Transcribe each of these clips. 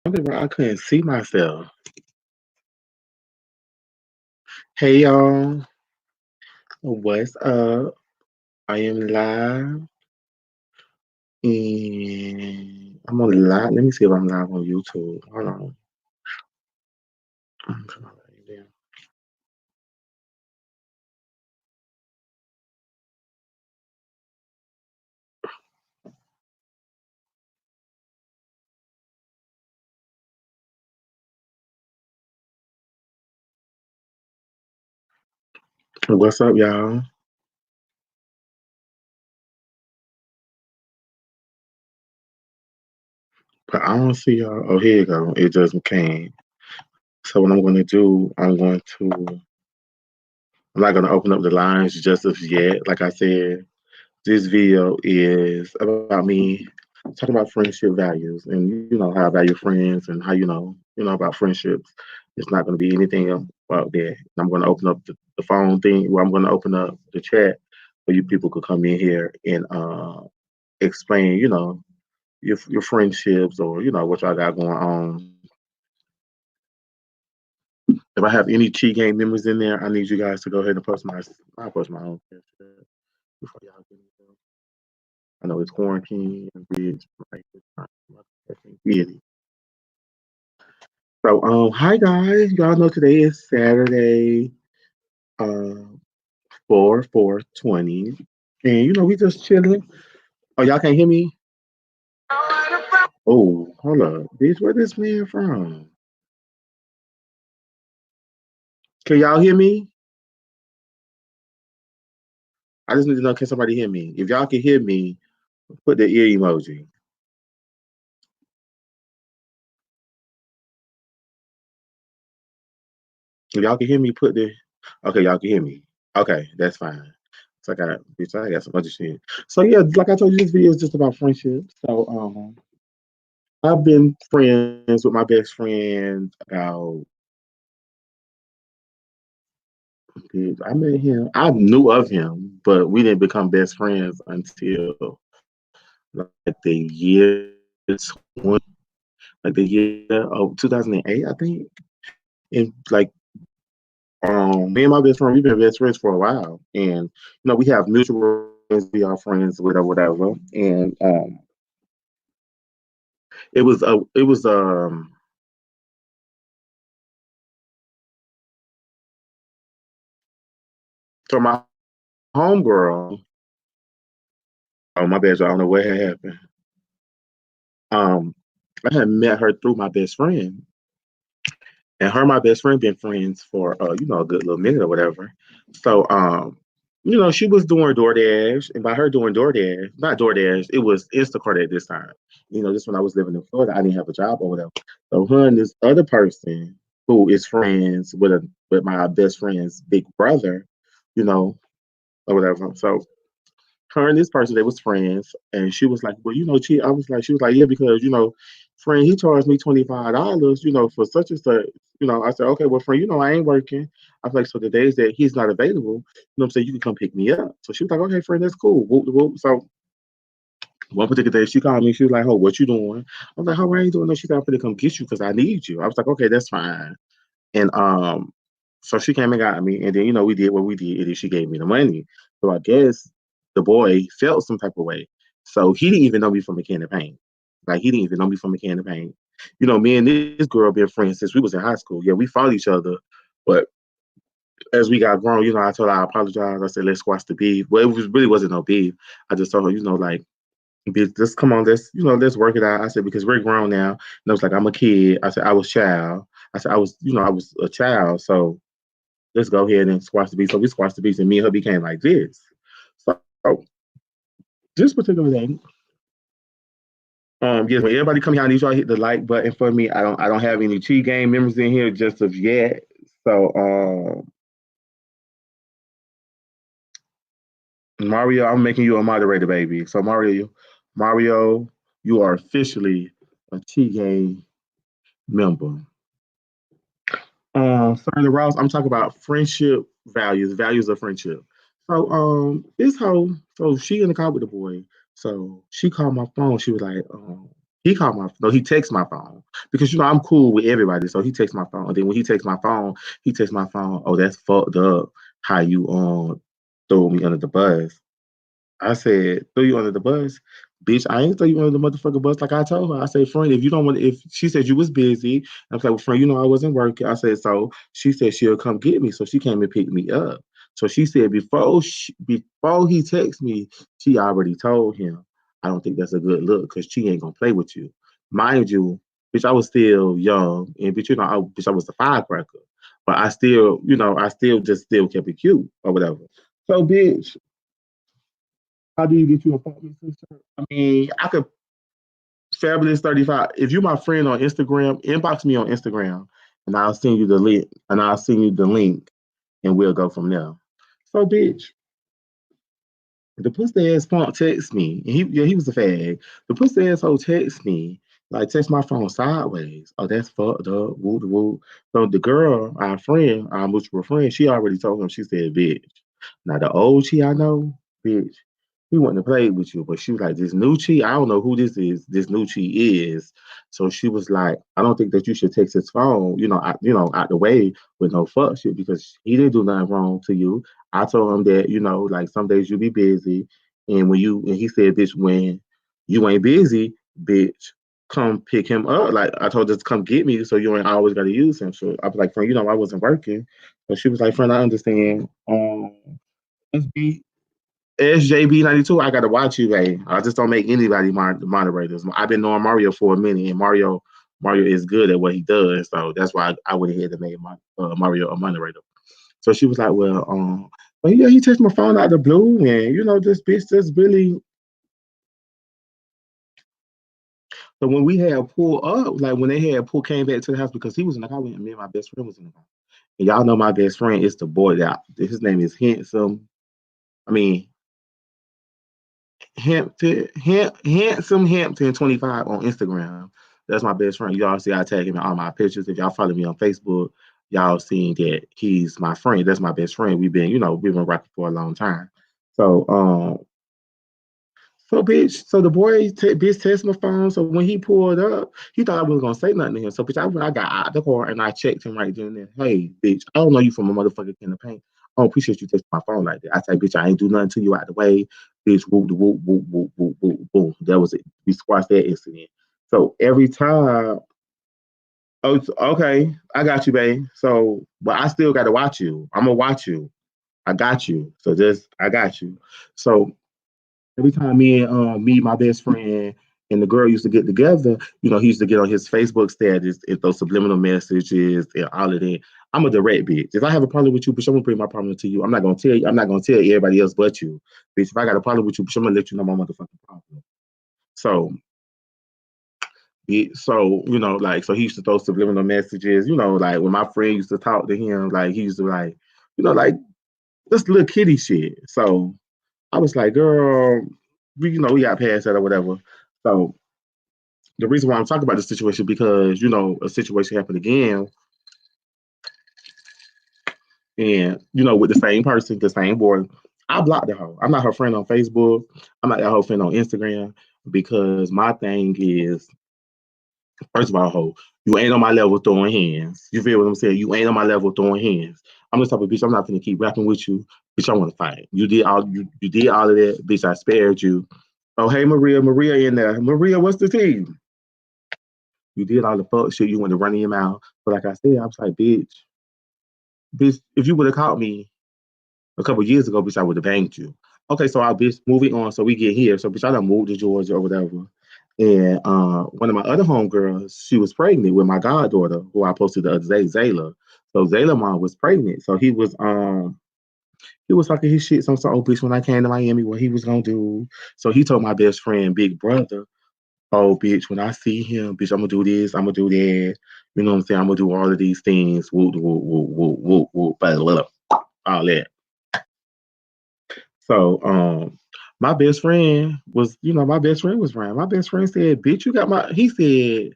I couldn't see myself. Hey y'all, what's up? I am live and I'm on live. Let me see if I'm live on YouTube. Hold on. Come on, baby. What's up, y'all? But I don't see y'all. Oh, here you go. It just came. So what I'm going to do, I'm not going to open up the lines just as yet. Like I said, this video is about me talking about friendship values and how I value friends and how about friendships. It's not going to be anything about that. I'm going to open up the phone thing where I'm going to open up the chat where you people could come in here and explain, your friendships or what y'all got going on. If I have any cheat game members in there, I need you guys to go ahead and post my. I'll post my own picture before y'all get in there. I know it's quarantine and bridge. Right? Yeah. So, hi guys. Y'all know today is Saturday, uh, 4/4/20, and we just chilling. Oh, y'all can't hear me? Oh, hold up, bitch. Where this man from? Can y'all hear me? I just need to know, can somebody hear me? If y'all can hear me, put the ear emoji. If y'all can hear me, put the. Okay, y'all can hear me. Okay, that's fine. So I got some other shit. So yeah, like I told you, this video is just about friendship. So I've been friends with my best friend about. I met him. I knew of him, but we didn't become best friends until like the year 20, like the year of 2008, I think. And like, me and my best friend, we've been best friends for a while, and we have mutual friends. We are friends, whatever, whatever. And it was so my homegirl. Oh my bad, y'all, I don't know what had happened. Um, I had met her through my best friend, and her and my best friend been friends for a good little minute or whatever. So she was doing DoorDash, and by her doing DoorDash, not DoorDash, it was Instacart at this time. Just when I was living in Florida, I didn't have a job or whatever. So her and this other person who is friends with my best friend's big brother, you know, or whatever. So her and this person, they was friends, and she was like, "Well, Chi." She was like, "Yeah, because friend, he charged me $25, for such and such." I said, "Okay, well, friend, I ain't working." I was like, "So the days that he's not available, what I'm saying, you can come pick me up." So she was like, "Okay, friend, that's cool." Whoop, whoop. So one particular day, she called me. She was like, "Oh, what you doing?" I was like, "Oh, I ain't doing no." She said, "I'm gonna come get you because I need you." I was like, "Okay, that's fine." And so she came and got me, and then we did what we did, and then she gave me the money. So I guess the boy felt some type of way. So he didn't even know me from a can of paint. Like he didn't even know me from a can of paint. Me and this girl been friends since we was in high school. Yeah, we fought each other, but as we got grown, I told her I apologize. I said let's squash the beef. Well, really wasn't no beef. I just told her, like, bitch, just come on, let's work it out. I said because we're grown now. And I was like, I'm a kid. I said I was child. I said I was a child. So let's go ahead and squash the beef. So we squashed the beef, and me and her became like this. So this particular day, yes, when everybody come here, I need y'all to hit the like button for me. I don't have any cheat game members in here just of yet. So Mario, I'm making you a moderator, baby. So Mario, you are officially a cheat game member. Sir Rouse, I'm talking about friendship values of friendship. So this hoe, so she in the car with the boy. So she called my phone. She was like, He called my no, he texted my phone because I'm cool with everybody. So he texts my phone. And then when he takes my phone, he takes my phone. Oh, that's fucked up. How you throw me under the bus? I said, throw you under the bus. Bitch, I ain't throw you under the motherfucking bus like I told her. I said, friend, if you don't want to, if she said you was busy, I was like, well, friend, I wasn't working. I said, so she said she'll come get me. So she came and picked me up. So she said before he texted me, she already told him, I don't think that's a good look because she ain't gonna play with you. Mind you, bitch, I was still young and bitch, I was the firecracker. But I still, I still kept it cute or whatever. So bitch, how do you get you a apartment, sister? I mean, I could Fabulous 35. If you my friend on Instagram, inbox me on Instagram and I'll send you the link and we'll go from there. So bitch, the pussy ass punk text me. And he was a fag. The pussy asshole text me, like text my phone sideways. Oh, that's fucked up. Woo woo. So the girl, our friend, our mutual friend, she already told him, she said, bitch. Now the old Chi I know, bitch, he wouldn't have played with you. But she was like, this new Chi, I don't know who this is. This new Chi is. So she was like, I don't think that you should text his phone, out the way with no fuck shit because he didn't do nothing wrong to you. I told him that, like some days you be busy. And he said, bitch, when you ain't busy, bitch, come pick him up. Like I told her to come get me so you ain't always gotta use him. So I was like, friend, I wasn't working. But she was like, friend, I understand. SB SJB92, I gotta watch you, babe. I just don't make anybody moderators. I've been knowing Mario for a minute, and Mario is good at what he does, so that's why I would have had to make Mario a moderator. So she was like, "Well, but yeah, he takes my phone out of the blue, and this bitch just really." So when we had pulled up, like when they had pull came back to the house because he was in the car, and me and my best friend was in the car. And y'all know my best friend is the boy that his name is Handsome. I mean, handsome Hampton 25 on Instagram. That's my best friend. Y'all see I tag him in all my pictures. If y'all follow me on Facebook, y'all seen that he's my friend. That's my best friend. We've been rocking for a long time. So bitch, so the boy bitch texted my phone. So when he pulled up, he thought I wasn't gonna say nothing to him. So bitch, I got out the car and I checked him right then and there. Hey, bitch, I don't know you from a motherfucking can of paint. I don't appreciate you texting my phone like that. I say, bitch, I ain't do nothing to you out the way. Bitch, whoop, whoop, whoop, whoop, whoop, whoop, boom. That was it. We squashed that incident. So every time, oh, okay, I got you, babe. So, but I still got to watch you. I'm gonna watch you. I got you. So just, I got you. So every time me, my best friend, and the girl used to get together, he used to get on his Facebook status and those subliminal messages and all of that. I'm a direct bitch. If I have a problem with you, bitch, I'm gonna bring my problem to you. I'm not gonna tell you. I'm not gonna tell everybody else but you, bitch. If I got a problem with you, bitch, I'm gonna let you know my motherfucking problem. So, like, so he used to throw subliminal messages. Like when my friend used to talk to him, like he used to like, like this little kitty shit. So I was like, girl, we got past that or whatever. So the reason why I'm talking about this situation because a situation happened again, and with the same person, the same boy. I blocked the hoe. I'm not her friend on Facebook. I'm not her friend on Instagram because my thing is, first of all, hoe, you ain't on my level throwing hands. You feel what I'm saying? You ain't on my level throwing hands. I'm the type of bitch. I'm not gonna keep rapping with you, bitch. I want to fight. You did all of that, bitch. I spared you. Oh, hey, Maria in there. Maria, what's the team? You did all the fuck shit. You went to running your mouth. But like I said, I was like, bitch, if you would have caught me a couple years ago, bitch, I would have banged you. Okay, so I bitch, moving on. So we get here. So bitch, I done moved to Georgia or whatever. And one of my other homegirls, she was pregnant with my goddaughter, who I posted the other day, Zayla. So Zayla mom was pregnant. So he was talking his shit. So oh bitch, when I came to Miami, what he was gonna do. So he told my best friend, big brother, oh, bitch, when I see him, bitch, I'm gonna do this, I'm gonna do that. You know what I'm saying? I'm gonna do all of these things. Whoop, whoop, whoop, whoop, whoop, whoop, blah, blah, blah, all that. So, my best friend was Ryan. My best friend said, bitch, he said,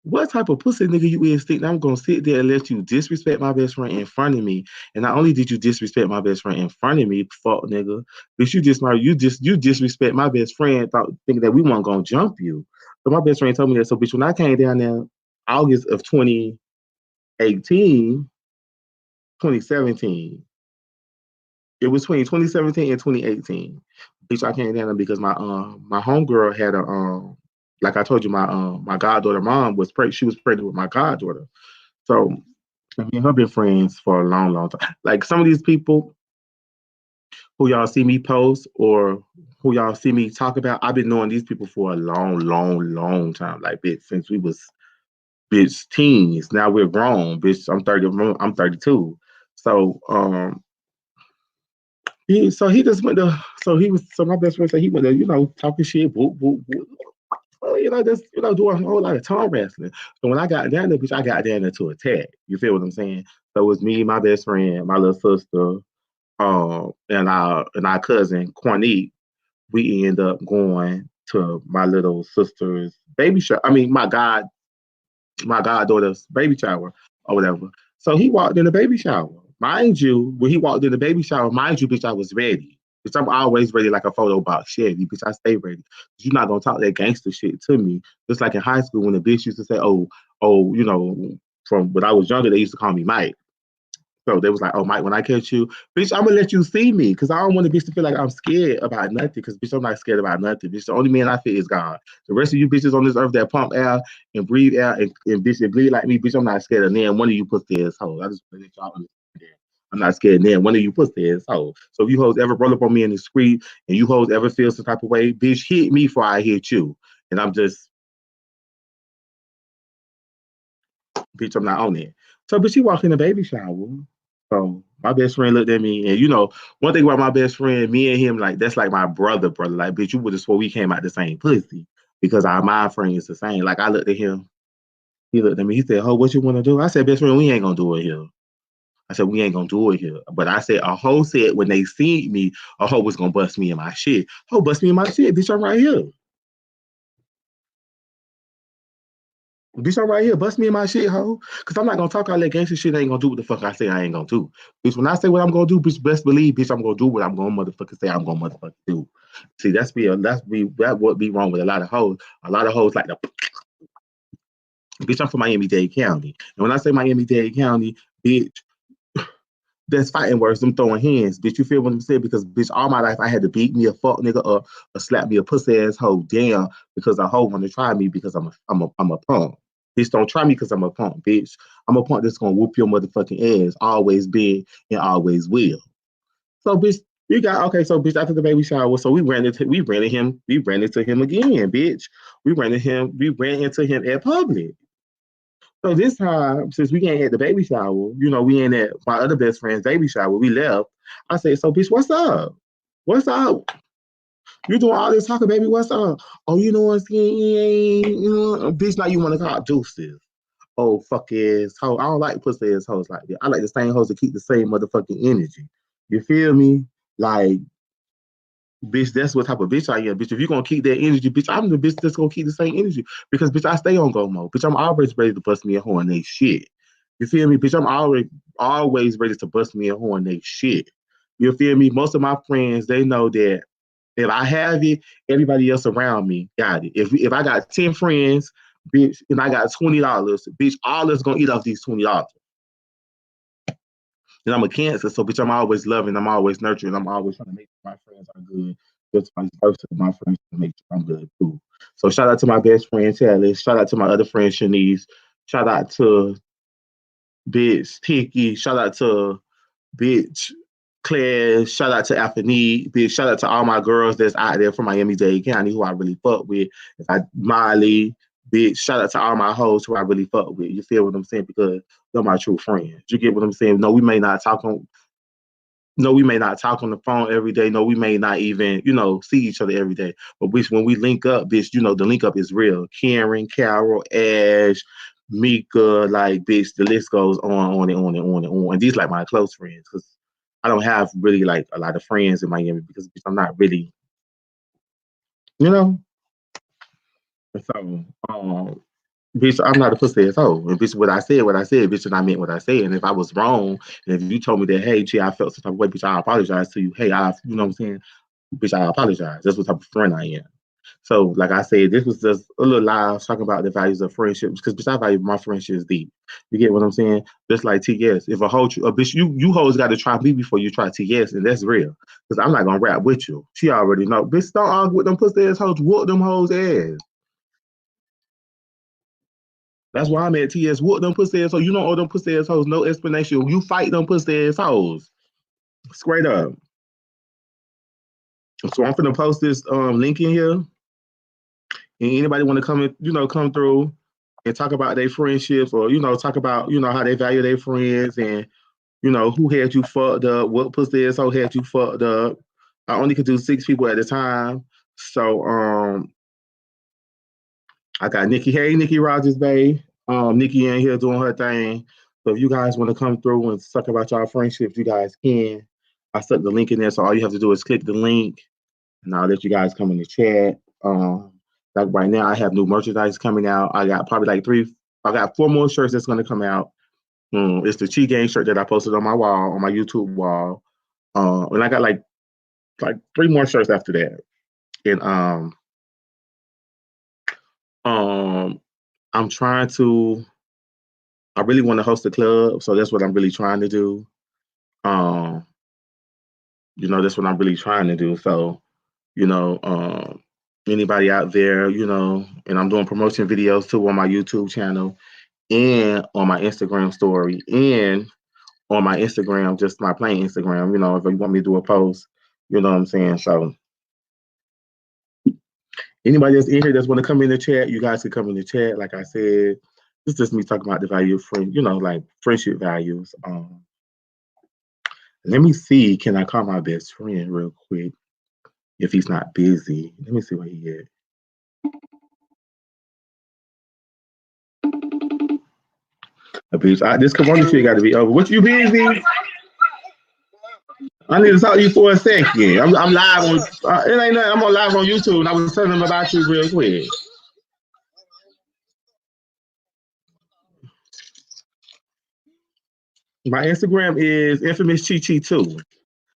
what type of pussy nigga you is think I'm gonna sit there and let you disrespect my best friend in front of me? And not only did you disrespect my best friend in front of me, fuck nigga, but you disrespect my best friend thinking that we weren't gonna jump you. So my best friend told me that. So bitch, when I came down there August of 2018, 2017, it was between 2017 and 2018. Bitch, I came down there because my homegirl had a like I told you, my goddaughter mom was pregnant. She was pregnant with my goddaughter. So me and her been friends for a long, long time. Like some of these people who y'all see me post or who y'all see me talk about, I've been knowing these people for a long, long, long time. Like bitch, since we was bitch teens. Now we're grown, bitch. I'm 30. I'm 32. So he just went to so my best friend said he went to talking shit, whoop whoop whoop. Well, just doing a whole lot of tongue wrestling. So when I got down there, bitch, I got down there to attack. You feel what I'm saying? So it was me, my best friend, my little sister, and our cousin Cornette. We end up going to my little sister's baby shower. I mean, my goddaughter's baby shower or whatever. So he walked in the baby shower. Mind you, when he walked in the baby shower, mind you, bitch, I was ready. Bitch, I'm always ready like a photo box. Shit, bitch, I stay ready. You're not gonna talk that gangster shit to me. Just like in high school when the bitch used to say, oh, from when I was younger, they used to call me Mike. So they was like, "Oh, Mike, when I catch you, bitch, I'm gonna let you see me, cause I don't want the bitch to feel like I'm scared about nothing. Cause bitch, I'm not scared about nothing. Bitch, the only man I fear is God. The rest of you bitches on this earth that pump air and breathe air and bitch and bleed like me, bitch, I'm not scared of them. One of you pussy assholes. I just want to let y'all understand that. I'm not scared of them. One of you pussy assholes. So if you hoes ever roll up on me in the street and you hoes ever feel some type of way, bitch, hit me before I hit you. And I'm just bitch, I'm not on it. So, but she walked in the baby shower. So my best friend looked at me, and one thing about my best friend, me and him, like that's like my brother. Like, bitch, you would have swore we came out the same pussy because our mind frame is the same. Like I looked at him, he looked at me, he said, "Oh, what you want to do?" I said, "Best friend, we ain't gonna do it here." I said, "We ain't gonna do it here." But I said, a hoe said when they seen me, a hoe was gonna bust me in my shit. Hoe bust me in my shit, bitch. I'm right here. Bitch, I'm right here. Bust me in my shit, hoe. Cause I'm not gonna talk all that gangster shit. I ain't gonna do what the fuck I say I ain't gonna do. Bitch, when I say what I'm gonna do, bitch, best believe, bitch, I'm gonna do what I'm gonna motherfucking say I'm gonna motherfucking do. See, that would be wrong with a lot of hoes. A lot of hoes like to bitch, I'm from Miami-Dade County. And when I say Miami-Dade County, bitch, that's fighting words, them throwing hands. Bitch, you feel what I'm saying? Because bitch, all my life I had to beat me a fuck nigga up or slap me a pussy ass hoe down because a hoe wanna try me because I'm a punk. Bitch, don't try me because I'm a punk, bitch. I'm a punk that's gonna whoop your motherfucking ass. Always been and always will. So bitch, you got okay, so bitch, after the baby shower, so we ran into him again, bitch. We ran into him at public. So this time, since we ain't at the baby shower, we ain't at my other best friend's baby shower, we left. I said, so bitch, what's up? What's up? You doing all this talking, baby? What's up? Oh, you know what I'm saying? Bitch, now you want to call deuces. Oh, fuck ass hoe. I don't like pussy ass hoes like that. I like the same hoes to keep the same motherfucking energy. You feel me? Like, bitch, that's what type of bitch I am. Bitch, if you're gonna keep that energy, bitch, I'm the bitch that's gonna keep the same energy. Because bitch, I stay on go mode. Bitch, I'm always ready to bust me a horn they shit. You feel me? Bitch, I'm always ready to bust me a horn they shit. You feel me? Most of my friends, they know that if I have it, everybody else around me got it. If I got 10 friends, bitch, and I got $20, bitch, all that's gonna eat off these $20. And I'm a Cancer, so bitch, I'm always loving, I'm always nurturing, I'm always trying to make sure my friends are good. Just vice versa, my friends to make sure I'm good too. So shout out to my best friend Chalice, shout out to my other friend Shanice, shout out to bitch Tiki, shout out to bitch Claire, shout out to Affinite, bitch, shout out to all my girls that's out there from Miami-Dade County who I really fuck with. Molly, bitch, shout out to all my hoes who I really fuck with. You feel what I'm saying? Because they're my true friends. You get what I'm saying? No, we may not talk on the phone every day. No, we may not even, see each other every day. But bitch, when we link up, bitch, the link up is real. Karen, Carol, Ash, Mika, like bitch, the list goes on and on and on and on. And these like my close friends because I don't have really like a lot of friends in Miami because bitch, I'm not really, you know. So, bitch, I'm not a pussy asshole. And bitch, what I said, bitch, and I meant what I said. And if I was wrong, and if you told me that, hey, gee, I felt some type of way, bitch, I apologize to you. Hey, you know what I'm saying? Bitch, I apologize. That's what type of friend I am. So, like I said, this was just a little live talking about the values of friendships because bitch, I value my friendships deep. You get what I'm saying? Just like TS. If a bitch, you hoes got to try me before you try TS, and that's real. Because I'm not gonna rap with you. She already know. Bitch, don't argue with them pussy ass hoes. Whoop them hoes ass. That's why I'm at TS. Whoop them pussy ass hoes. You don't owe them pussy ass hoes no explanation. You fight them pussy ass hoes. Straight up. So I'm gonna post this link in here. And anybody want to come in, come through and talk about their friendships or, talk about, how they value their friends and, who had you fucked up, what pussy asshole had you fucked up. I only could do 6 people at a time. So I got Nikki. Hey, Nikki Rogers, Bay. Nikki in here doing her thing. So if you guys want to come through and talk about y'all friendships, you guys can. I stuck the link in there. So all you have to do is click the link and I'll let you guys come in the chat. Like right now, I have new merchandise coming out. I got probably like I got 4 more shirts that's going to come out. It's the Chi Gang shirt that I posted on my wall, on my YouTube wall. And I got like 3 more shirts after that. And um, I'm trying to. I really want to host a club, so that's what I'm really trying to do. Um, that's what I'm really trying to do. So, you know, um, anybody out there, and I'm doing promotion videos too on my YouTube channel and on my Instagram story and on my Instagram, just my plain Instagram, if you want me to do a post, you know what I'm saying? So anybody that's in here that's want to come in the chat, you guys can come in the chat. Like I said, it's just me talking about the value of friend, like friendship values. Let me see, can I call my best friend real quick if he's not busy? Let me see where he is. This corona shit got to be over. What you busy? I need to talk to you for a second. I'm live on. It ain't nothing. I'm on live on YouTube, and I was telling them about you real quick. My Instagram is infamous Che-Chattin 2.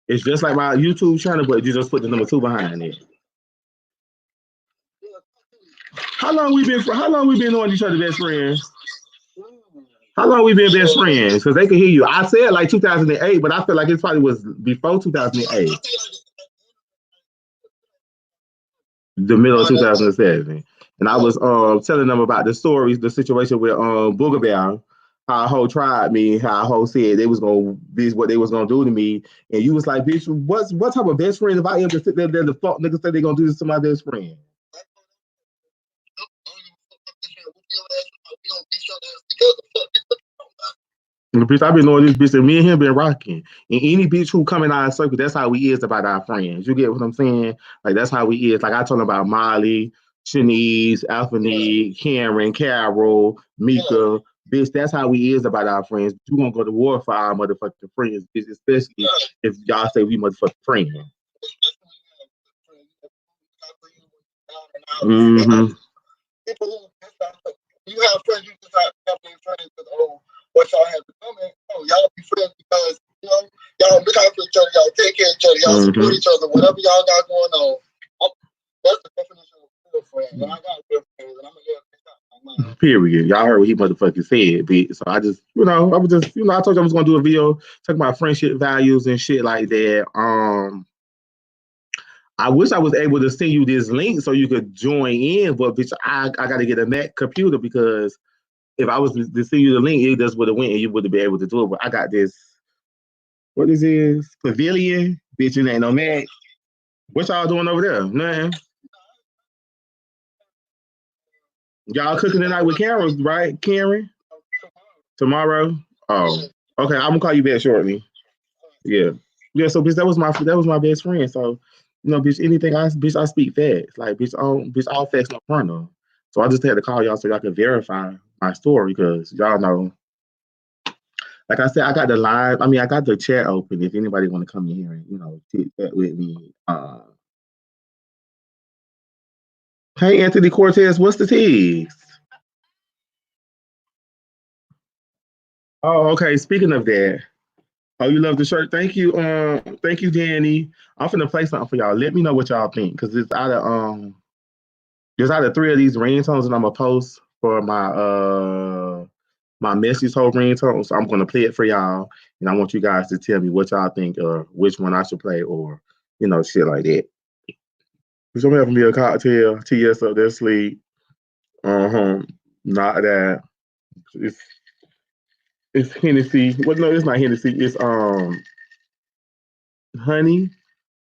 It's just like my YouTube channel, but you just put the number 2 behind it. How long we been knowing each other, best friends? How long we been best friends? Because they can hear you. I said like 2008, but I feel like it probably was before 2008. The middle of 2007. And I was telling them about the stories, the situation with Booger Bear, how a whole tried me, how a whole said they was gonna this what they was gonna do to me. And you was like, bitch, what type of best friend if I ever sit there the fuck niggas say they gonna do this to my best friend? Bitch, I've been knowing this bitch and me and him been rocking. And any bitch who come in our circle, that's how we is about our friends. You get what I'm saying? Like that's how we is. Like I told him about Molly, Shanice, Alphany, Karen, Carol, Mika. Bitch, that's how we is about our friends. You gonna go to war for our motherfucking friends, bitch, especially if y'all say we motherfucking friends. Mm-hmm. You have friends, you just have been friends because what y'all have becoming. Y'all be friends because y'all look out for each other, y'all take care of each other, y'all support each other, whatever y'all got going on. That's the definition of a real friend. And I got real friends, and I'm gonna get period. Y'all heard what he motherfucking said, bitch. So I just, I was just, I told you I was gonna do a video talking about friendship values and shit like that. I wish I was able to send you this link so you could join in, but bitch, I gotta get a Mac computer because if I was to send you the link, it just would have went and you would have been able to do it. But I got this. What is this? Pavilion, bitch. You ain't no Mac. What y'all doing over there? Nothing. Y'all cooking tonight with Karen, right? Karen? Tomorrow? Oh, okay. I'm gonna call you back shortly. Yeah, yeah. So, bitch, that was my best friend. So, bitch, anything bitch, I speak facts. Like, bitch, all facts no frontal. So I just had to call y'all so y'all can verify my story because y'all know. Like I said, I got the live. I mean, I got the chat open. If anybody want to come in here and chit chat with me. Hey, Anthony Cortez, what's the tease? Oh, okay. Speaking of that, oh, you love the shirt. Thank you, Danny. I'm finna play something for y'all. Let me know what y'all think, cause it's out of There's either 3 of these ringtones that I'm gonna post for my message whole ringtone. So I'm gonna play it for y'all, and I want you guys to tell me what y'all think or which one I should play or shit like that. So I'm having me a cocktail, TS up their sleep. Not that. It's it's Hennessy. Well, no, it's not Hennessy. It's honey,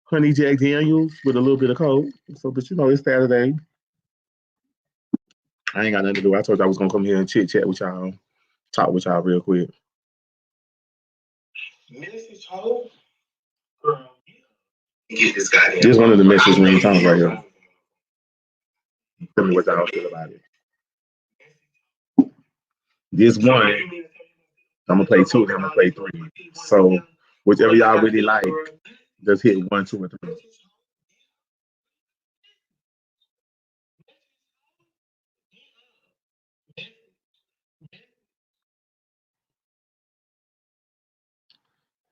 honey Jack Daniels with a little bit of Coke. So, but it's Saturday. I ain't got nothing to do. I told you I was gonna come here and chit chat with y'all, talk with y'all real quick. Message home. Get this guy. This is one of the message ringtones right here. Tell me what y'all feel about it. This one, I'm gonna play 2, then I'm gonna play 3. So whichever y'all really like, just hit 1, 2, and 3.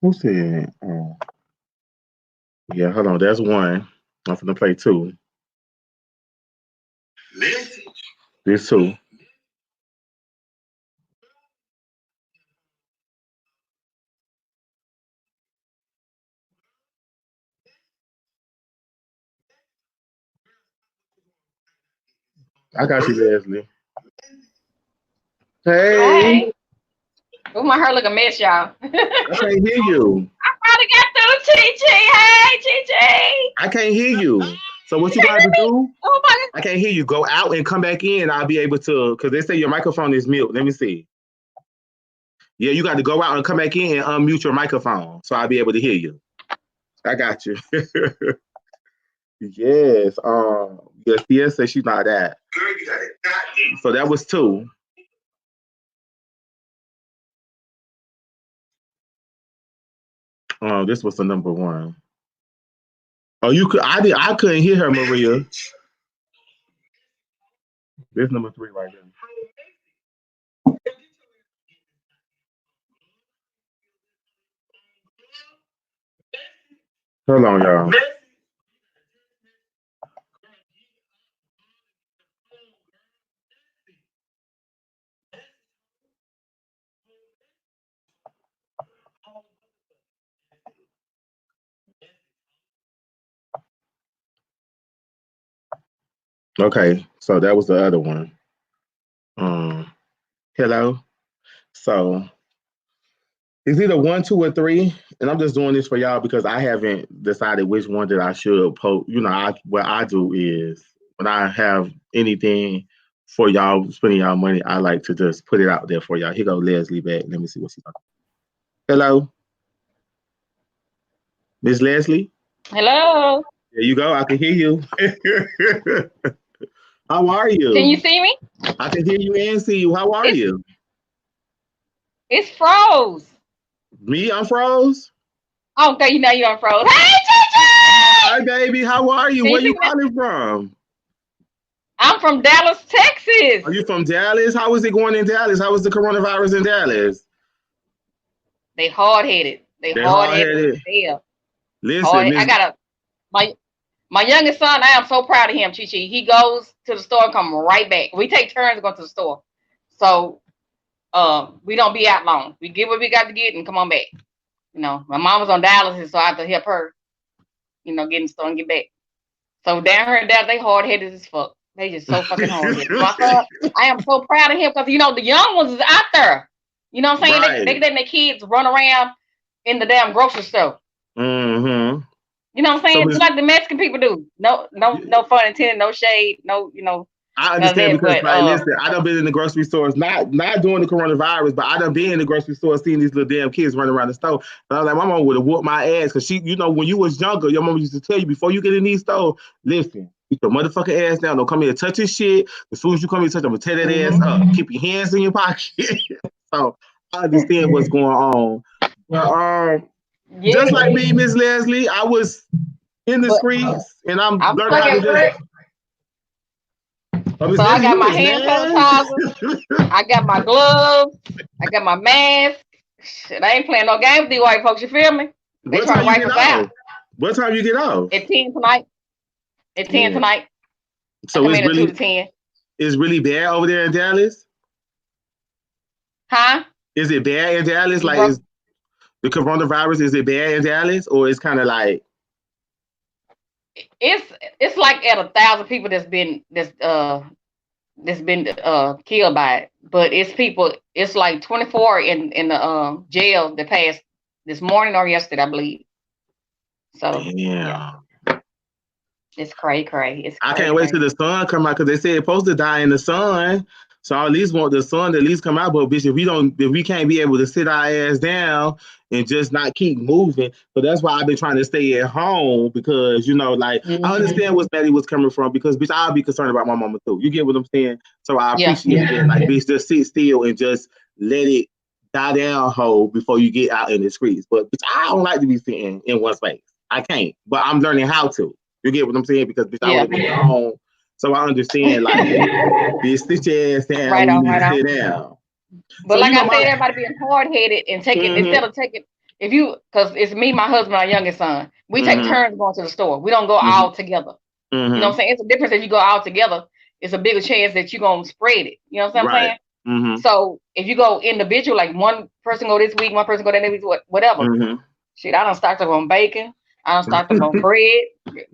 Who said? Yeah, hold on. That's 1. I'm gonna play 2. This 2. I got you, Leslie. Hey. Oh, my hair look a mess, y'all. I can't hear you. I probably got through Chi-Chi. Hey, Chi-Chi. I can't hear you. So what you got to do? Oh my God. I can't hear you. Go out and come back in. I'll be able to, because they say your microphone is mute. Let me see. Yeah, you got to go out and come back in and unmute your microphone so I'll be able to hear you. I got you. Yes. Yes, Tia says she's not that. Girl, you got it. So that was 2. This was the number 1. Oh, you could. I couldn't hear her, Maria. This number 3 right there. Hold on, y'all. Okay, so that was the other one. Hello. So it's either 1, 2, or 3, and I'm just doing this for y'all because I haven't decided which one that I should post. What I do is when I have anything for y'all spending y'all money, I like to just put it out there for y'all. Here go Leslie back. Let me see what she's talking. Hello, Miss Leslie. Hello. There you go. I can hear you. How are you? Can you see me? I can hear you and see you. How are you? It's froze. Me, I'm froze. Okay, you know you unfroze. Hey, Chi-Chi! Hi, baby. How are you? Can Where you you see me? calling from? I'm from Dallas, Texas. Are you from Dallas? How is it going in Dallas? How is the coronavirus in Dallas? They hard headed. They They're hard hard headed. headed. Yeah. Listen, I Miss. got my youngest son. I am so proud of him, Chi-Chi. He goes to the store and come right back. We take turns going to the store, so we don't be out long. We get what we got to get and come on back. My mom was on dialysis, so I have to help her. Get in the store and get back. So down here in Dallas, they hard headed as fuck. They just so fucking hard headed. My son, I am so proud of him because the young ones is out there. You know what I'm saying? Right. They letting their kids run around in the damn grocery store. Mm-hmm. You know what I'm saying? So Just like the Mexican people do. No fun intended, no shade, no, I none of understand that. because, But like, listen, I done been in the grocery stores, not during the coronavirus, but I done been in the grocery store seeing these little damn kids running around the store. And I was like, my mom would have whooped my ass because when you was younger, your mom used to tell you before you get in these stores, listen, keep your motherfucking ass down. Don't come here to touch this shit. As soon as you come here to touch, I'm gonna tear that ass up. Keep your hands in your pocket. So I understand what's going on. But just like me, Miss Leslie, I was in the streets and I'm learning how to just. So I got my hand sanitizer, I got my gloves, I got my mask. Shit, I ain't playing no game with these white folks. You feel me? They What trying time to you wipe get us off? out. What time you get off? At 10 tonight. At 10 Yeah. tonight. I So come in at 2 to 10. it's really bad over there in Dallas. Huh? Is it bad in Dallas? You Like, broke. is the coronavirus, is it bad in Dallas, or it's kind of like It's like at 1,000 people that's been killed by it. But it's people. It's like 24 in the jail that passed this morning or yesterday, I believe. So yeah, damn? it's cray cray. It's I cray can't wait till cray. the sun come out because they said it's supposed to die in the sun. So I at least want the sun to at least come out. But bitch, if we can't be able to sit our ass down and just not keep moving, so that's why I've been trying to stay at home because like I Hmm. understand where Maddie was coming from because bitch, I'll be concerned about my mama too. You get what I'm saying? So I Yeah, appreciate that. Like bitch, just sit still and just let it die down, hoe, before you get out in the streets. But bitch, I don't like to be sitting in one space. I can't, but I'm learning how to. You get what I'm saying? Because bitch, I would yeah. have been gone. So I understand, like, bitch, sit your ass down Right when you on, need right to on. sit down. But So like I my said, everybody being hard headed and taking mm-hmm, instead of taking if you because it's me, my husband, our youngest son. We take mm-hmm, turns going to the store. We don't go mm-hmm, all together. You know what mm-hmm. I'm saying? It's a difference if you go all together. It's a bigger chance that you're gonna spread it. You know what I'm Right. saying? Mm-hmm. So if you go individual, like one person go this week, one person go that week, whatever. Mm-hmm. Shit, I don't stocked up on bacon. I don't stocked up on bread.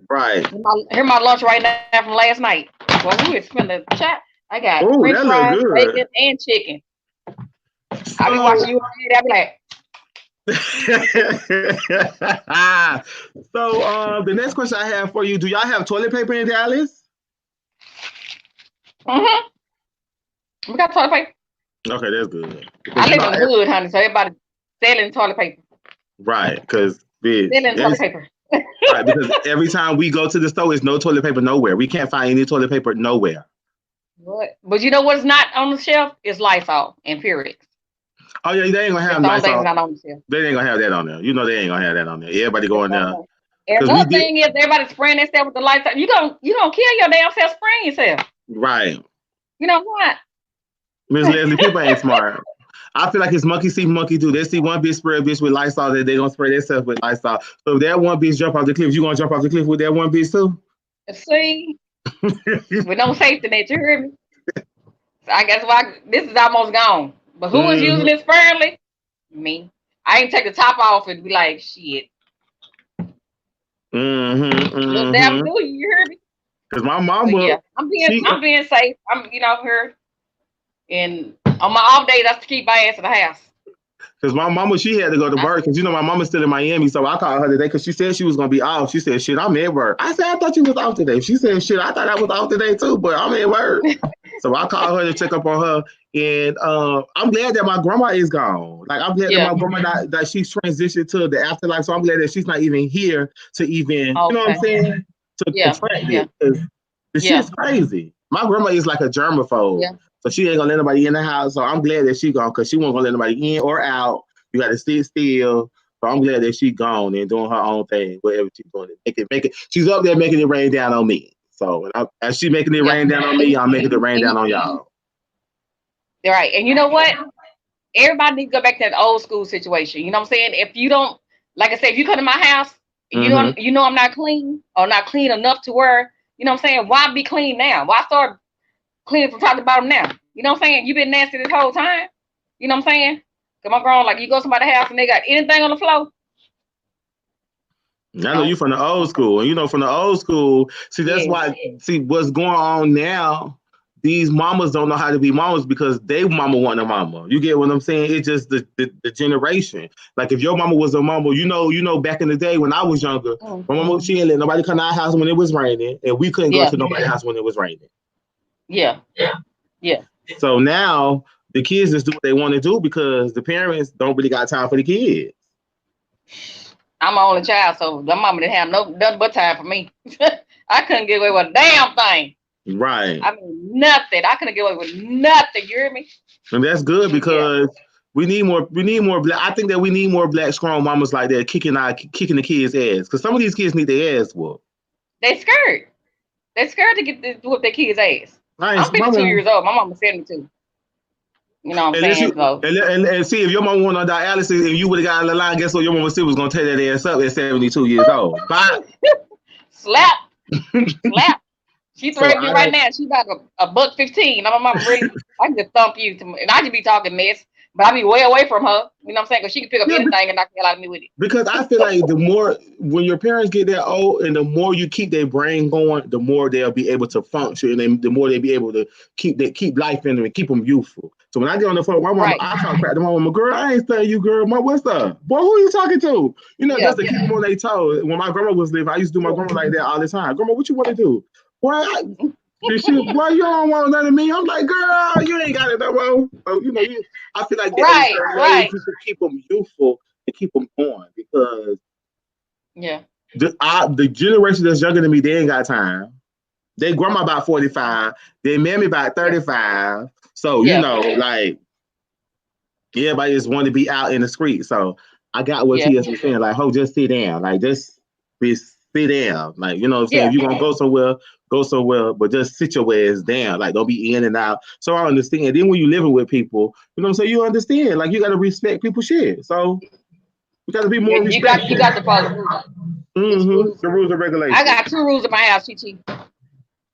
Right. Here's my lunch right now from last night. Well, we was spending the chat. I got Oh, French that look fries, good. bacon, and chicken. I be So watching you. I be like, the next question I have for you, do y'all have toilet paper in Dallas? mm-hmm. We got toilet paper. Okay, that's good. I Because live in the hood, honey, so everybody selling toilet paper. right, because bitch, Selling toilet that's paper. right. Because every time we go to the store, it's no toilet paper nowhere. We can't find any toilet paper nowhere. What? But you know what's not on the shelf? Is Lysol and Purex. Oh yeah, they ain't gonna That's have the only thing Lysol. that's not on the shelf. They ain't gonna have that on there. You know they ain't gonna have that on there. Everybody That's going the only there thing. And because we another did thing is everybody spraying themselves with the Lysol. You don't kill your damn self spraying yourself. right. You know what? Miss Leslie, people ain't smart. I feel like it's monkey see, monkey do. They see one bitch spray a bitch with Lysol, that they gonna spray themselves with Lysol. So if that one bitch jump off the cliff, you gonna jump off the cliff with that one bitch too? See, with no safety net, you hear me? So I guess why this is almost gone. But who is Mm-hmm, using it sparingly? Me. I ain't take the top off and be like, shit. mm-hmm, Little damn mm-hmm. do you hear me? Cause my But mama, yeah, I'm being she, I'm being safe. I'm here and on my off days I have to keep my ass in the house. Cause my mama, she had to go to I work. Cause my mama's still in Miami, so I called her today. Cause she said she was gonna be off. She said, "Shit, I'm at work." I said, "I thought you was off today." She said, "Shit, I thought I was off today too, but I'm at work." So I called her to check up on her, and I'm glad that my grandma is gone. Like I'm glad that yeah. my grandma that she's transitioned to the afterlife. So I'm glad that she's not even here to even, you know what I'm Okay. saying, to Yeah. contract Yeah. it. Because the Yeah. shit's crazy. My grandma is like a germaphobe. Yeah. So she ain't gonna let nobody in the house. So I'm glad that she gone because she won't gonna let nobody in or out. You got to sit still. So I'm glad that she gone and doing her own thing, whatever she's doing. Make it. She's up there making it rain down on me. So as she making it Yeah. rain down on me, I'm making it rain And down on y'all. right. And you know what? Everybody needs to go back to that old school situation. You know what I'm saying? If you don't, like I said, if you come to my house and Mm-hmm. you know I'm not clean or not clean enough to where, you know what I'm saying, why be clean now? Why start cleaning from top to bottom now? You know what I'm saying? You've been nasty this whole time. You know what I'm saying? Come on, grown, like you go to somebody's house and they got anything on the floor. I know you Don't. from the old school, and from the old school. See, that's Yes. why. See, what's going on now? These mamas don't know how to be mamas because they mama want a mama. You get what I'm saying? It's just the generation. Like if your mama was a mama, back in the day when I was younger, my mama she Mm-hmm. didn't let nobody come to our house when it was raining, and we couldn't go Yeah. to nobody's house when it was raining. Yeah. Yeah. So now the kids just do what they want to do because the parents don't really got time for the kids. I'm my only child, so the mama didn't have nothing but time for me. I couldn't get away with a damn thing. Right. I mean, nothing. I couldn't get away with nothing. You hear me? And that's good Yeah. because we need more black. I think that we need more black strong mamas like that kicking the kids' ass. Because some of these kids need their ass whooped. They scared. They scared to get to whoop their kids' ass. Nice, I'm my 52 mom. years old. My mama's 72. You know what I'm Unless saying? you So and see if your mom went on dialysis and you would have got on the line, guess what? Your mama still was gonna tear that ass up at 72 years old. Bye. slap, slap, She So threatened I you right don't. now. She about a buck 15. I'm really. I can just thump you, and I just be talking mess, but I be way away from her. You know what I'm saying? Because she can pick up Yeah, anything and knock the hell out of me with it. because I feel like the more when your parents get that old, and the more you keep their brain going, the more they'll be able to function, and the more they'll be able to keep life in them and keep them youthful. So when I get on the phone with my mama, Right. I talk crap to my mama. Girl, I ain't studying you, girl. Ma, what's up? Boy, who you talking to? Yeah. Just to keep them on their toes. When my grandma was living, I used to do my Yeah. grandma like that all the time. Grandma, what you want to do? Boy, boy, you don't want none of me. I'm like, girl, you ain't got it no more. So, I feel like at a Right. certain age, Right. you should keep them youthful and keep them going because Yeah. the generation that's younger than me, they ain't got time. They grandma about 45, they mammy about Yeah. 35. So, Yeah. like everybody just want to be out in the street. So I got what Yeah. TS was saying, like, ho, just sit down. Like just be sit down. Like, you know what I'm saying? Yeah. If you're gonna go somewhere, but just sit your ass down. Like don't be in and out. So I understand. Then when you living with people, you know what I'm saying, you understand. Like you gotta respect people's shit. So you gotta be Yeah. more You respectful. got to follow the rules. It's rules. The rules and I regulations. got two rules in my house, Chi.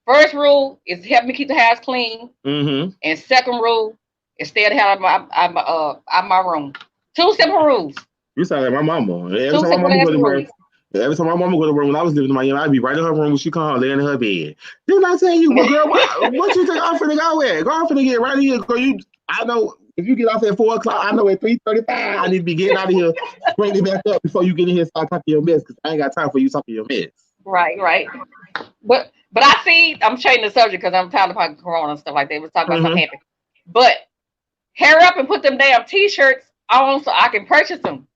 First rule is help me keep the house clean, Mm-hmm. and second rule is stay the hell out of my room. Two simple rules. You sound like my mama. Every Two time my simple mama go ass to work, rules. every time my mama go to work when I was living in Miami, I'd be right in her room when she come home, laying in her bed. Didn't I tell you, well, girl, what you think I'm finna go at? Go, I'm finna get right here. Girl, I know if you get off at 4 o'clock, I know at 3:35, I need to be getting out of here, straightening back up before you get in here and start talking your mess, because I ain't got time for you talking your mess. Right, right. But I see. I'm changing the subject because I'm tired of talking Corona and stuff like that. We're talking about Mm-hmm. something happy. But hair up and put them damn T-shirts on so I can purchase them.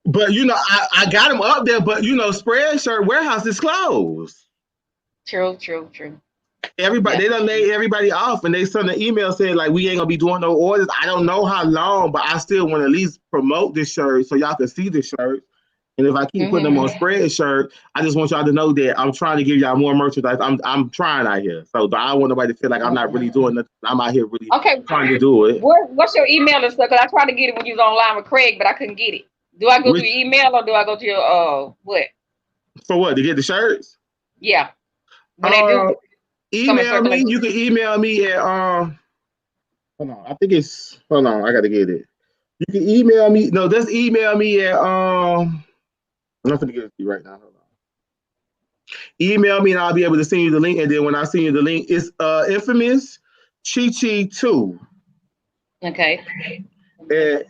But I got them up there, but Spreadshirt warehouse is closed. True, true, true. Everybody, Yeah. they done laid everybody off, and they sent an email saying like we ain't gonna be doing no orders. I don't know how long, but I still want to at least promote this shirt so y'all can see the shirt. And if I keep putting them Hmm. on Spreadshirt, I just want y'all to know that I'm trying to give y'all more merchandise. I'm trying out here, so I don't want nobody to feel like I'm not really doing nothing. I'm out here really Okay. trying to do it. What's your email and stuff? Because I tried to get it when you was online with Craig, but I couldn't get it. Do I go to Which your email or do I go to your what? for what to get the shirts? Yeah. When they Uh, do come in email me. circulation. You can email me at hold on. I think it's hold on. I gotta get it. You can email me. No, just email me at I'm not gonna get it to you right now. Hold on. Email me and I'll be able to send you the link. And then when I send you the link, it's infamous Che-Chattin. Okay. At,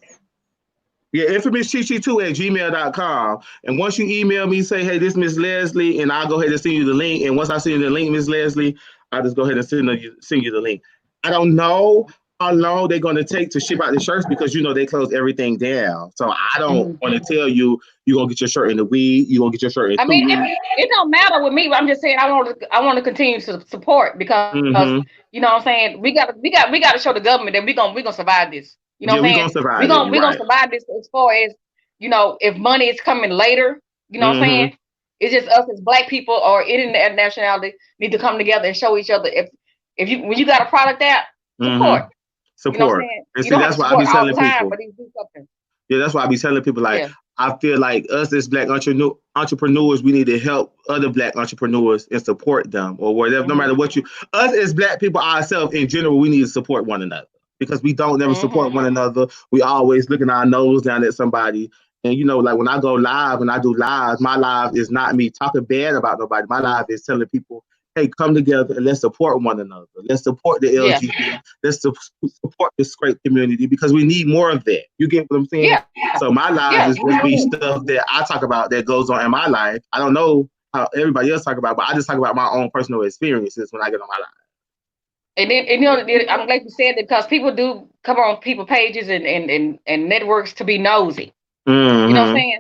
yeah, infamous Che-Chattin at gmail.com. And once you email me, say, hey, this Miss Leslie, and I'll go ahead and send you the link. And once I send you the link, Miss Leslie, I'll just go ahead and send you the link. I don't know how long they're going to take to ship out the shirts because they close everything down. So I don't Hmm. want to tell you you're gonna get your shirt in a week, you're gonna get your shirt in I two mean, weeks. it don't matter with me. But I'm just saying I want to continue to support because Mm-hmm. you know what I'm saying. We got to show the government that we gonna survive this. You know what I'm Yeah, saying? we're gonna We survive gonna it. we You're gonna right. survive this as far as if money is coming later. You know what I'm Mm-hmm. saying? It's just us as black people or any nationality need to come together and show each other if you when you got a product out, Mm-hmm. support. You know what I'm Support. saying? And You see, don't have that's to why I support be all the telling time, people. but you do something. Yeah, that's why I be telling people like Yeah. I feel like us as black entrepreneurs, we need to help other black entrepreneurs and support them or whatever. No Hmm. matter what us as black people ourselves in general, we need to support one another because we don't never support Hmm. one another. We always looking our nose down at somebody. And like when I go live and I do lives, my live is not me talking bad about nobody. My live is telling people, hey, come together and let's support one another. Let's support the Yeah. LGBT. Let's support this great community because we need more of that. You get what I'm saying? Yeah. So my lives Yeah. is just be stuff that I talk about that goes on in my life. I don't know how everybody else talk about, but I just talk about my own personal experiences when I get on my life. And I'm glad you said that because people do come on people pages and networks to be nosy. You know what I'm Mm-hmm. saying?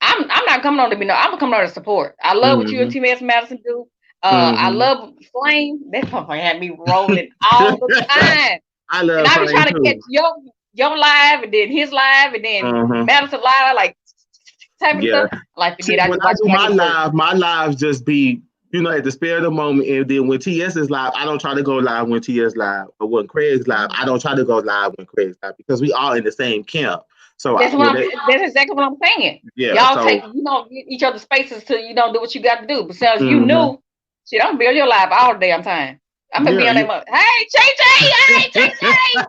I'm not coming on to be no. I'm coming on to support. I love what you and Mm-hmm. T.S. Madison do. I Mm-hmm. love Flame. That motherfucker had me rolling all the time, I and love I be playing trying to catch too. your live and then his live and then Mm-hmm. Madison live like typing Yeah. stuff. Like See, forget. I when just I watch do it like it's work. my lives just be, at the spare of the moment. And then when TS is live, I don't try to go live when TS live. Or when Craig's live, Mhm. I don't try to go live when Craig's live because we all in the same camp. So That's exactly what I'm saying. yeah. Y'all take So each other's spaces to do what you got to do. Because you hmm knew. Shit, I'm build your life all the damn time. I'm gonna be Yeah, on that mother. Hey, Che-Chattin!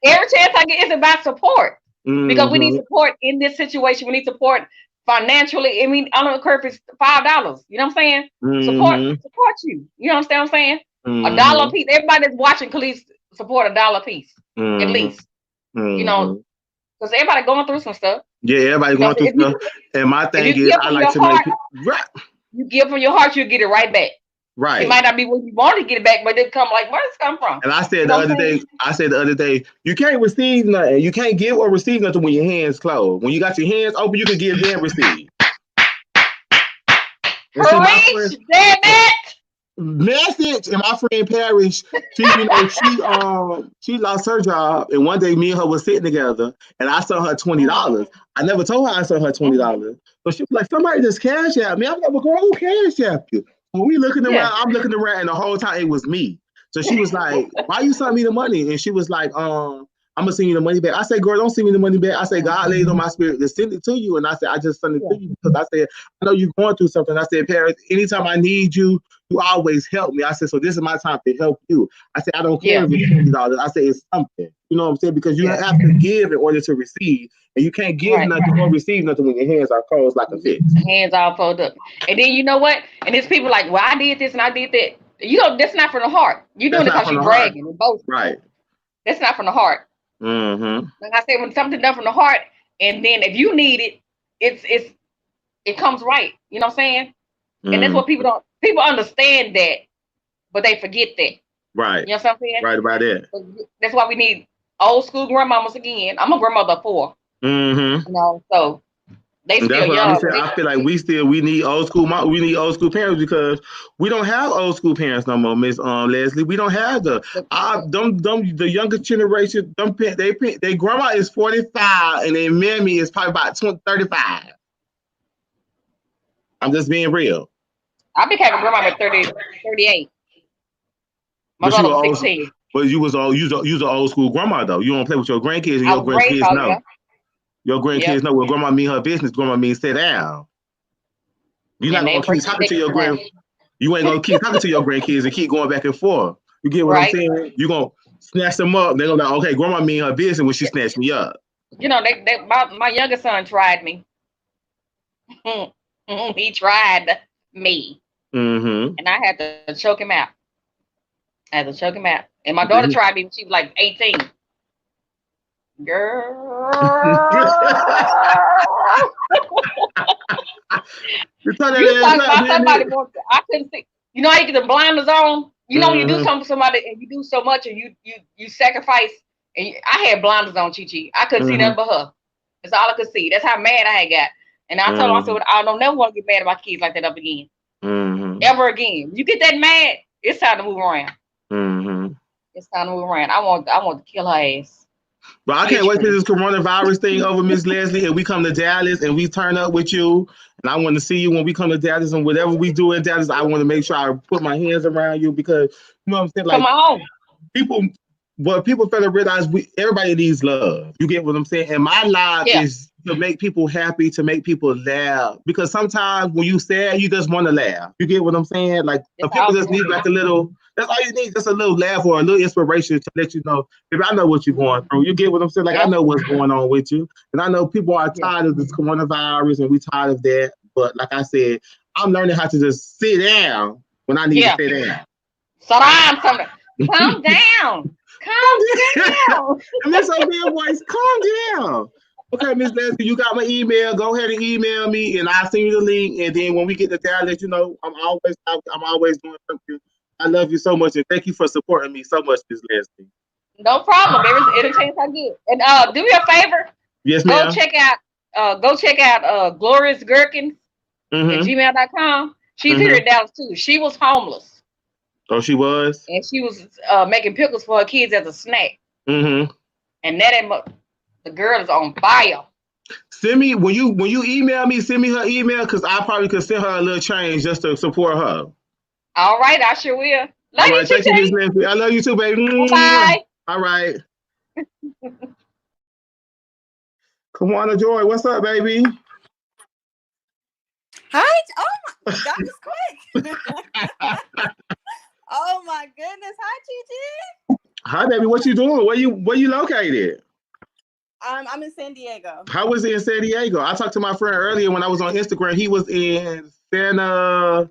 Every chance I get, it's about support because we need mm-hmm, support in this situation. We need support financially. I mean, I don't care if it's $5. You know what I'm saying? mm-hmm, Support you. You understand what I'm saying? A dollar a mm-hmm, piece. Everybody that's watching, please support a dollar a piece at mm-hmm, least. You know, mm-hmm. because everybody going through some stuff. Yeah, everybody You know, going through stuff. And my if thing you is, give I from like your to make heart, people right, you give from your heart, you'll get it right back. It right. might not be when you want to get it back, but it come like, where does it come from? And You know what I'm saying? I said the other day, you can't receive nothing. You can't give or receive nothing when your hands closed. When you got your hands open, you can give and receive. And see, my friend, Preach, damn it! message, and my friend Parrish, she lost her job, and one day me and her was sitting together, and I sent her $20. I never told her I sent her $20, but she was like, somebody just cash out me. I'm like, well, girl, who cash out you? When we looking Yeah. around, I'm looking around, and the whole time it was me. So she was like, why you sent me the money? And she was like, I'm gonna send you the money back. I said, girl, don't send me the money back. I said, God laid on my spirit to send it to you. And I said, I just sent it to you because I said, I know you're going through something. I said, Paris, anytime I need you, you always help me. I said, so this is my time to help you. I said, I don't care Yeah. if it's $20. I said, it's something. You know what I'm saying? Because you Yeah. have to give in order to receive. And you can't give Right. nothing or receive nothing when your hands are closed like a fist. Hands all folded up. And then you know what? And there's people like, well, I did this and I did that. You know, that's not from the heart. You're That's doing it not because from you're the heart. bragging and boasting. Right. That's not from the heart. Mm-hmm. Like I said, when something done from the heart, and then if you need it, it comes right. You know what I'm saying? And that's Mm-hmm. what people understand that, but they forget that. Right. You know what I'm saying? Right about that. But that's why we need old school grandmamas again. I'm a grandmother of 4. Mm-hmm. You know, so they And that's still what I'm young. saying. I feel like we need old school we need old school parents because we don't have old school parents no more, Miss Leslie. We don't have the younger generation. They grandma is 45 and their mammy is probably about 35. I'm just being real. I became a grandma at 38. My But you daughter were was old, 16. but you was an old school grandma though. You don't play with your grandkids and I your was raised grandkids out, yeah. know. Your grandkids Yep. know what grandma mean her business. Grandma means sit down. You're not And they gonna keep break their talking neck to your sometimes. You ain't gonna keep talking to your grandkids and keep going back and forth. You get what I'm Right. saying? You gonna snatch them up. They're gonna be like, okay, grandma mean her business when she snatched me up. You know, my youngest son tried me. He tried me. Mm-hmm. And I had to choke him out. I had to choke him out. And my daughter tried me when she was like 18. Girl. You turn that You ass talking up, about didn't somebody it? more. I couldn't see. You know how you get the blinders on? You know when you do Mm-hmm. something for somebody and you do so much and you sacrifice. And I had blinders on, Chi. I couldn't see Mm-hmm. nothing but her. That's all I could see. That's how mad I had got. And I told her, I Mm-hmm. said, I don't never want to get mad at my kids like that up again. Mm-hmm. Ever again. You get that mad, it's time to move around. Mm-hmm. It's time to move around. I want to kill her ass. But I can't wait till Literally. this coronavirus thing over, Miss Leslie, and we come to Dallas and we turn up with you. And I want to see you when we come to Dallas and whatever we do in Dallas, I want to make sure I put my hands around you because you know what I'm saying? Come Like on. people what people fail to realize everybody needs love. You get what I'm saying? And my life Yeah. is to make people happy, to make people laugh. Because sometimes when you sad, you just want to laugh. You get what I'm saying? Like That's people all we just want need to like do. a little. That's all you need, just a little laugh or a little inspiration to let you know, if I know what you're going through. You get what I'm saying? Like I Yeah. know what's going on with you, and I know people are Yeah. tired of this coronavirus, and we tired of that. But like I said, I'm learning how to just sit down when I need to Yeah. sit down. So calm down. Calm Calm down. down. And Miss Sophia voice, calm down. Okay, Miss Leslie, you got my email. Go ahead and email me, and I'll send you the link. And then when we get to Dallas, you know, I'm always doing something. I love you so much, and thank you for supporting me so much, Miss Leslie. No problem. Every chance I get. And do me a favor. Yes, Go ma'am. check out Glorious Gherkins at Mm-hmm. gmail.com. She's here Mm-hmm. in Dallas too. She was homeless Oh, she was. and she was making pickles for her kids as a snack. Mm-hmm. And the girl is on fire. Send me when you email me. Send me her email because I probably could send her a little change just to support her. All right, I sure will. All Love you, right, thank you, Miss Chi. Leslie. I love you too, baby. Bye bye. All right. Kawana Joy, what's up, baby? Hi. Oh my, that was quick. Oh my goodness. Hi, Chi. Hi, baby. What you doing? Where you located? I'm in San Diego, How was it in San Diego? I talked to my friend earlier when I was on Instagram. He was in Santa.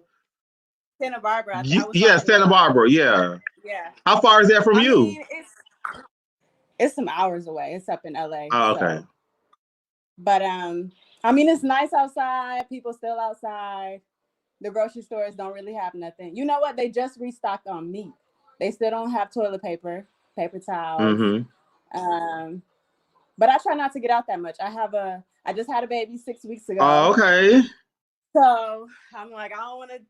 Santa Barbara. I was Yeah, talking Santa about. Barbara. Yeah. Yeah. How far is that from I you? mean, it's some hours away. It's up in LA. Oh, okay. So, but I mean, it's nice outside. People still outside. The grocery stores don't really have nothing. You know what? They just restocked on meat. They still don't have toilet paper, paper towels. Mm-hmm. Um, but I try not to get out that much. I just had a baby 6 weeks Oh, ago. okay. So I'm like, I don't want to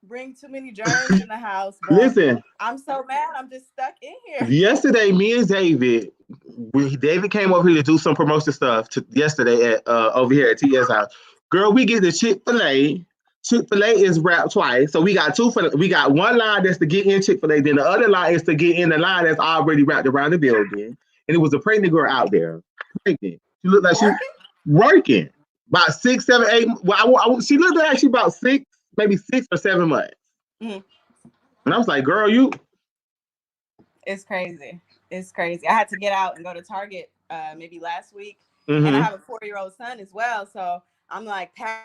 bring too many germs in the house, but Listen, I'm so mad. I'm just stuck in here. yesterday, me and David, David came over here to do some promotion stuff yesterday at over here at TS house. Girl, we get the Chick-fil-A. Chick-fil-A is wrapped twice. So we got one line that's to get in Chick-fil-A, then the other line is to get in the line that's already wrapped around the building. And it was a pregnant girl out there. Pregnant. She looked like she Working? working. About 6, 7, 8. Well, she looked like she about 6, maybe 6 or 7 months. Mhm. And I was like, girl, you. It's crazy. It's crazy. I had to get out and go to Target maybe last week, and I Mm-hmm. have a 4-year-old son as well. So I'm like packing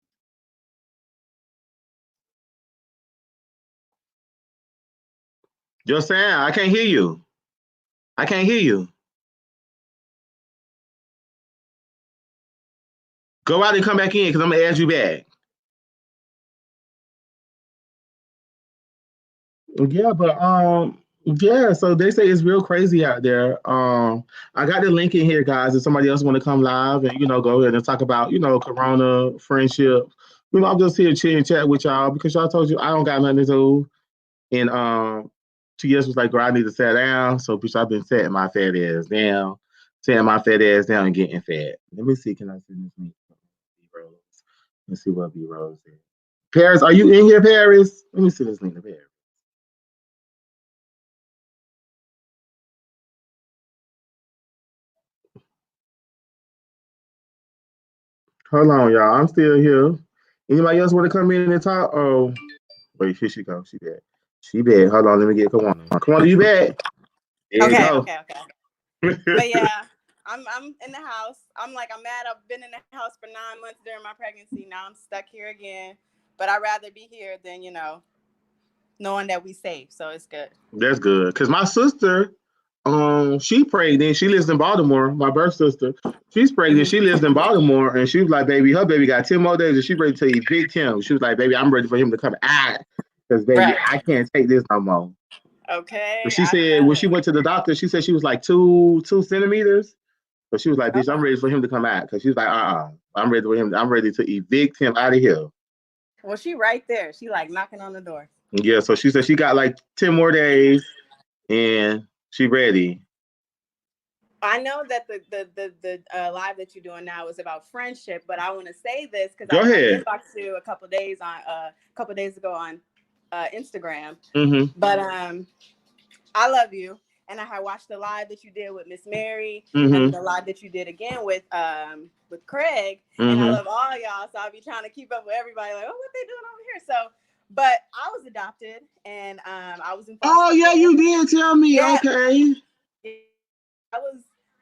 everything up and getting ready to go. Just saying, I can't hear you. I can't hear you. Go out and come back in because I'm gonna add you back. Yeah, but yeah. So they say it's real crazy out there. I got the link in here, guys. If somebody else want to come live and go ahead and talk about Corona friendship. I'm just here chit and chat with y'all because y'all told you I don't got nothing to do. And 2 years was like, girl, I need to sit down. So bitch, I've been setting my fat ass down, setting my fat ass down and getting fat. Let me see. Can I send this link? B-Rose. Let's see what B-Rose is. Paris, are you in here, Paris? Let me see this link to Paris. Hold on, y'all. I'm still here. Anybody else want to come in and talk? Oh, wait, here she goes. She back. She back. Hold on, let me get Kawana. Kawana, you back? There you Okay, go. okay, okay. But yeah, I'm in the house. I'm like I'm mad. I've been in the house for 9 months during my pregnancy. Now I'm stuck here again. But I'd rather be here than knowing that we safe. So it's good. That's good. Cause my sister, she pregnant. She lives in Baltimore. My birth sister. She's pregnant. Hmm. She lives in Baltimore, and she was like, "Baby, her baby got 10 more days, and she ready to evict him." She was like, "Baby, I'm ready for him to come out, cause baby, Right. I can't take this no more." But Okay. she I said love when she it. went to the doctor, she said she was like two centimeters. So she was like, "Bitch, I'm Oh. ready for him to come out," cause she was like, I'm ready for him. I'm ready to evict him out of here." Well, she right there. She like knocking on the door. Yeah. So she said she got like 10 more days, and she ready. I know that the live that you're doing now is about friendship, but I want to say this because Go I ahead. inboxed you a couple days ago on Instagram. Mm-hmm. But I love you, and I had watched the live that you did with Miss Mary, and Mm-hmm. the live that you did again with Craig, and I Mm-hmm. love all y'all. So I'll be trying to keep up with everybody. Like, oh, what they doing over here? So, but I was adopted, and I was in Oh foster yeah, care. you did tell me. Yeah, Okay.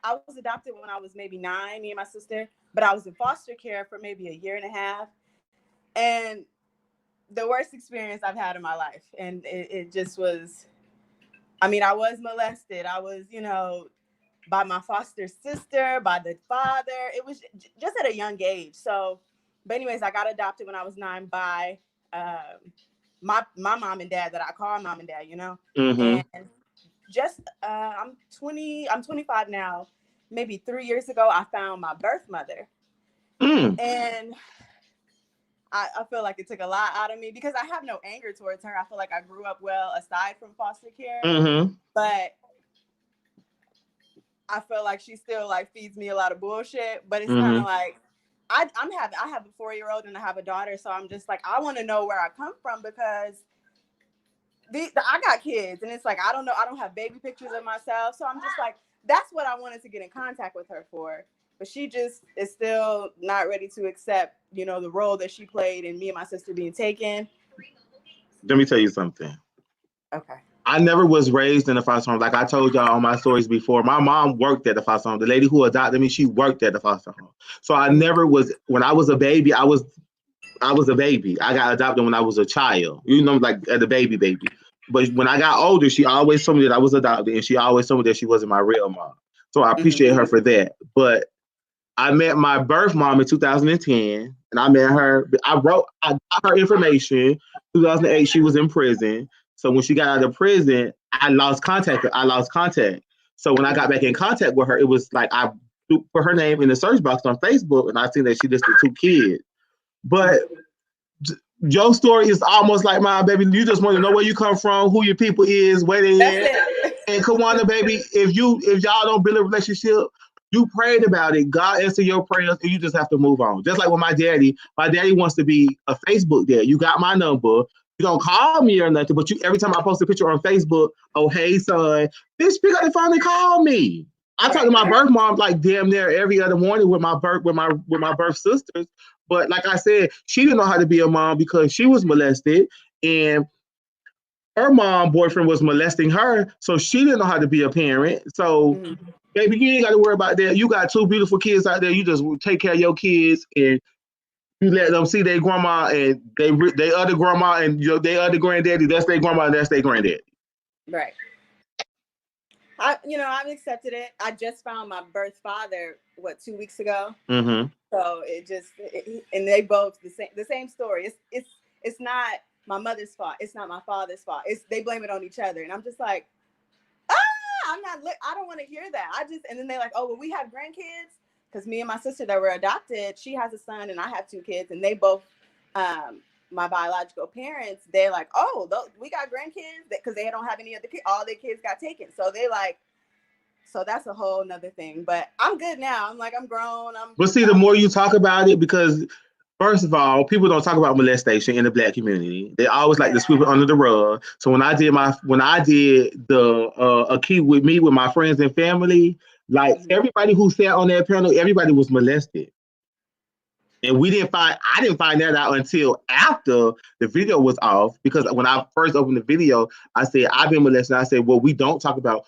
I was adopted when I was maybe 9, me and my sister, but I was in foster care for maybe a year and a half, and the worst experience I've had in my life, and it just was. I mean, I was molested. I was, by my foster sister, by the father. It was just at a young age. So, but anyways, I got adopted when I was 9 by my mom and dad that I call mom and dad. Mm-hmm. And just I'm 20. I'm 25 now. Maybe 3 years ago, I found my birth mother, Mm. and I feel like it took a lot out of me because I have no anger towards her. I feel like I grew up well aside from foster care, Mm-hmm. but I feel like she still like feeds me a lot of bullshit. But it's kind of Mm-hmm. like I have a 4-year-old and I have a daughter, so I'm just like I want to know where I come from because I got kids, and it's like I don't have baby pictures of myself, so I'm just like that's what I wanted to get in contact with her for. but she just is still not ready to accept, you know, the role that she played in me and my sister being taken. Let me tell you something. Okay. I never was raised in a foster home. Like I told y'all on my stories before, my mom worked at the foster home. The lady who adopted me, she worked at the foster home. So I never was. When I was a baby, I was a baby. I got adopted when I was a child. You know, like as a baby. But when I got older, she always told me that I was adopted, and she always told me that she wasn't my real mom. So I appreciate her for that. But I met my birth mom in 2010, and I met her. I got her information. 2008, she was in prison. So when she got out of prison, I lost contact. So when I got back in contact with her, it was like I put her name in the search box on Facebook, and I seen that she listed 2 kids. But your story is almost like mine, baby. You just want to know where you come from, who your people is, where they at. And Kawana, baby, if y'all don't build a relationship, you prayed about it. God answered your prayers, and you just have to move on. Just like with my daddy wants to be a Facebook dad. You got my number. You don't call me or nothing, but you every time I post a picture on Facebook, oh hey son, bitch, pick up the phone and call me. I talk to my birth mom like damn near every other morning with my birth sisters. But like I said, she didn't know how to be a mom because she was molested, and her mom boyfriend was molesting her, so she didn't know how to be a parent. So, baby, you ain't got to worry about that. You got 2 beautiful kids out there. You just take care of your kids, and you let them see their grandma and they other grandma and they other granddaddy. That's their grandma and that's their granddaddy. Right. I've accepted it. I just found my birth father 2 weeks ago. So and they both the same story. It's not my mother's fault. It's not my father's fault. They blame it on each other, and I'm just like, I don't want to hear that. And then they're like, oh well, we have grandkids because me and my sister that were adopted, she has a son and I have 2 kids, and they both, my biological parents, they're like, oh, we got grandkids because they don't have any other kids. All their kids got taken, so they like. So that's a whole nother thing. But I'm good now. I'm like, I'm grown. But see, the more you talk about it, because first of all, people don't talk about molestation in the Black community. They always like to sweep it under the rug. So when I did the a key with me with my friends and family, like everybody who sat on that panel, everybody was molested. And I didn't find that out until after the video was off, because when I first opened the video, I said, I've been molested. I said, well, we don't talk about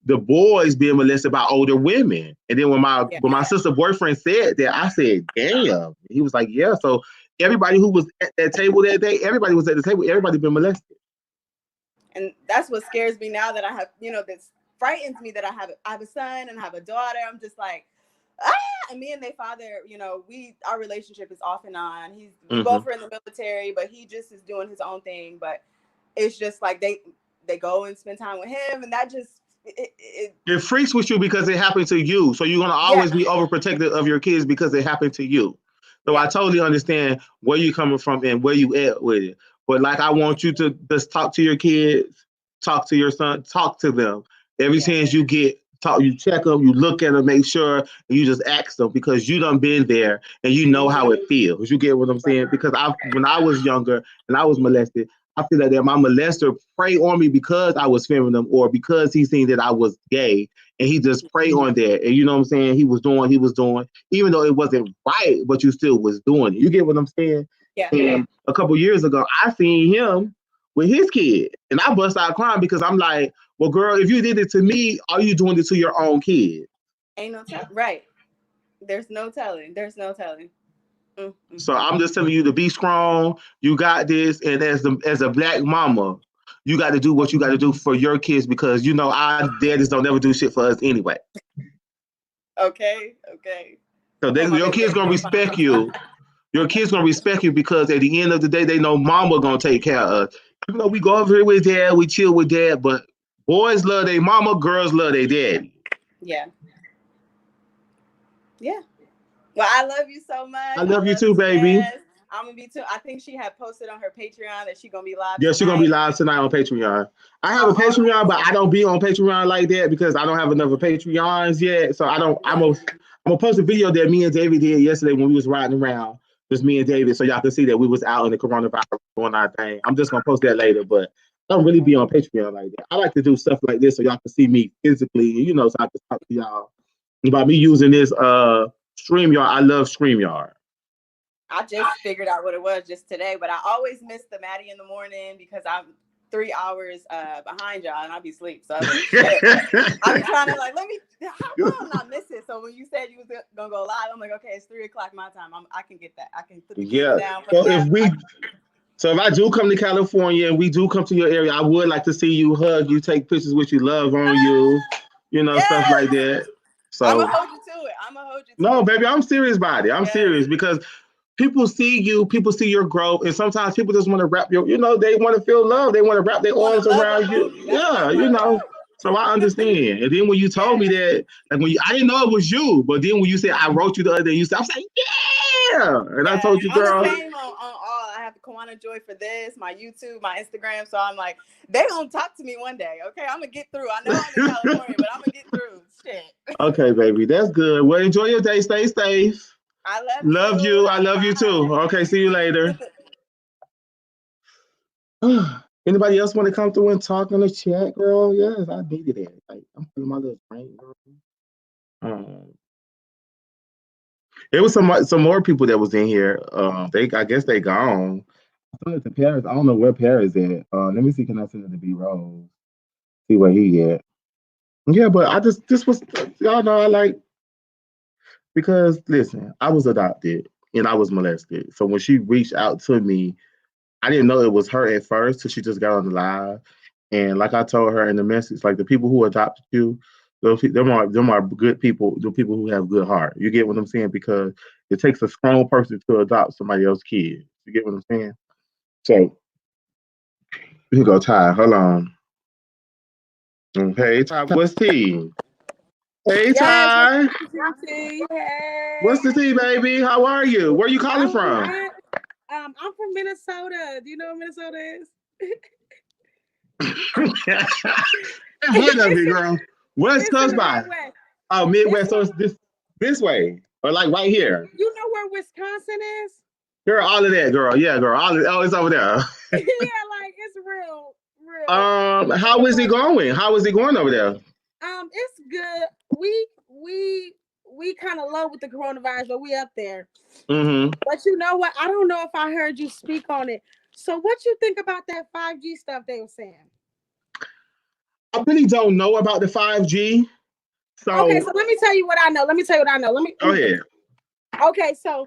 the boys being molested by older women. And then when my sister boyfriend said that, I said, damn. He was like, yeah. So everybody who was at that table that day, everybody was at the table, everybody been molested. And that's what scares me now that I have, this frightens me that I have a son and I have a daughter. I'm just like, and me and their father, our relationship is off and on. We both are in the military, but he just is doing his own thing. But it's just like they go and spend time with him, and that just it freaks with you because it happened to you. So you're gonna always be overprotective of your kids because it happened to you. So I totally understand where you're coming from and where you at with it. But like, I want you to just talk to your kids, talk to your son, talk to them. Every chance you get, you check them, you look at them, make sure, and you just ask them, because you done been there and you know how it feels. You get what I'm saying? Because when I was younger and I was molested, I feel like that my molester preyed on me because I was feminine or because he seen that I was gay, and he just preyed on that. And you know what I'm saying? He was doing, even though it wasn't right, but you still was doing it. You get what I'm saying? Yeah. And a couple years ago, I seen him with his kid, and I bust out crying because I'm like, well, girl, if you did it to me, are you doing it to your own kid? Ain't no telling. Right. There's no telling. So I'm just telling you to be strong. You got this, and as a Black mama, you got to do what you got to do for your kids, because our daddies don't never do shit for us anyway. Okay. So your kids gonna respect you. Your kids gonna respect you because at the end of the day, they know mama gonna take care of us. Even though we go over here with dad, we chill with dad, but boys love their mama, girls love their daddy. Yeah. Well, I love you so much. I love you too, baby. I'm gonna be too. I think she had posted on her Patreon that she's gonna be live. Yeah, she's gonna be live tonight on Patreon. I have a Patreon, but I don't be on Patreon like that because I don't have enough Patreons yet. So I'm gonna post a video that me and David did yesterday when we was riding around. Just me and David, so y'all can see that we was out in the coronavirus doing our thing. I'm just gonna post that later, but I don't really be on Patreon like that. I like to do stuff like this so y'all can see me physically, so I can talk to y'all about me using this StreamYard. I love StreamYard. I just figured out what it was just today, but I always miss the Maddie in the morning because I'm 3 hours behind y'all and I'll be asleep. So I was like, shit. I be trying to like, why I'm not missing? So when you said you was gonna go live, I'm like, okay, it's 3 o'clock my time. I can get that. I can put the kids Yeah. down for the So if nap. if I do come to California and we do come to your area, I would like to see you hug you, take pictures with your love on you, stuff Yes, like that. I'm So gonna hold you to it. I'm gonna hold you to no, it. baby, I'm serious about it. I'm Yes. serious because people see you, people see your growth, and sometimes people just want to wrap they want to feel love. They want to wrap their You want a arms love around you. emoji? That's what Yeah, I'm talking about. So I understand. And then when you told me Yes. that, like I didn't know it was you, but then when you said I wrote you the other day, you said I was like, yeah, and I Yes, told you, I'm the girl. same on all. I have the Kawana Joy for this, my YouTube, my Instagram. So I'm like, they gonna talk to me one day. Okay, I'm gonna get through. I know I'm in California, but I'm gonna get through. Shit. Okay, baby, that's good. Well, enjoy your day. Stay safe. I love Love you. you. I love you too. Okay, see you later. Bye. Anybody else want to come through and talk in the chat, girl? Yes, I needed it. Like I'm feeling my little brain, girl. Um, there was some more people that was in here. I guess they gone. I thought it to Paris. I don't know where Paris at. Let me see. Can I send it to B Rose? See where he at. Yeah, but I just this was y'all know I like because listen, I was adopted and I was molested. So when she reached out to me, I didn't know it was her at first till she just got on the live. And like I told her in the message, like the people who adopted you, them are good people, the people who have good heart. You get what I'm saying? Because it takes a strong person to adopt somebody else's kid. You get what I'm saying? So here go Ty. Hold on. Hey Ty, what's tea? Hey Yes, what's Ty. up, T? Hey, What's the tea, baby? How are you? Where are you calling I'm from? good. I'm from Minnesota. Do you know what Minnesota is? Ahead of me, girl. West It's in Coast the by. Midwest. Oh, It's Midwest. So it's this way, or like right here. you know where Wisconsin is? Girl, all of that, girl. Yeah, girl. Oh, it's over there. Yeah, like it's real How is it remote. going? How is it going over there? It's good. We kind of low with the coronavirus, but we up there. Mm-hmm. But you know what? I don't know if I heard you speak on it. So what you think about that 5G stuff they were saying? I really don't know about the 5G. Okay, So so let me tell you what I know. Let me tell you what I know. Let me go ahead. Okay, so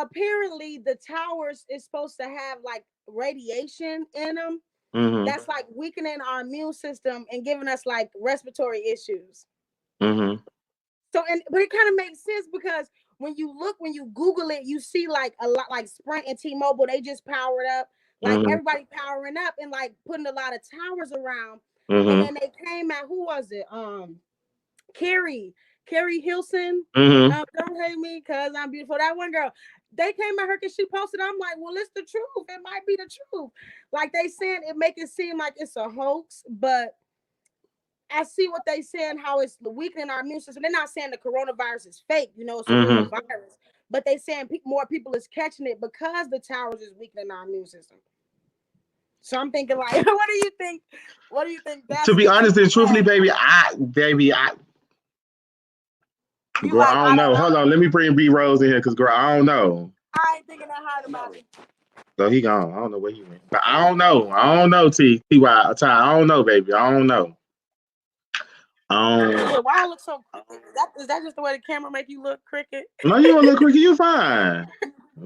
apparently the towers is supposed to have like radiation in them Mm-hmm. that's like weakening our immune system and giving us like respiratory issues. Mm-hmm. So but it kind of makes sense because when you Google it, you see like a lot like Sprint and T-Mobile, they just powered up, like Mm-hmm. everybody powering up and like putting a lot of towers around. And Mm-hmm. then they came out, who was it? Carrie, Carrie Hilson. Mm-hmm. Don't hate me because I'm beautiful. That one girl, they came at her because she posted. I'm like, well, it's the truth. It might be the truth. Like they saying, it make it seem like it's a hoax, but I see what they saying, how it's weakening our immune system. They're not saying the coronavirus is fake, it's a real Mm-hmm. virus, but they saying more people is catching it because the towers is weakening our immune system. So I'm thinking, like, what do you think? What do you think To that's be the honest truth and truthfully, of? baby, You girl, like, I don't I don't know. Hold know. on, let me bring B Rose in here, cause girl, I don't know. I ain't thinking that hard about it. So he gone. I don't know where he went. But I don't know. I don't know, T.Y. Ty. I don't know, baby. I don't know. Yeah, why I look so crooked? Is that just the way the camera make you look crooked? No, you don't look cricket. You fine.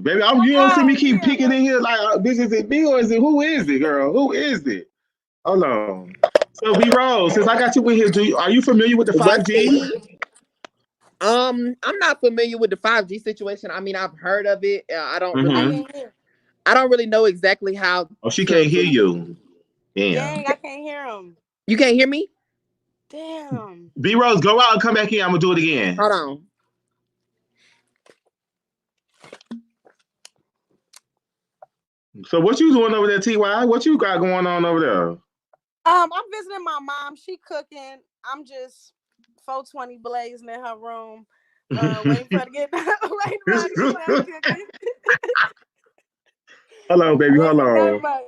Baby, you don't see me Oh keep yeah. picking in here like, bitch, is it me or is it, who is it, girl? Who is it? Hold on. So, B Rose, since I got you in here, are you familiar with the What's 5G? the I'm not familiar with the 5G situation. I mean, I've heard of it. I Mm-hmm. can't hear. I don't really know exactly how Oh, she can't hear to. you. Damn. Dang, I can't hear him. You can't hear me? Damn. B Rose, go out and come back in. I'm gonna do it again. Hold on. So, what you doing over there, Ty? What you got going on over there? I'm visiting my mom. She cooking. I'm just 420 blazing in her room. Waiting for her to get waiting for her to get done cooking. Hold on, baby. Hold Ain't nothing on. much.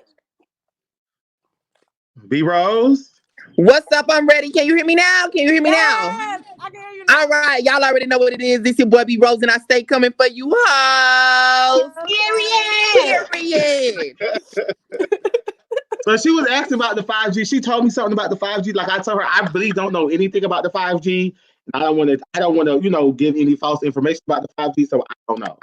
B Rose. What's up? I'm ready. Can you hear me now? Can you hear me now? Yes, I can hear you All right, y'all already know what it is. This your boy B Rose, and I stay coming for you hoes. Period. So she was asking about the 5G. She told me something about the 5G. Like I told her, I really don't know anything about the 5G. I don't want to, give any false information about the 5G. So I don't know.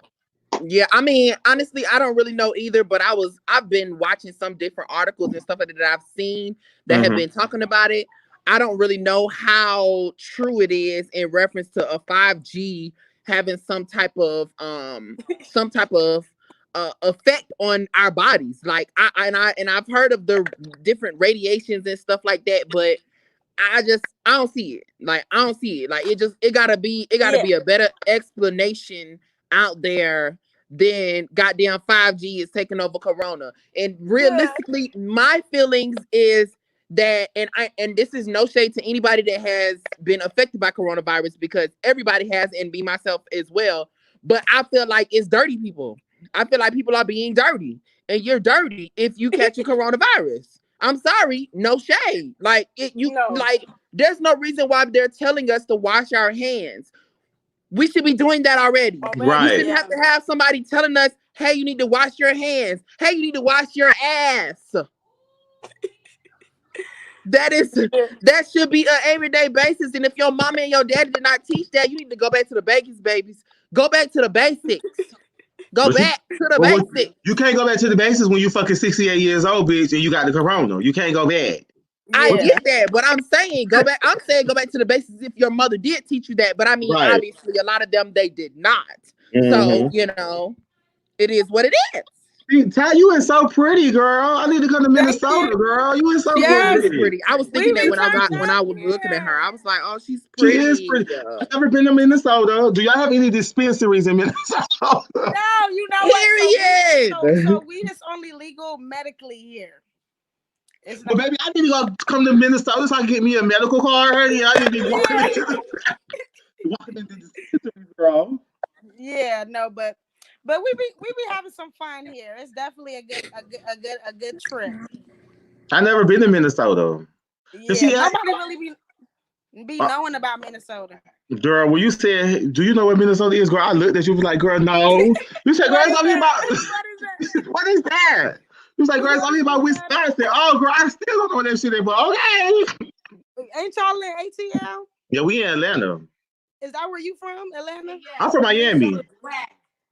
Yeah, I mean, honestly, I don't really know either, but I've been watching some different articles and stuff like that I've seen that have been talking about it. I don't really know how true it is in reference to a 5G having some type of effect on our bodies. Like I've heard of the different radiations and stuff like that, but I don't see it. Like I don't see it. Like it gotta be a better explanation out there than goddamn 5G is taking over Corona. And realistically, my feelings is that, and this is no shade to anybody that has been affected by coronavirus, because everybody has, and me myself as well. But I feel like it's dirty people. I feel like people are being dirty, and you're dirty if you catch a coronavirus. I'm sorry, no shade. Like there's no reason why they're telling us to wash our hands. We should be doing that already. Right. We shouldn't have to have somebody telling us, hey, you need to wash your hands. Hey, you need to wash your ass. That should be an everyday basis. And if your mama and your daddy did not teach that, you need to go back to the basics, babies. Go back to the basics. Go back to the basics. You can't go back to the basics when you fucking 68 years old, bitch, and you got the corona. You can't go back. I get that, but I'm saying go back. I'm saying go back to the basics if your mother did teach you that. But I mean, obviously, a lot of them they did not. So it is what it is. Ty, you is so pretty, girl. I need to come to Minnesota, girl. You is so pretty. I was thinking that when I was looking at her, I was like, oh, she's pretty. She is pretty. I've never been to Minnesota. Do y'all have any dispensaries in Minnesota? No, you know what? So weed is only legal medically here. Well, baby, I need to come to Minnesota so I can get me a medical card, honey. I need to be walking into the dispensary, girl. Yeah, no, but we be having some fun here. It's definitely a good trip. I never been to Minnesota. Yeah, nobody really be knowing about Minnesota. Girl, when you said, do you know what Minnesota is, girl? I looked at you, was like, girl, no. You said, girl, it's only about what is that? You was like, girl, it's only about Wisconsin. Oh, girl, I still don't know what that shit is, but okay. Ain't y'all in ATL? Yeah, we in Atlanta. Is that where you from, Atlanta? I'm from Miami.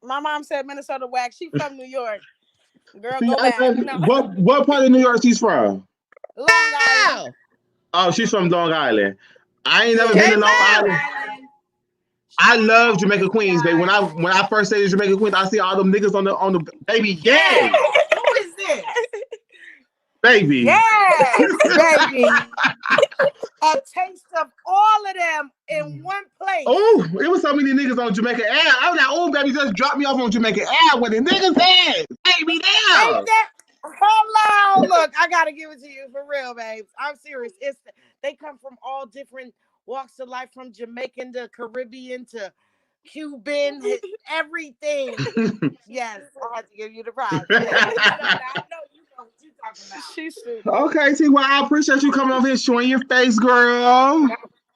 My mom said Minnesota whack. She from New York. Girl, go back. What part of New York she's from? Long Island. Oh, she's from Long Island. I ain't never been to Long Island. I love Jamaica Queens, baby. When I first say Jamaica Queens, I see all them niggas on the baby. Yeah. Who is this? Baby. Yes, baby. A taste of all of them in one place. Oh, it was so many niggas on Jamaica Ave. I was like, oh, baby, just drop me off on Jamaica Ave with the niggas at. Take me down. Hello, look, I gotta give it to you for real, babes. I'm serious. They come from all different walks of life, from Jamaican to Caribbean to Cuban, everything. Yes, I had to give you the prize. I know you know what you're talking about. She's stupid. Okay, see, well, I appreciate you coming over here showing your face, girl.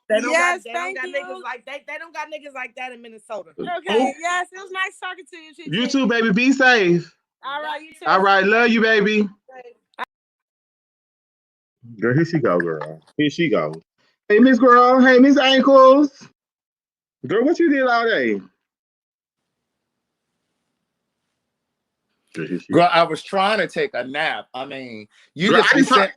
They don't got niggas like they don't got niggas like that in Minnesota. Okay, yes, it was nice talking to you. You too, baby. Be safe. All right, you too. All right, love you, baby. Girl, here she go, girl. Here she go. Hey, Miss Girl. Hey, Miss Ankles. Girl, what you did all day? Girl, I was trying to take a nap. I mean, I just talked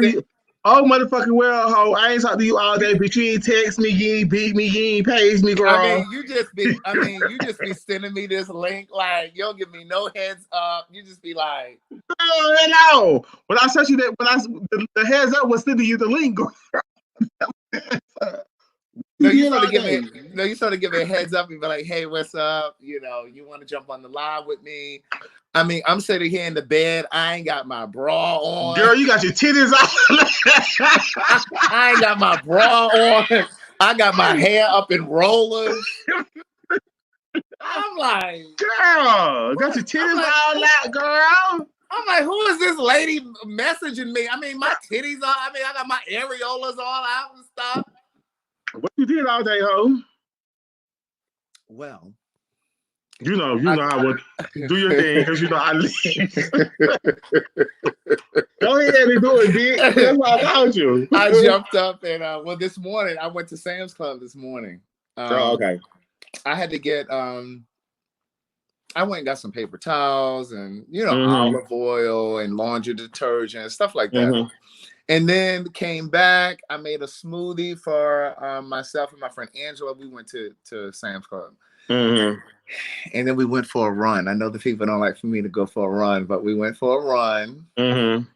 to you. Oh, motherfucking well, ho. I ain't talked to you all day, but you ain't text me, you ain't beat me, you ain't page me, girl. I mean, you just be sending me this link, like, you don't give me no heads up. You just be like, no. When I sent you that, the heads up was sending you the link, girl. No, you sort of give me a heads up and be like, hey, what's up? You know, you want to jump on the live with me? I mean, I'm sitting here in the bed. I ain't got my bra on. Girl, you got your titties out. I ain't got my bra on. I got my hair up in rollers. I'm like, girl, got your titties all out, girl. I'm like, who is this lady messaging me? I mean, my titties are, I got my areolas all out and stuff. What you did all day, ho? Well, You know I would do your thing because you know I leave. Go ahead and do it, bitch. That's why I called you. I jumped up and well, this morning I went to Sam's Club this morning. Oh, okay. I had to get I went and got some paper towels and Mhm. olive oil and laundry detergent and stuff like that. Mhm. And then came back. I made a smoothie for myself and my friend Angela. We went to Sam's Club. Mhm. And then we went for a run. I know the people don't like for me to go for a run, but we went for a run. Mhm.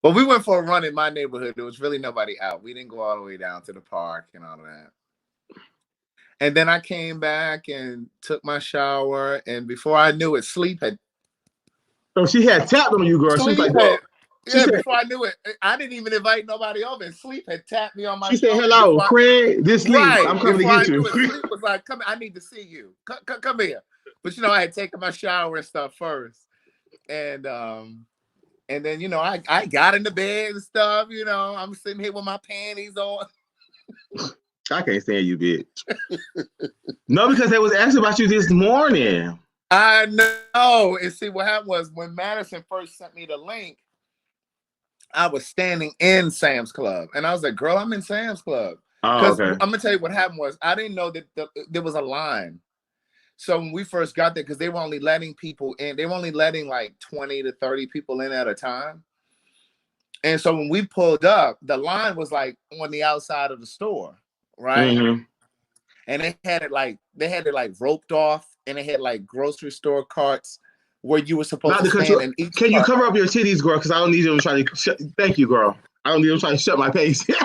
But we went for a run in my neighborhood. There was really nobody out. We didn't go all the way down to the park and all of that. And then I came back and took my shower. And before I knew it, sleep had. So she had tapped on you, girl. She was like, "Well," she said, before I knew it, I didn't even invite nobody over. And sleep had tapped me on my she said, shoulder. "Hello, Craig. This sleep. Right. I'm coming to Before I get knew you." it, sleep was like, "Come, I need to see you. Come here." But I had taken my shower and stuff first, and then I got in the bed and stuff. I'm sitting here with my panties on. I can't stand you, bitch. No, because they was asking about you this morning. I know. And see, what happened was when Madison first sent me the link, I was standing in Sam's Club, and I was like, "Girl, I'm in Sam's Club." Oh, Because okay. I'm gonna tell you what happened was I didn't know that there was a line. So when we first got there, because they were only letting people in, they were only letting like 20 to 30 people in at a time. And so when we pulled up, the line was like on the outside of the store, right? Mhm. And they had it like roped off, and they had like grocery store carts where you were supposed Not to because stand in each can you cart. cover up your titties, girl? Because I don't need them to try to shut. Thank you, girl. I don't need them trying to shut my face. Yes.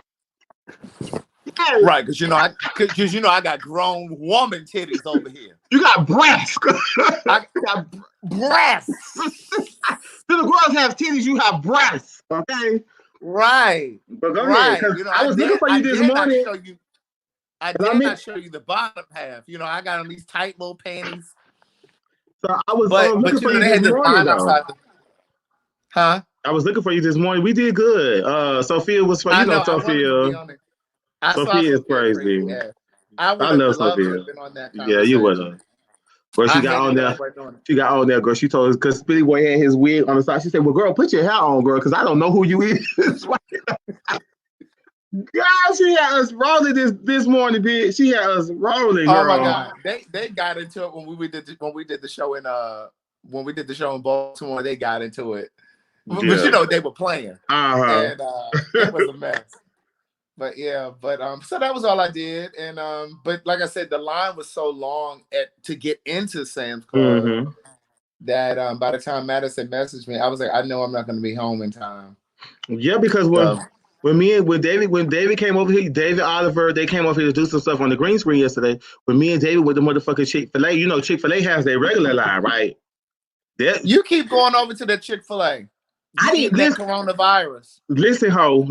Right, because I got grown woman titties over here. You got breasts. I got breasts. Do the girls have titties? You have breasts. Okay. Right. But go Right. ahead. Because I was looking for you this morning. I dare not show you the bottom half. I got on these tight little panties. So I was But looking for you they had this this morning, line though. outside. Huh? I was looking for you this morning. We did good. Sophia was for I know. I wanted to be Sophia. on it. I saw Sophia is Sophia crazy. Yeah. I would I have love loved to Sophia. have been on that Yeah, conversation. you would have. But she got on there. She got on there, girl. She told us because Speedy Boy had his wig on the side. She said, "Well, girl, put your hair on, girl, because I don't know who you is." God, she had us rolling this morning, bitch. She had us rolling, girl. Oh my God, they got into it when we did the show in Baltimore. They got into it, Yeah. but they were playing, and it was a mess. But yeah, so that was all I did, and but like I said, the line was so long to get into Sam's Club that by the time Madison messaged me, I was like, I know I'm not going to be home in time. Yeah, because when David came over here, David Oliver, they came over here to do some stuff on the green screen yesterday. When me and David with the motherfucking Chick-fil-A, Chick-fil-A has their regular line, right? You keep going over to the Chick-fil-A. I didn't listen. Coronavirus. Listen, ho.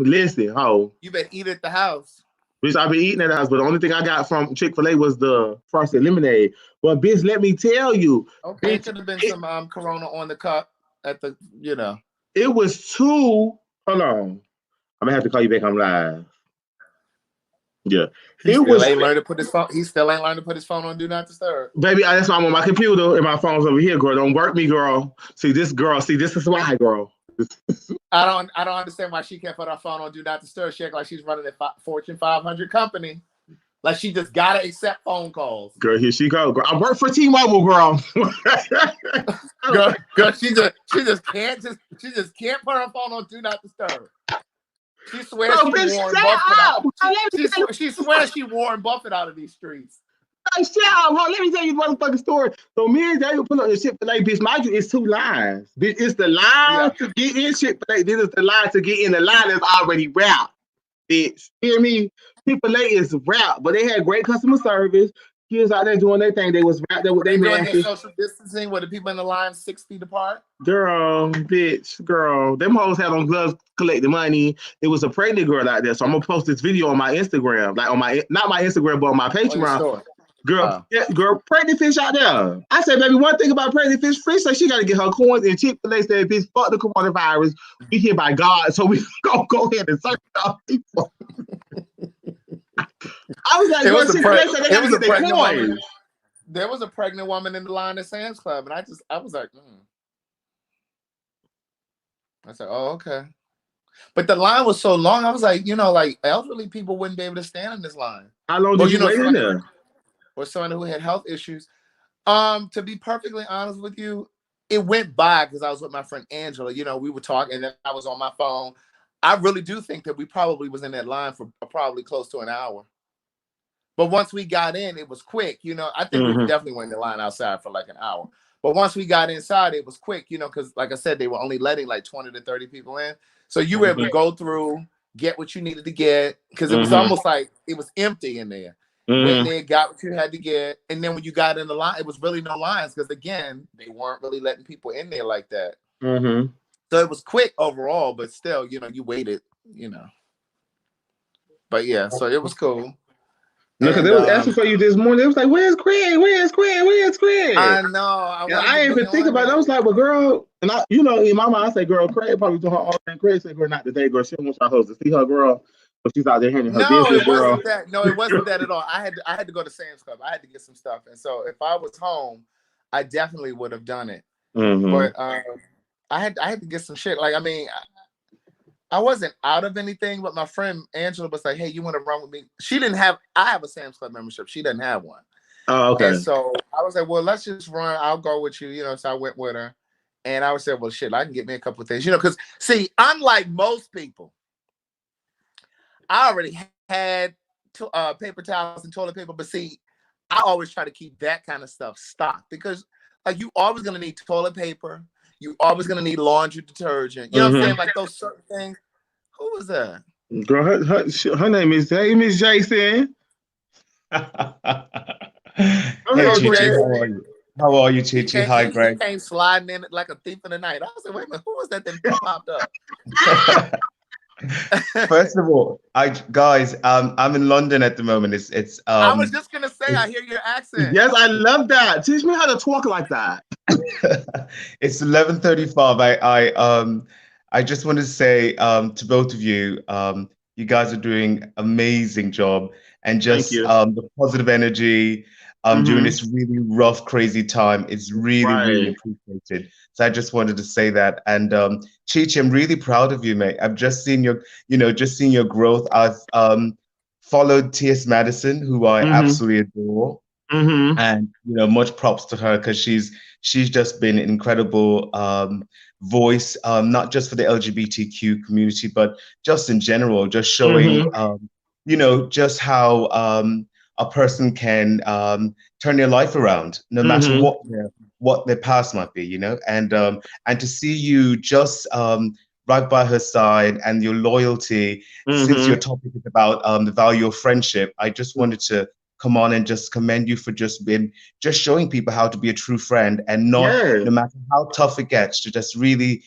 You better eat at the house. Bitch, I've been eating at the house, but the only thing I got from Chick-fil-A was the frosted lemonade. But bitch, let me tell you, okay, bitch, it could have been some Corona on the cup at the, It was two. Hold on, I'm gonna have to call you back on live. Yeah, He still ain't learned to put his phone on Do Not Disturb. Baby, that's why I'm on my computer and my phone's over here, girl. Don't work me, girl. See, this is why, girl. I don't understand why she can't put her phone on Do Not Disturb. She act like she's running a Fortune 500 company. Like she just gotta accept phone calls. Girl, here she go. Girl, I work for T-Mobile, girl. girl, she just can't put her phone on Do Not Disturb. She swears she Warren Buffett out. She swears she Warren Buffett out of these streets. Hey, shut up, bro. Let me tell you the motherfucking story. So me and David put up the Chick-fil-A, bitch. Mind you, it's two lines. Bitch, it's the line to get in Chick-fil-A. Then it's the line to get in the line that's already wrapped. Bitch, hear me? Chick-fil-A is wrapped, but they had great customer service. Kids out there doing their thing. They was wrapped there with their doing their social distancing with the people in the line 6 feet apart. Girl, them hoes had on gloves collecting money. It was a pregnant girl out there, so I'm gonna post this video on my Instagram, like on my not my Instagram, but on my Patreon. Girl, pregnant fish out there. I said, baby, one thing about pregnant fish said she got to get her coins. And Chick-fil-A said, bitch, fuck the coronavirus. We here by God, so we go ahead and search our people. I I was like, It girl, was a Chick-fil-A said they it gotta was get a their pregnant woman. coins. There was a pregnant woman in the line at Sam's Club, and I was like, I said, oh, okay. But the line was so long. I was like, like elderly people wouldn't be able to stand in this line. How long Or did you wait in there? or someone who had health issues. To be perfectly honest with you, it went by because I was with my friend Angela. We were talking, and then I was on my phone. I really do think that we probably was in that line for probably close to an hour. But once we got in, it was quick. I think we definitely went in the line outside for like an hour. But once we got inside, it was quick, because like I said, they were only letting like 20 to 30 people in. So you were able to go through, get what you needed to get, because it was almost like it was empty in there. Went in there, got what you had to get. And then when you got in the line, it was really no lines because, again, they weren't really letting people in there like that. So it was quick overall, but still, you waited, But yeah, so it was cool. No, because they was asking for you this morning. It was like, "Where's Craig? Where's Craig? Where's Craig?" I know. I didn't even think about it. I was like, "Well, girl," and in my mind, I say, "Girl, Craig probably doing her all thing." Craig said, "Girl, not today, girl. She don't want y'all hoes to see her, girl. But she's out there handling her business, it girl." wasn't that. No, it wasn't that at all. I had to go to Sam's Club. I had to get some stuff, and so if I was home, I definitely would have done it. But I had to get some shit. Like, I mean, I wasn't out of anything, but my friend Angela was like, "Hey, you want to run with me?" I have a Sam's Club membership. She doesn't have one. Oh, okay. And so I was like, "Well, let's just run. I'll go with you." So I went with her, and I was saying, "Well, shit, I can get me a couple of things, because see, unlike most people, I already had paper towels and toilet paper, but see, I always try to keep that kind of stuff stocked because, like, you always gonna need toilet paper. You always gonna need laundry detergent. You know what I'm saying? Like those certain things. Who was that? Girl, her name is Miss Jason. Hey, Chichi, how are you? How are you, Chichi? Hi, Greg. He came sliding in like a thief in the night. I was like, wait a minute, who was that popped up? First of all, guys, I'm in London at the moment. It's I was just gonna say, I hear your accent. Yes, I love that. Teach me how to talk like that. It's 11:35. I just want to say to both of you, you guys are doing amazing job, and just the positive energy during this really rough, crazy time is really, really appreciated. So I just wanted to say that. And Chi-Chi, I'm really proud of you, mate. I've just seen your growth. I've followed T.S. Madison, who I absolutely adore. And much props to her because she's just been an incredible voice, not just for the LGBTQ community, but just in general, just showing just how a person can turn their life around, no matter what their past might be, and to see you just right by her side and your loyalty, since your topic is about the value of friendship, I just wanted to come on and just commend you for just showing people how to be a true friend and no matter how tough it gets, to just really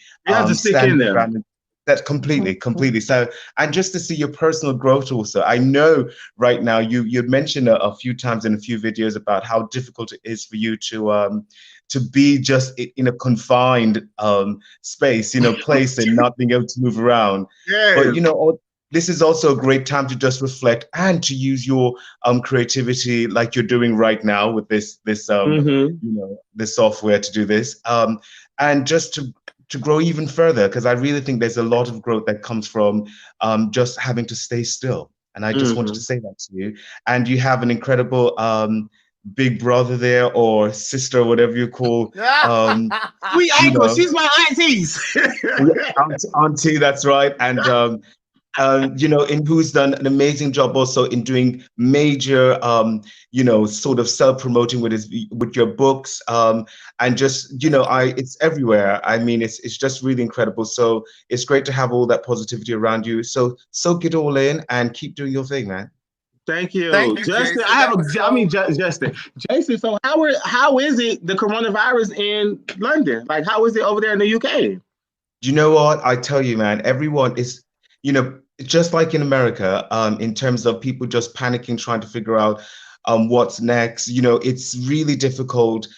stand your ground. That's completely. So, and just to see your personal growth also. I know right now you mentioned a few times in a few videos about how difficult it is for you to be just in a confined space, place and not being able to move around. But this is also a great time to just reflect and to use your creativity like you're doing right now with this this software to do this, and just to grow even further, because I really think there's a lot of growth that comes from just having to stay still. And I just wanted to say that to you. And you have an incredible big brother there, or sister, whatever you call. Sweet April, she's my aunties. Auntie, that's right. And in who's done an amazing job also in doing major, sort of self-promoting with your books, and just, it's everywhere. I mean, it's just really incredible. So it's great to have all that positivity around you. So soak it all in and keep doing your thing, man. Thank you, Justin. Jason. Justin. Jason, so how is it, the coronavirus in London? Like, how is it over there in the UK? You know what? I tell you, man, everyone is, just like in America, in terms of people just panicking, trying to figure out what's next. It's really difficult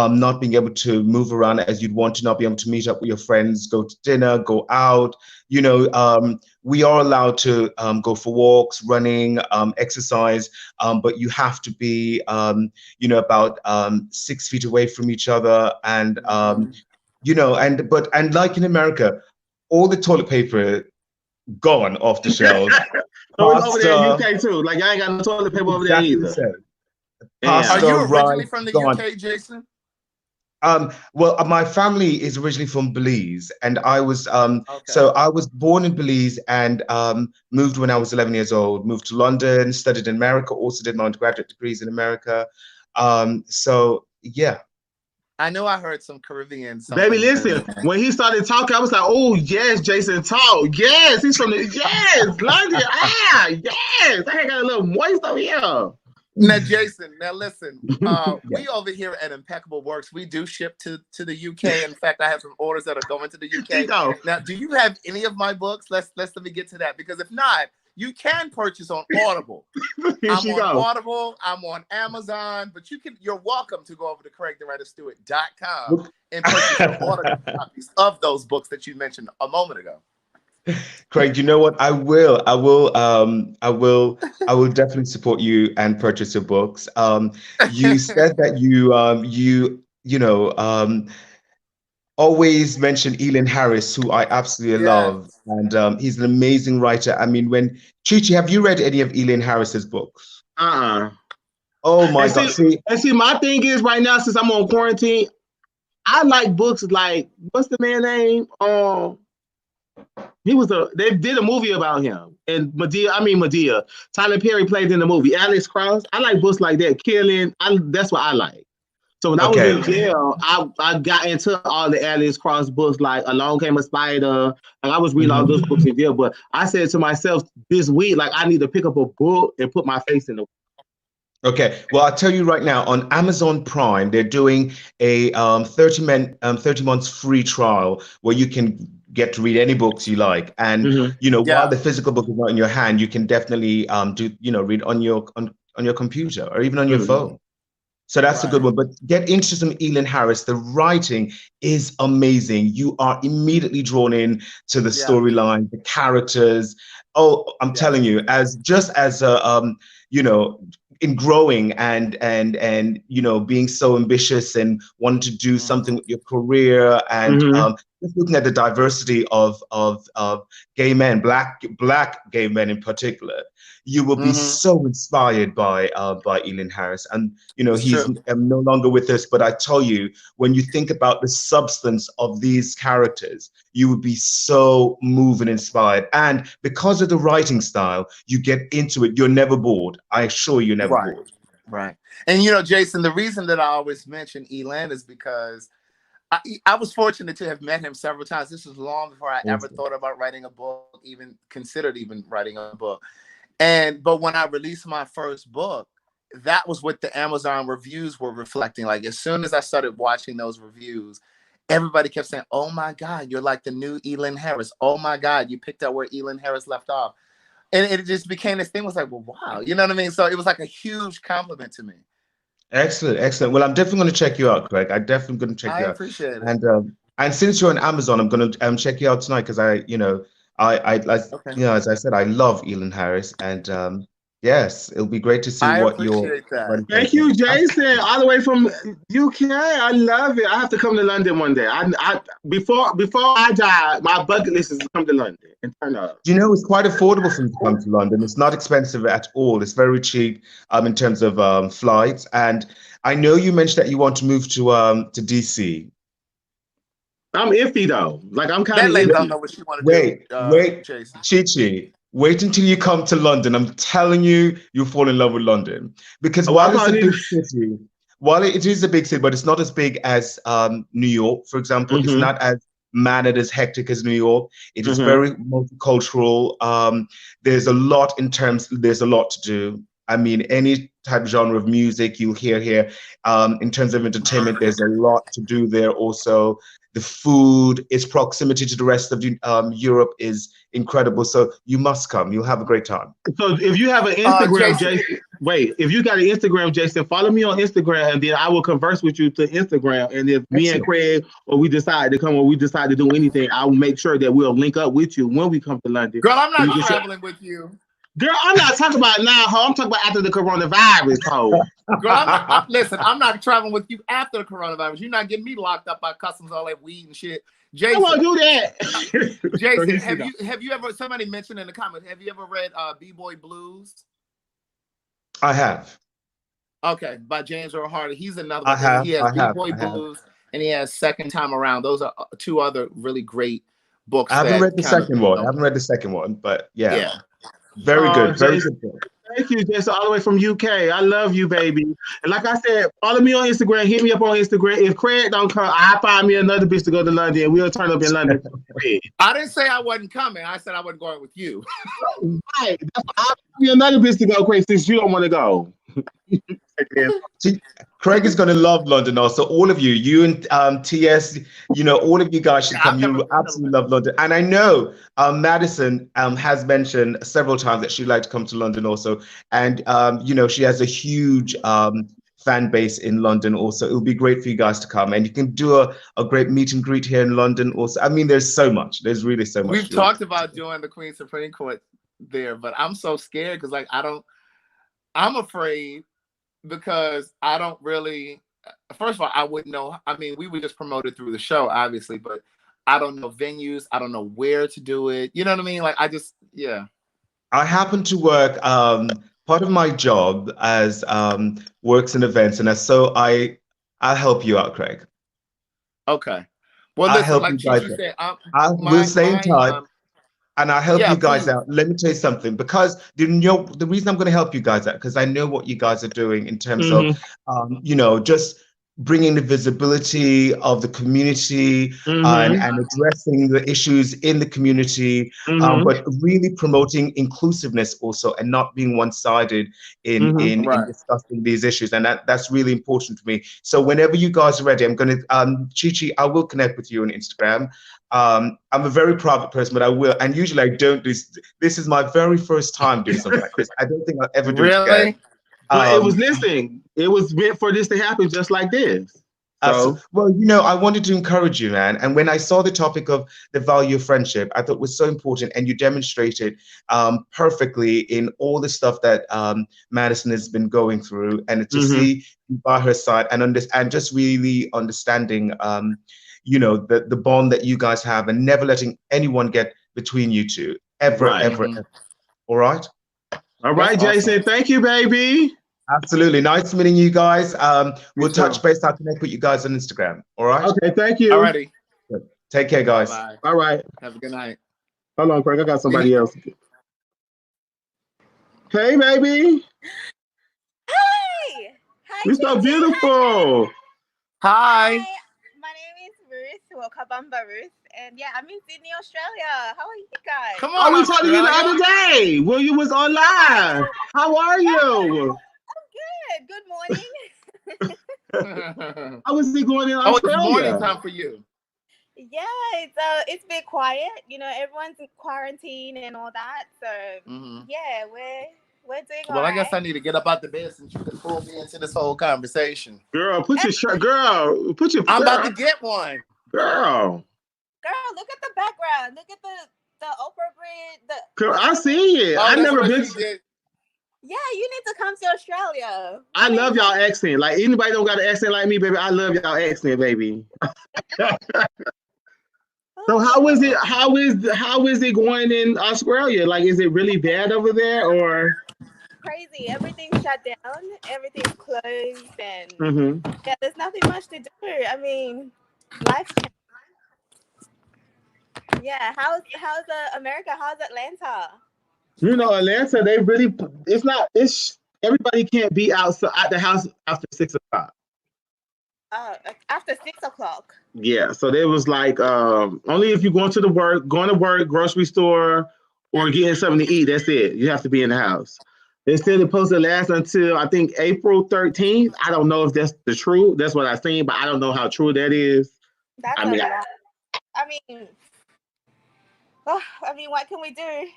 not being able to move around as you'd want to, not being able to meet up with your friends, go to dinner, go out. You know, we are allowed to go for walks, running, exercise, but you have to be, you know, about 6 feet away from each other. And, you know, and like in America, all the toilet paper gone off the shelves. So it's over there in UK too. Like I ain't got no toilet paper over there Exactly either. the same. Are Pasta, you originally rice, from the gone. UK, Jason? Well, my family is originally from Belize, and I was so I was born in Belize and moved when I was 11 years old. Moved to London, studied in America, also did my undergraduate degrees in America. So yeah. I know I heard some Caribbean something. Baby, listen, when he started talking, I was like, oh, yes, Jason, talk. Yes, he's from the, yes, London. Yes. I got a little moist over here. Now, Jason, now listen, we over here at Impeccable Works, we do ship to the UK. In fact, I have some orders that are going to the UK. Now, do you have any of my books? Let me get to that, because if not, you can purchase on Audible. I'm on Audible, I'm on Amazon, but you're welcome to go over to CraigTheWriterStewart.com and purchase your autographed copies of those books that you mentioned a moment ago. Craig, you know what? I will definitely support you and purchase your books. You said that you know, always mention Elin Harris, who I absolutely love, and he's an amazing writer. I mean, Chi-Chi, have you read any of Elin Harris's books? Oh my God! See, my thing is right now, since I'm on quarantine, I like books like, what's the man's name? They did a movie about him, and Medea. Tyler Perry played in the movie. Alex Cross. I like books like that. Killing. That's what I like. So when I was in jail, I got into all the Alex Cross books, like Along Came a Spider. And I was reading all those books in jail. But I said to myself this week, like, I need to pick up a book and put my face in it. Okay, well, I'll tell you right now, on Amazon Prime, they're doing a 30 months free trial where you can get to read any books you like. And, you know, while the physical book is not in your hand, you can definitely read on your computer or even on your phone. So that's a good one. But get into some Elin Harris. The writing is amazing. You are immediately drawn in to the storyline, the characters. Oh, I'm telling you, as you know, in growing and you know, being so ambitious and wanting to do something with your career, and just looking at the diversity of gay men, black gay men in particular, you will be so inspired by Elin Harris. And you know, he's no longer with us, but I tell you, when you think about the substance of these characters, you would be so moved and inspired. And because of the writing style, you get into it. You're never bored. I assure you, never bored. Right. And you know, Jason, the reason that I always mention Elin is because I was fortunate to have met him several times. This was long before I ever thought about writing a book, even considered writing a book. But when I released my first book, that was what the Amazon reviews were reflecting. Like, as soon as I started watching those reviews, everybody kept saying, oh my God, you're like the new Elin Harris. Oh my God, you picked up where Elin Harris left off. And it just became this thing, was like, well, wow. You know what I mean? So it was like a huge compliment to me. Excellent, excellent. Well, I'm definitely going to check you out, Craig. I'm definitely going to check you out. I appreciate it. And since you're on Amazon, I'm going to check you out tonight, because you know, as I said, I love Elin Harris, and yes, it'll be great to see what you're. Thank you, Jason, all the way from UK. I love it. I have to come to London one day. Before I die, my bucket list is to come to London and turn up. You know, it's quite affordable for you to come to London. It's not expensive at all. It's very cheap in terms of flights. And I know you mentioned that you want to move to DC. I'm iffy though. Like, I'm kind of iffy. Don't know what she want to do. Wait, Chi-Chi. Wait until you come to London. I'm telling you, you'll fall in love with London. Because while it's a big city, it is a big city, but it's not as big as New York, for example. It's not as mannered, as hectic as New York. It is very multicultural. There's a lot to do. I mean, any type of genre of music you'll hear here. In terms of entertainment, there's a lot to do there also. The food, its proximity to the rest of Europe is incredible. So you must come. You'll have a great time. So if you have an Instagram, Jason, Wait, if you got an Instagram, Jason, follow me on Instagram, and then I will converse with you to Instagram. And if me and Craig or we decide to come or we decide to do anything, I will make sure that we'll link up with you when we come to London. Girl, I'm not traveling with you. Girl, I'm not talking about now, ho. I'm talking about after the coronavirus, ho. Girl, listen, I'm not traveling with you after the coronavirus. You're not getting me locked up by customs, all that weed and shit. Jason, I won't do that. Jason, have you ever, somebody mentioned in the comments, have you ever read B-Boy Blues? I have. Okay, by James Earl Hardy. He's another one. He has B-Boy Blues and he has Second Time Around. Those are two other really great books. I haven't read the second one. I haven't read the second one, but yeah. Very good. Very good book. Thank you, Jason, all the way from UK. I love you, baby. And like I said, follow me on Instagram. Hit me up on Instagram. If Craig don't come, I'll find me another bitch to go to London, and we'll turn up in London. I didn't say I wasn't coming. I said I wasn't going with you. Right. I'll find me another bitch to go, Craig, since you don't want to go. See, Craig is going to love London also. All of you and TS, all of you guys should come. You absolutely love London. And I know Madison has mentioned several times that she'd like to come to London also. And, she has a huge fan base in London also. It'll be great for you guys to come. And you can do a great meet and greet here in London also. I mean, there's so much. There's really so much. We've talked about doing the Queen's Supreme Court there, but I'm so scared because, I'm afraid because I don't really, first of all, I wouldn't know. I mean, we would just promote it through the show, obviously, but I don't know venues. I don't know where to do it. You know what I mean? I happen to work, part of my job as works in events, and so I'll help you out, Craig. Okay. Well, listen, help like you guys said, we'll stay in touch. And I'll help you guys out. Let me tell you something, because the reason I'm going to help you guys out, because I know what you guys are doing in terms of, just bringing the visibility of the community and addressing the issues in the community, but really promoting inclusiveness also and not being one-sided in discussing these issues. And that's really important to me. So whenever you guys are ready, I'm going to, Chi-Chi, I will connect with you on Instagram. I'm a very private person, but I will. And usually I don't do this. Is my very first time doing something like this. I don't think I'll ever do it again. But it was listening. It was meant for this to happen just like this. So, well, I wanted to encourage you, man. And when I saw the topic of the value of friendship, I thought it was so important. And you demonstrated perfectly in all the stuff that Madison has been going through. And to see you by her side and just really understanding the bond that you guys have and never letting anyone get between you two ever. All right. All right, Jason. Awesome. Thank you, baby. Absolutely. Nice meeting you guys. We'll touch base. I'll connect with you guys on Instagram. All right. Okay. Thank you. All righty. Take care, guys. Bye. All right. Have a good night. Hold on, Craig. I got somebody else. Hey, baby. Hi. You're so beautiful. Hi. My name is Ruth, Wakabamba Ruth, and yeah, I'm in Sydney, Australia. How are you guys? Come on. We talked to you the other day when you was on live. How are you? I'm good. Good morning. How was it going in Australia? It's morning time for you. Yeah, it's a bit quiet. Everyone's in quarantine and all that. So yeah, we're doing all right. I guess I need to get up out the bed since you can pull me into this whole conversation. Girl, put your shirt. Girl, put your. I'm about to get one. Girl, look at the background. Look at the Oprah bridge. I see it. I never been. Yeah, you need to come to Australia. I love y'all accent. Like anybody don't got an accent like me, baby. I love y'all accent, baby. So how is it? How is it going in Australia? Like, is it really bad over there, or? Crazy. Everything's shut down. Everything's closed, and yeah, there's nothing much to do. I mean, life's changed. Yeah. How's America? How's Atlanta? Atlanta, they really, everybody can't be out at the house after 6 o'clock. After 6 o'clock. Yeah, so there was like only if you're going to work, grocery store, or getting something to eat. That's it. You have to be in the house. They said it's supposed to last until I think April 13th. I don't know if that's the truth. That's what I've seen, but I don't know how true that is. That's a lot. I mean, Oh, I mean, what can we do?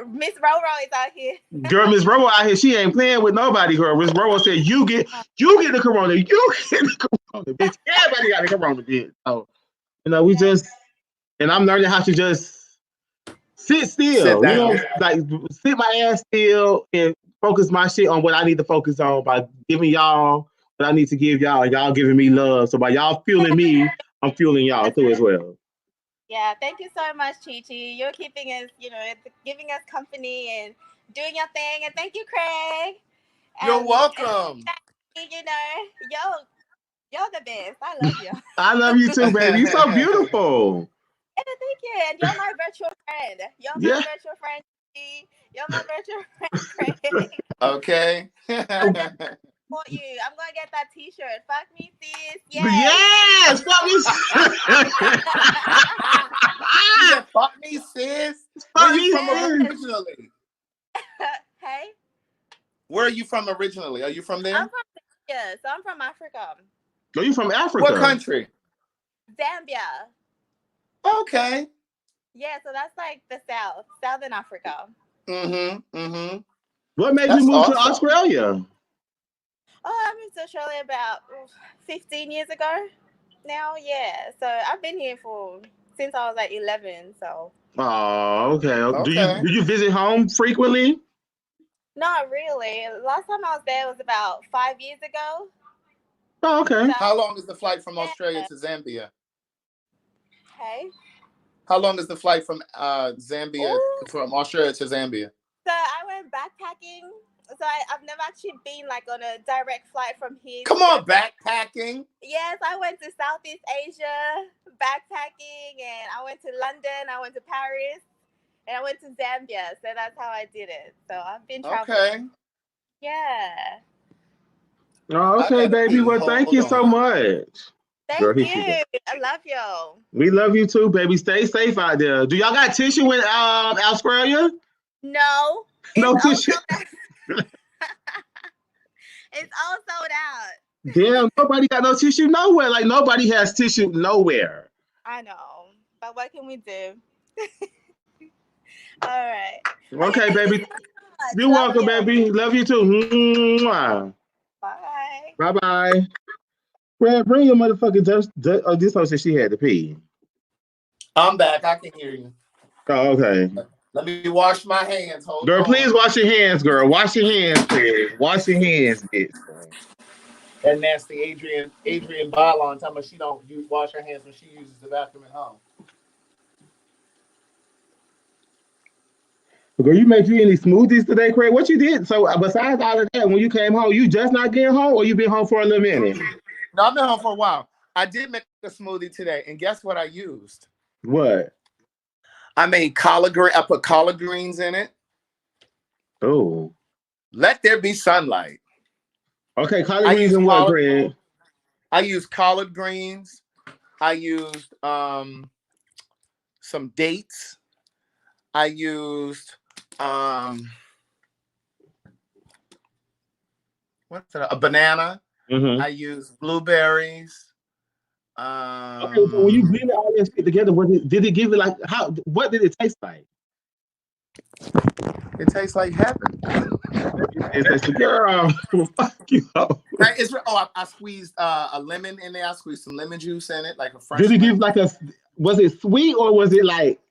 Miss Roro is out here. Girl, Miss Roro out here, she ain't playing with nobody, girl. Miss Roro said, you get the corona, you get the corona, bitch. Everybody got the corona, bitch. So, we just, and I'm learning how to just sit still, like sit my ass still and focus my shit on what I need to focus on by giving y'all what I need to give y'all, and y'all giving me love. So by y'all fueling me, I'm fueling y'all too as well. Yeah, thank you so much, Chi-Chi. You're keeping us, giving us company and doing your thing. And thank you, Craig. You're welcome. You're the best. I love you. I love you too, baby. You're so beautiful. Yeah, thank you. And you're my virtual friend. You're my virtual friend. You're my virtual friend, Craig. Okay. For you. I'm gonna get that t-shirt. Fuck me, sis. Yes, fuck me. She said, fuck me, sis. Where are you from originally? Hey? Where are you from originally? Are you from there? So I'm from Africa. Are you from Africa? What country? Zambia. Okay. Yeah, so that's like the Southern Africa. What made you move to Australia? Oh, I moved to Australia about 15 years ago now. Yeah, so I've been here since I was like 11. So. Oh, okay. Do you visit home frequently? Not really. Last time I was there was about 5 years ago. Oh, okay. So, how long is the flight from Australia to Zambia? Hey. How long is the flight from from Australia to Zambia? So I went backpacking. So I've never actually been like on a direct flight from here. Come on, backpacking. Yes, I went to Southeast Asia backpacking, and I went to London, I went to Paris, and I went to Zambia. So that's how I did it. So I've been traveling. Okay. Yeah. Oh, okay, baby. Well, thank you so much. Thank you. I love you. We love you too, baby. Stay safe out there. Do y'all got tissue in Australia? No. No tissue. It's all sold out. Damn, nobody got no tissue nowhere. Like nobody has tissue nowhere. I know, but what can we do? All right. Okay, baby. You're welcome, baby. Love you too. Bye. Bye. Brad, bring your motherfucking this one said she had to pee. I'm back. I can hear you. Oh, okay. Let me wash my hands. Hold on. Please wash your hands, girl. Wash your hands, please. Wash your hands, bitch. That nasty Adrian Bylon talking about she don't wash her hands when she uses the bathroom at home. Girl, you made you any smoothies today, Craig? What you did? So besides all of that, when you came home, you just not getting home, or you been home for a little minute? No, I've been home for a while. I did make a smoothie today, and guess what I used? What? I made collard green. I put collard greens in it. Oh. Let there be sunlight. Okay, collard greens and what, Craig? I used collard greens. I used some dates. I used what's that? A banana. Mm-hmm. I used blueberries. Okay, so when you blend all that shit together, did it give it like how? What did it taste like? It tastes like heaven. It tastes like, girl, fuck you. I squeezed a lemon in there. I squeezed some lemon juice in it, like a fresh. Did it give like was it sweet or was it like?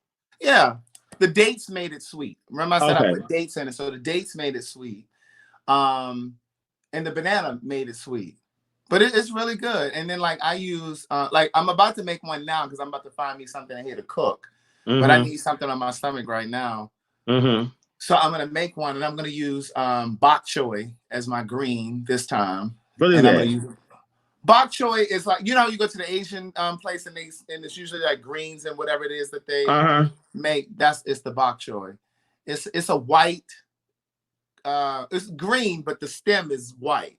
Yeah, the dates made it sweet. Remember I said I put dates in it, so the dates made it sweet. And the banana made it sweet. But it's really good. And then like I use like I'm about to make one now because I'm about to find me something here to cook. Mm-hmm. But I need something on my stomach right now. Mm-hmm. So I'm gonna make one, and I'm gonna use bok choy as my green this time. What is that? Bok choy is like, you go to the Asian place and it's usually like greens and whatever it is that they make. It's the bok choy. It's a white. It's green, but the stem is white.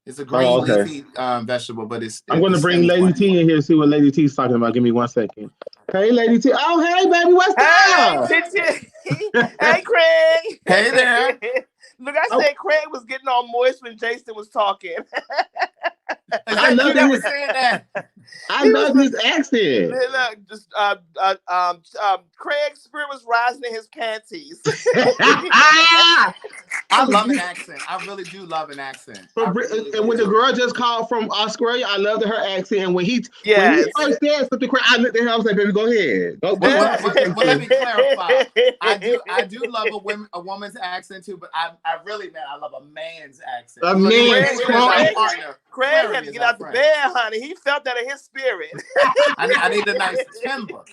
It's a green leafy vegetable, but I'm going to bring Lady T in here to see what Lady T's talking about. Give me 1 second. Hey, Lady T. Oh, hey, baby. What's up? Hey, Craig. Hey there. Look, I said Craig was getting all moist when Jason was talking. I love you that was saying that. I love his accent. Look, just Craig's spirit was rising in his panties. I love an accent. I really do love an accent. Really and when the girl just called from Australia, I loved her accent. And when he first said something, I looked at her. I was like, "Baby, go ahead." Well, let me clarify. I do love a woman's accent too, but I really, man, I love a man's accent. A man. Craig had to get out the bed, honey. He felt that in his spirit. I need a nice timber.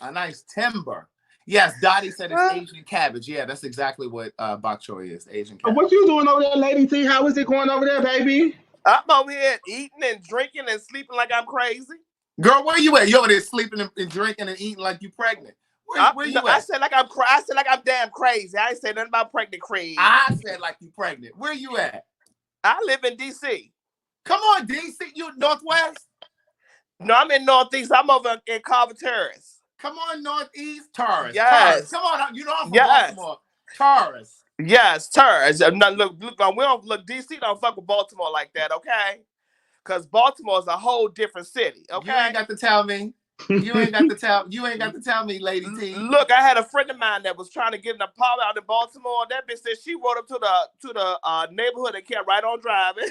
A nice timber. Yes, Dottie said it's Asian cabbage. Yeah, that's exactly what bok choy is. Asian cabbage. What you doing over there, Lady T? How is it going over there, baby? I'm over here eating and drinking and sleeping like I'm crazy. Girl, where you at? You over there sleeping and drinking and eating like you pregnant. Where you at? I said like I'm damn crazy. I ain't say nothing about pregnant Craig. I said like you pregnant. Where you at? I live in DC. Come on, DC. You Northwest? No, I'm in Northeast. I'm over in Carver Terrace. Come on, Northeast. Taurus. Yes. Taurus. Come on, you know I'm from Baltimore. Taurus. Yes, Taurus. Look, we don't DC don't fuck with Baltimore like that, okay? Because Baltimore is a whole different city. Okay. You ain't got to tell me. You ain't got to tell me, Lady T. Look, I had a friend of mine that was trying to get an apartment out in Baltimore. That bitch said she rode up to the neighborhood and kept right on driving.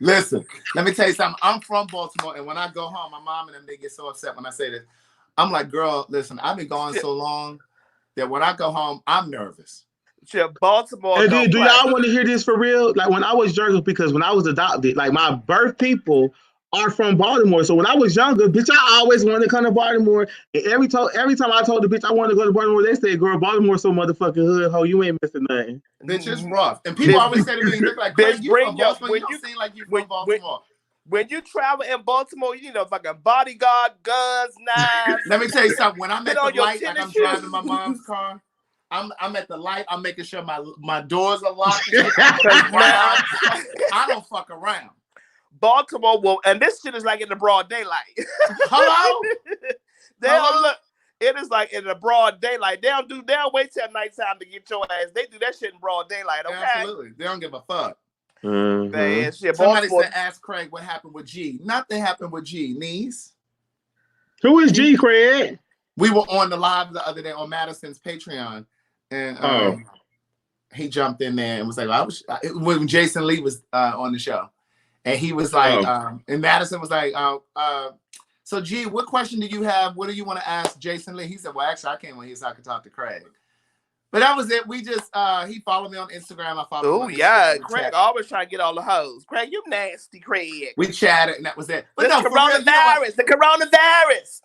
Listen, let me tell you something. I'm from Baltimore, and when I go home, my mom and them, they get so upset when I say this. I'm like, girl, listen, I've been gone so long that when I go home, I'm nervous. Baltimore. And then, do y'all want to hear this for real? Like when I was younger, because when I was adopted, like my birth people are from Baltimore. So when I was younger, bitch, I always wanted to come to Baltimore. And every time I told the bitch I wanted to go to Baltimore, they said, girl, Baltimore's so motherfucking hood, ho, you ain't missing nothing. Bitch, it's rough. And people always say to me, look like, bitch, you from Baltimore, you don't seem like you from Baltimore. When you travel in Baltimore, you need a fucking bodyguard, guns, knives. Let me tell you something. When I'm at the light, like I'm driving my mom's car, I'm at the light. I'm making sure my doors are locked. I don't fuck around. Baltimore will, and this shit is like in the broad daylight. Hello? Look. It is like in the broad daylight. They don't wait till nighttime to get your ass. They do that shit in broad daylight. Okay. Absolutely. They don't give a fuck. Man, shit, somebody said, ask Craig what happened with G. Nothing happened with G. Niece. Who is G, Craig? We were on the live the other day on Madison's Patreon, and he jumped in there and was like, when Jason Lee was on the show, and he was like, and Madison was like, so G, what question do you have? What do you want to ask Jason Lee? He said, well, actually, I came on here so I could talk to Craig. But that was it. We just he followed me on Instagram. I followed him on yeah, Instagram. Craig always trying to get all the hoes. Craig, you nasty, Craig. We chatted and that was it. But the coronavirus, the coronavirus.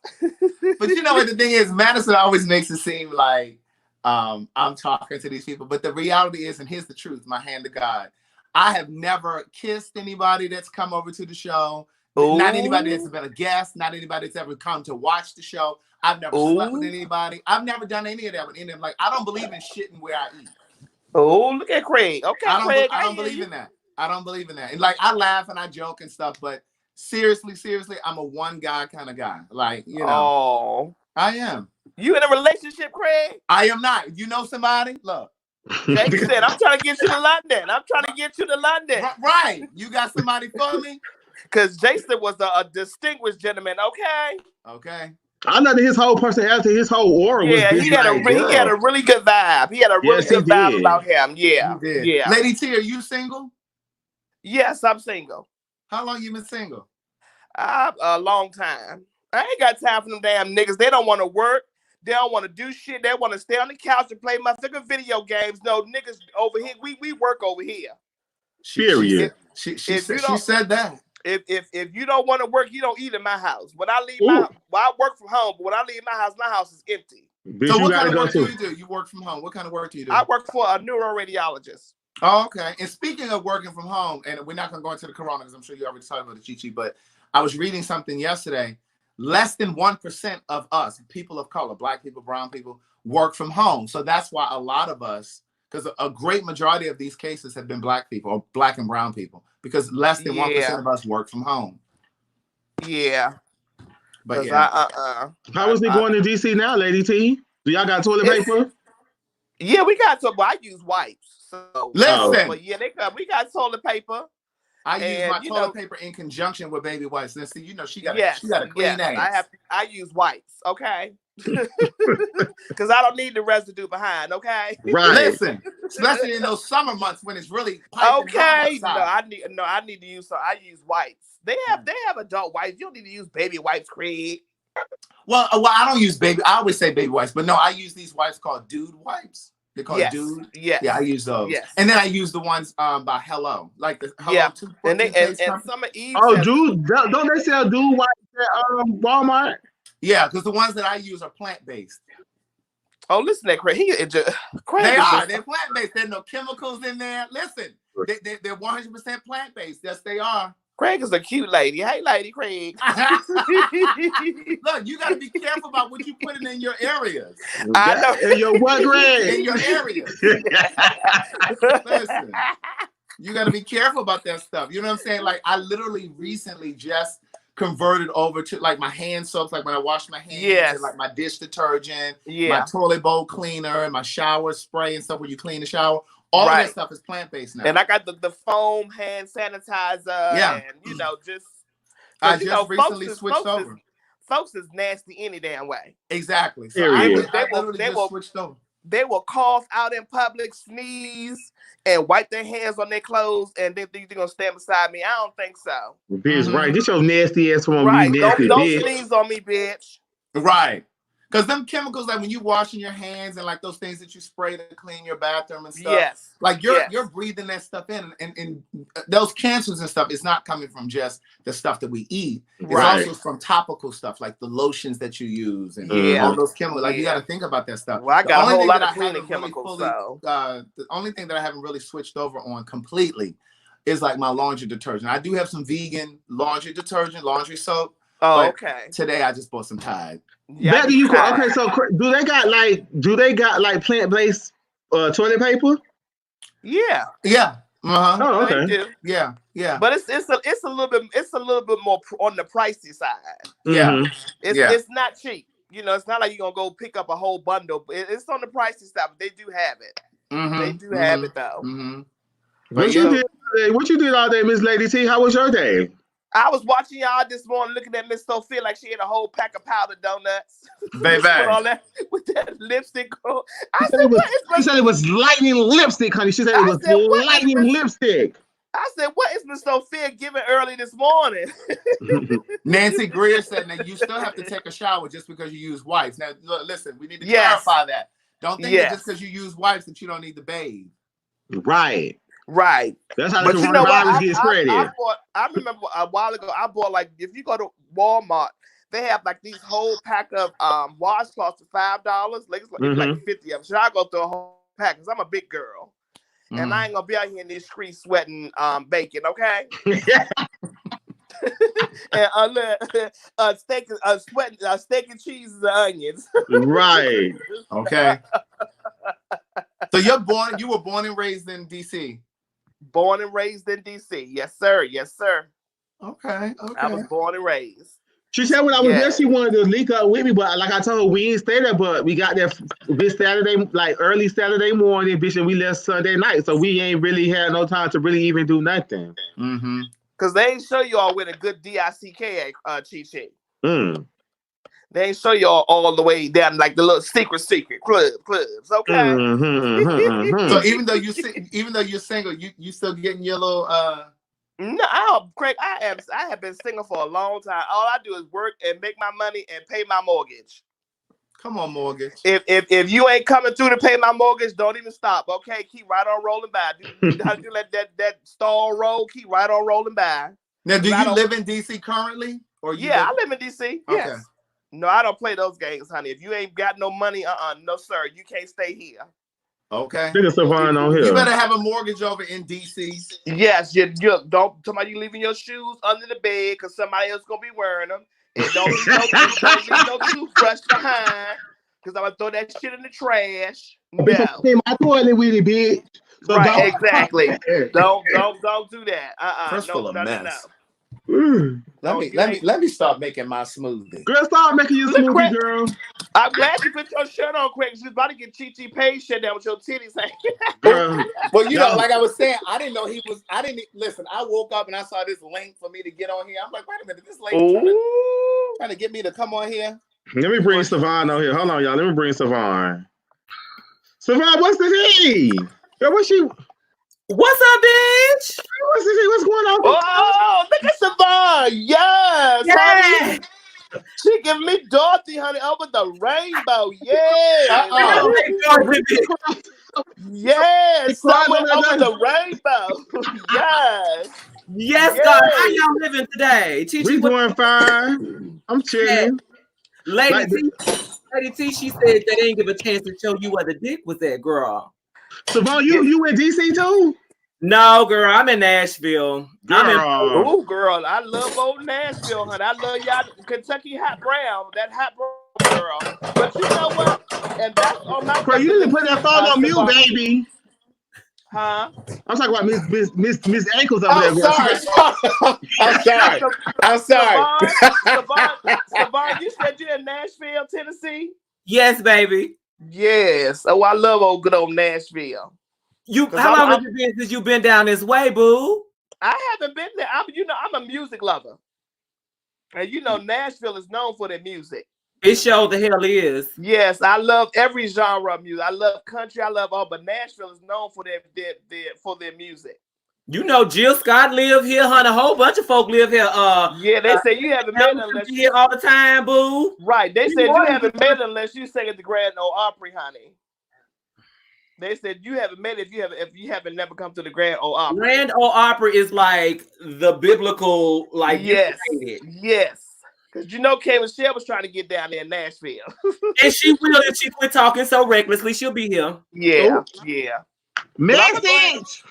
But you know what the thing is, Madison always makes it seem like I'm talking to these people. But the reality is, and here's the truth, my hand to God, I have never kissed anybody that's come over to the show. Not anybody that's been a guest, not anybody that's ever come to watch the show. I've never slept with anybody. I've never done any of that with any of them. Like, I don't believe in shitting where I eat. Oh, look at Craig. Okay, Craig. I don't believe in that. I don't believe in that. And like, I laugh and I joke and stuff, but seriously, I'm a one guy kind of guy. Like, you know. I am. You in a relationship, Craig? I am not. You know somebody? Look. Jake said, I'm trying to get you to London. I'm trying to get you to London. Right. You got somebody for me? Because Jason was a distinguished gentleman, okay? Okay. I know that his whole personality, his whole aura was he had a really good vibe. He had a really good vibe about him. Yeah. Yeah. Lady T, are you single? Yes, I'm single. How long you been single? A long time. I ain't got time for them damn niggas. They don't want to work. They don't want to do shit. They want to stay on the couch and play motherfucking video games. No, niggas over here, we work over here. Period. She said that. If you don't want to work, you don't eat in my house. When I leave I work from home, but when I leave my house is empty. So what kind of work do you do? You work from home. What kind of work do you do? I work for a neuroradiologist. Oh, okay. And speaking of working from home, and we're not going to go into the corona because I'm sure you already talked about the Chi-Chi, but I was reading something yesterday. Less than 1% of us, people of color, black people, brown people, work from home. So that's why a lot of us, because a great majority of these cases have been black people or black and brown people, because less than 1% of us work from home. Yeah. But yeah. How is it going to DC now, Lady T? Do y'all got toilet paper? Yeah, we got some. I use wipes. So listen. But yeah, we got toilet paper. I use my you toilet know, paper in conjunction with baby wipes. And see, she got yes, a clean ass. I use wipes, okay? Because I don't need the residue behind, okay? Right. Listen, especially in those summer months when it's really piping hot outside. I need to use I use wipes. They have adult wipes. You don't need to use baby wipes, Craig. Well, I don't use baby. I always say baby wipes, but no, I use these wipes called dude wipes. They're called dude. Yes. Yeah, I use those. Yes. And then I use the ones by Hello, like the Hello and some of Eve. Oh, dude, don't they sell dude wipes at Walmart? Yeah, because the ones that I use are plant based. Oh, listen to that, Craig. They're plant based. There's no chemicals in there. Listen, they're 100% plant based. Yes, they are. Craig is a cute lady. Hey, lady, Craig. Look, you got to be careful about what you put in your areas. I know. In your what, Greg? In your areas. Listen, you got to be careful about that stuff. You know what I'm saying? Like, I literally recently just converted over to like my hand soaps, like when I wash my hands, and like my dish detergent, my toilet bowl cleaner, and my shower spray and stuff where you clean the shower. All of that stuff is plant-based now. And I got the foam hand sanitizer. And, I just recently switched over. Folks is nasty any damn way. Exactly. So they will switched over. They will cough out in public, sneeze, and wipe their hands on their clothes, and then they're going to stand beside me. I don't think so. Bitch, right. Get your nasty ass from me, nasty don't bitch. sneeze on me, bitch. Right. Because them chemicals, like when you washing your hands and like those things that you spray to clean your bathroom and stuff, like you're breathing that stuff in, and those cancers and stuff is not coming from just the stuff that we eat. It's also from topical stuff like the lotions that you use and all those chemicals. Like you got to think about that stuff. Well, I got a whole lot of cleaning chemicals. The only thing that I haven't really switched over on completely is like my laundry detergent. I do have some vegan laundry detergent, laundry soap. Oh, okay. Today I just bought some Tide. Yeah, okay, so do they got like plant-based toilet paper? Yeah. Yeah. Uh-huh. Oh, okay. They do. Yeah. Yeah. But it's a little bit more on the pricey side. Yeah. It's not cheap. It's not like you're gonna go pick up a whole bundle. It's on the pricey side, but they do have it. They do have it though. What you did all day, Miss Lady T? How was your day? I was watching y'all this morning, looking at Miss Sophia like she had a whole pack of powdered donuts. Baby. with that lipstick on. She said it was lightning lipstick, honey. She said it was lightning lipstick. I said, what is Miss Sophia giving early this morning? Nancy Greer said that you still have to take a shower just because you use wipes. Now, listen, we need to clarify that. Don't think that just because you use wipes that you don't need to bathe. Right. That's how the coronavirus gets spread. I remember a while ago, I bought like, if you go to Walmart, they have like these whole pack of washcloths for $5. Like it's like 50 of them. So I go through a whole pack because I'm a big girl. And I ain't gonna be out here in these streets sweating bacon, okay? And steak and cheese and onions. Right. Okay. So you were born and raised in DC. Born and raised in DC. Yes, sir. Okay. I was born and raised. She said when I was there, she wanted to link up with me, but like I told her, we didn't stay there, but we got there this Saturday, like early Saturday morning, bitch, and we left Sunday night. So we ain't really had no time to really even do nothing. Because they ain't show you all with a good DICK, Chi-Chi. They ain't show you all the way down like the little secret clubs, okay? So even though you're single, you still getting your little No, Craig, I have been single for a long time. All I do is work and make my money and pay my mortgage. Come on, mortgage. If you ain't coming through to pay my mortgage, don't even stop. Okay, keep right on rolling by. Do let that stall roll. Keep right on rolling by. Now, do you live in DC currently, or I live in DC. Okay. Yes. No, I don't play those games, honey. If you ain't got no money, no sir, you can't stay here. Okay. You better have a mortgage over in DC. Yes, you don't. Somebody leaving your shoes under the bed because somebody else gonna be wearing them, and don't leave no toothbrush behind because I'm gonna throw that shit in the trash. No. My toilet with it, bitch. So right, exactly. Don't do that. Crystal, no. Let me start making my smoothie. Girl, start making your smoothie, girl. I'm glad you put your shirt on, Craig. She's about to get Chi-Chi paid shut down with your titties hanging. Girl. Well, you know, like I was saying, I didn't know he was. I didn't listen. I woke up and I saw this link for me to get on here. I'm like, wait a minute, this lady trying to get me to come on here. Let me bring Savon on here. Hold on, y'all. Let me bring Savon. Savon, what's the tea? Girl, what's she? What's up, bitch? What's the tea? What's going on? Oh, look at Savon. Yes, honey. She giving me Dorothy, honey, over the rainbow. Yeah. Yes, somewhere over the rainbow. Yes. Yes, God. How y'all living today? We doing fine. I'm chilling. Lady T, she said they didn't give a chance to show you where the dick was at, girl. Savon, you in DC too? No, girl, I'm in Nashville. Oh, girl, I love old Nashville, honey. I love y'all Kentucky hot brown, that hot brown girl. But you know what? And that's on my. Girl, you didn't put that phone on mute, baby. Huh? I'm talking about Miss Ankles over there. Girl. I'm sorry. Savon, you said you're in Nashville, Tennessee? Yes, baby. Yes. Oh, I love good old Nashville. How long have you been since you've been down this way, boo? I haven't been there. I'm a music lover. And you know, Nashville is known for their music. It sure the hell is. Yes, I love every genre of music. I love country. I love all, but Nashville is known for their music. You know, Jill Scott live here, honey. A whole bunch of folk live here. Yeah, they say you haven't met unless you here all the time, boo. Right. They said you haven't met unless you sing at the Grand Ole Opry, honey. They said you haven't met if you haven't never come to the Grand Ole Opry. Grand Ole Opry is like the biblical, like yes. Because you know K. Michelle was trying to get down there in Nashville. And she will if she quit talking so recklessly. She'll be here. Yeah. Message.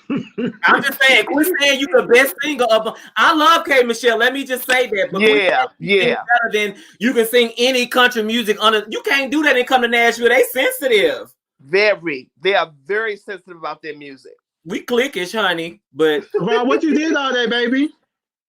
I'm just saying, quit saying you the best singer of. I love K. Michelle. Let me just say that. But better than you can sing any country music under. You can't do that and come to Nashville. They sensitive. They are very sensitive about their music. We cliquish, honey. But what you did all day, baby?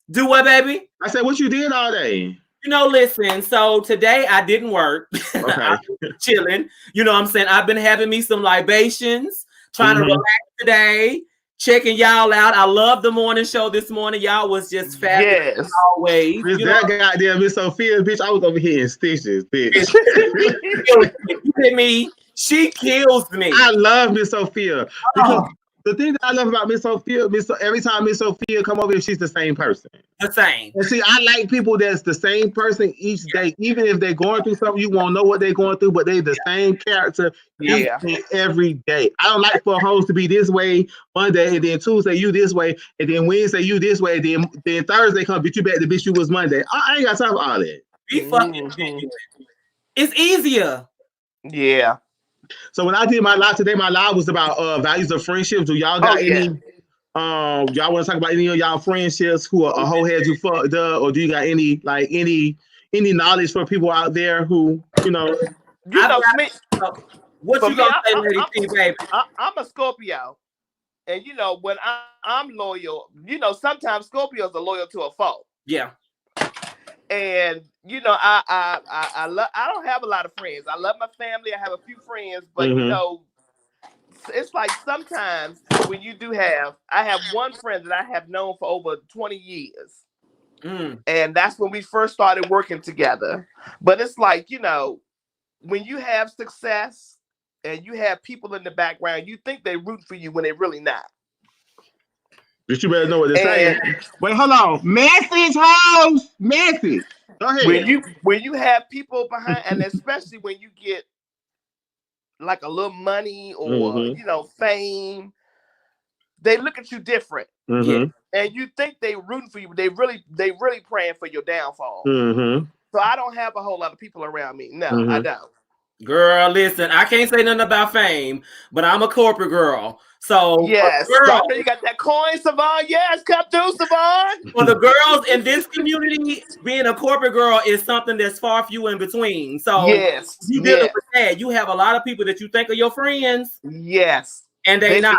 Do what, baby? I said, what you did all day? You know, listen, so today I didn't work. Okay. I'm chilling. You know what I'm saying? I've been having me some libations, trying to relax today, checking y'all out. I love the morning show this morning. Y'all was just fabulous always. Bitch, that goddamn Miss Sophia, bitch, I was over here in stitches, bitch. You hit me. She kills me. I love Miss Sophia. Because the thing that I love about Miss Sophia, every time Miss Sophia come over here, she's the same person. The same. And see, I like people that's the same person each day. Even if they're going through something, you won't know what they're going through, but they're the same character every day. I don't like for hoes to be this way Monday, and then Tuesday you this way, and then Wednesday you this way, then Thursday come bitch you back to bitch you was Monday. I ain't got time for all that. Be fucking genuine. It's easier. Yeah. So when I did my live today, my live was about values of friendship. Do y'all got any? Y'all want to talk about any of y'all friendships who a hoe had you fucked up, or do you got any knowledge for people out there who what you gonna say, Lady T, baby? I'm a Scorpio, and you know when I'm loyal, you know sometimes Scorpios are loyal to a fault. Yeah. And you know, I don't have a lot of friends. I love my family. I have a few friends, but you know, it's like sometimes when you do I have one friend that I have known for over 20 years. And that's when we first started working together. But it's like, you know, when you have success and you have people in the background, you think they root for you when they're really not. But you better know what they're saying. Wait, hold on. Message, house. Message. Go ahead. When you have people behind, and especially when you get like a little money or you know fame, they look at you different. And you think they rooting for you, but they really praying for your downfall. So I don't have a whole lot of people around me. No, I don't. Girl, listen, I can't say nothing about fame, but I'm a corporate girl. So yes, girl, you got that coin, Savon. Yes, come through, Savon. For the girls in this community, being a corporate girl is something that's far few in between. So you dealing with that. You have a lot of people that you think are your friends. Yes, and they not.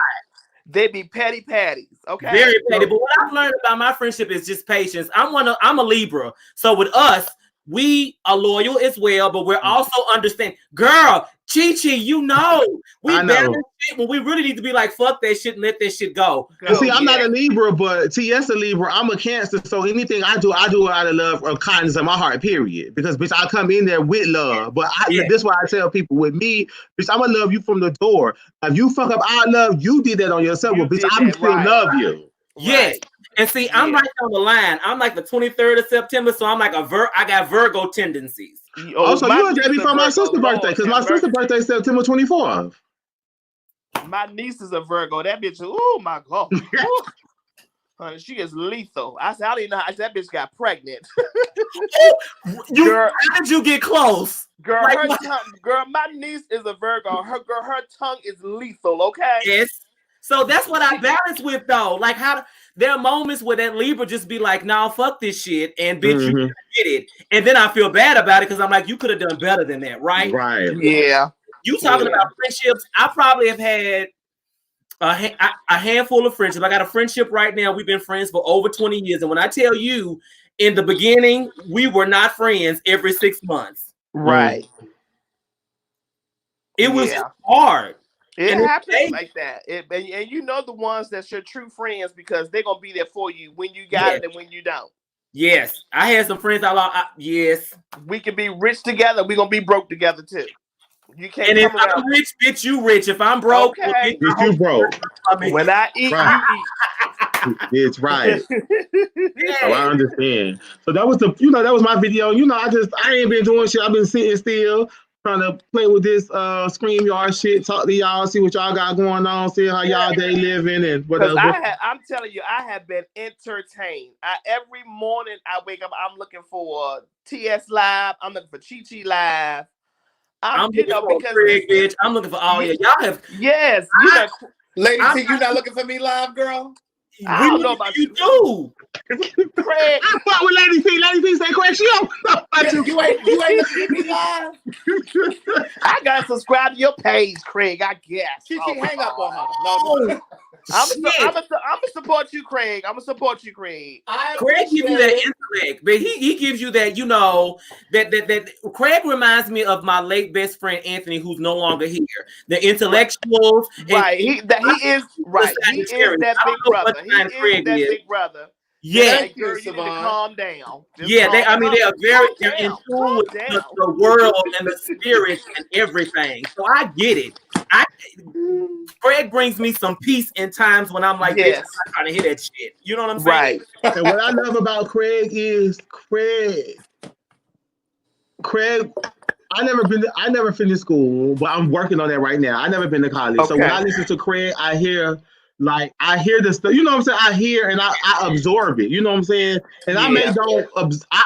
They be petty patties. Okay. Very petty. But what I've learned about my friendship is just patience. I'm a Libra. So with us, we are loyal as well, but we're also understanding. Girl, Chi-Chi, you know, we balance shit when we really need to be like, fuck that shit and let that shit go. See, I'm not a Libra, but T.S. a Libra. I'm a Cancer, so anything I do it out of love or kindness in my heart, period. Because, bitch, I come in there with love. But this is why I tell people, with me, bitch, I'm going to love you from the door. If you fuck up our love, you did that on yourself. Well, bitch, I'm still love you. Yes. And see, I'm right on the line. I'm like the 23rd of September, so I'm like I got Virgo tendencies. Also, you was there before my sister's birthday, because my sister's birthday is September 24th. My niece is a Virgo. That bitch, oh my God. Honey, she is lethal. I said, I don't even know how that bitch got pregnant. Girl, how did you get close? Girl, girl, my niece is a Virgo. Her tongue is lethal, okay? Yes. So that's what I balance with, though. Like, how there are moments where that Libra just be like, "Nah, fuck this shit," and bitch, you did it, and then I feel bad about it because I'm like, you could have done better than that, right? Right. Yeah. You talking about friendships? I probably have had a handful of friendships. I got a friendship right now. We've been friends for over 20 years, and when I tell you, in the beginning, we were not friends every 6 months. Right. It was hard. It happens like that. And you know the ones that's your true friends because they're gonna be there for you when you got it and when you don't. Yes, I had some friends yes. We can be rich together. We're gonna be broke together too. You can't. And if I'm rich, bitch, you rich. If I'm broke, okay. Bitch, you broke. When I eat, you eat. It's right. Oh, I understand. So that was that was my video. I ain't been doing shit. I've been sitting still, trying to play with this Scream Yard shit, talk to y'all, see what y'all got going on, see how y'all day living and whatever. I'm telling you, I have been entertained. Every morning I wake up, I'm looking for TS Live, I'm looking for Chi-Chi Live. I'm looking for Craig, bitch. I'm looking for all y'all have. Yes, Lady T, you not looking for me live, girl? I don't know about you. Do. Craig. I fought with Lady T. Lady T say, Craig, she don't know about you. You ain't looking for me live? I gotta subscribe to your page, Craig, I guess. She hang up on her. No. I'm gonna support you, Craig. I'm gonna support you, Craig. Craig gives you that intellect, but he gives you that, that Craig reminds me of my late best friend Anthony, who's no longer here. The intellectuals, right? He is right. He is that big brother. He is that big brother. Yeah, girl, you need to calm down. They are they're in tune with the world and the spirits and everything. So I get it. Craig brings me some peace in times when I'm like, bitch, I'm not trying to hear that shit. You know what I'm saying? Right. And what I love about Craig is Craig. I never finished school, but I'm working on that right now. I never been to college. Okay. So when I listen to Craig, I hear the stuff, you know what I'm saying? I hear and I absorb it, you know what I'm saying? And I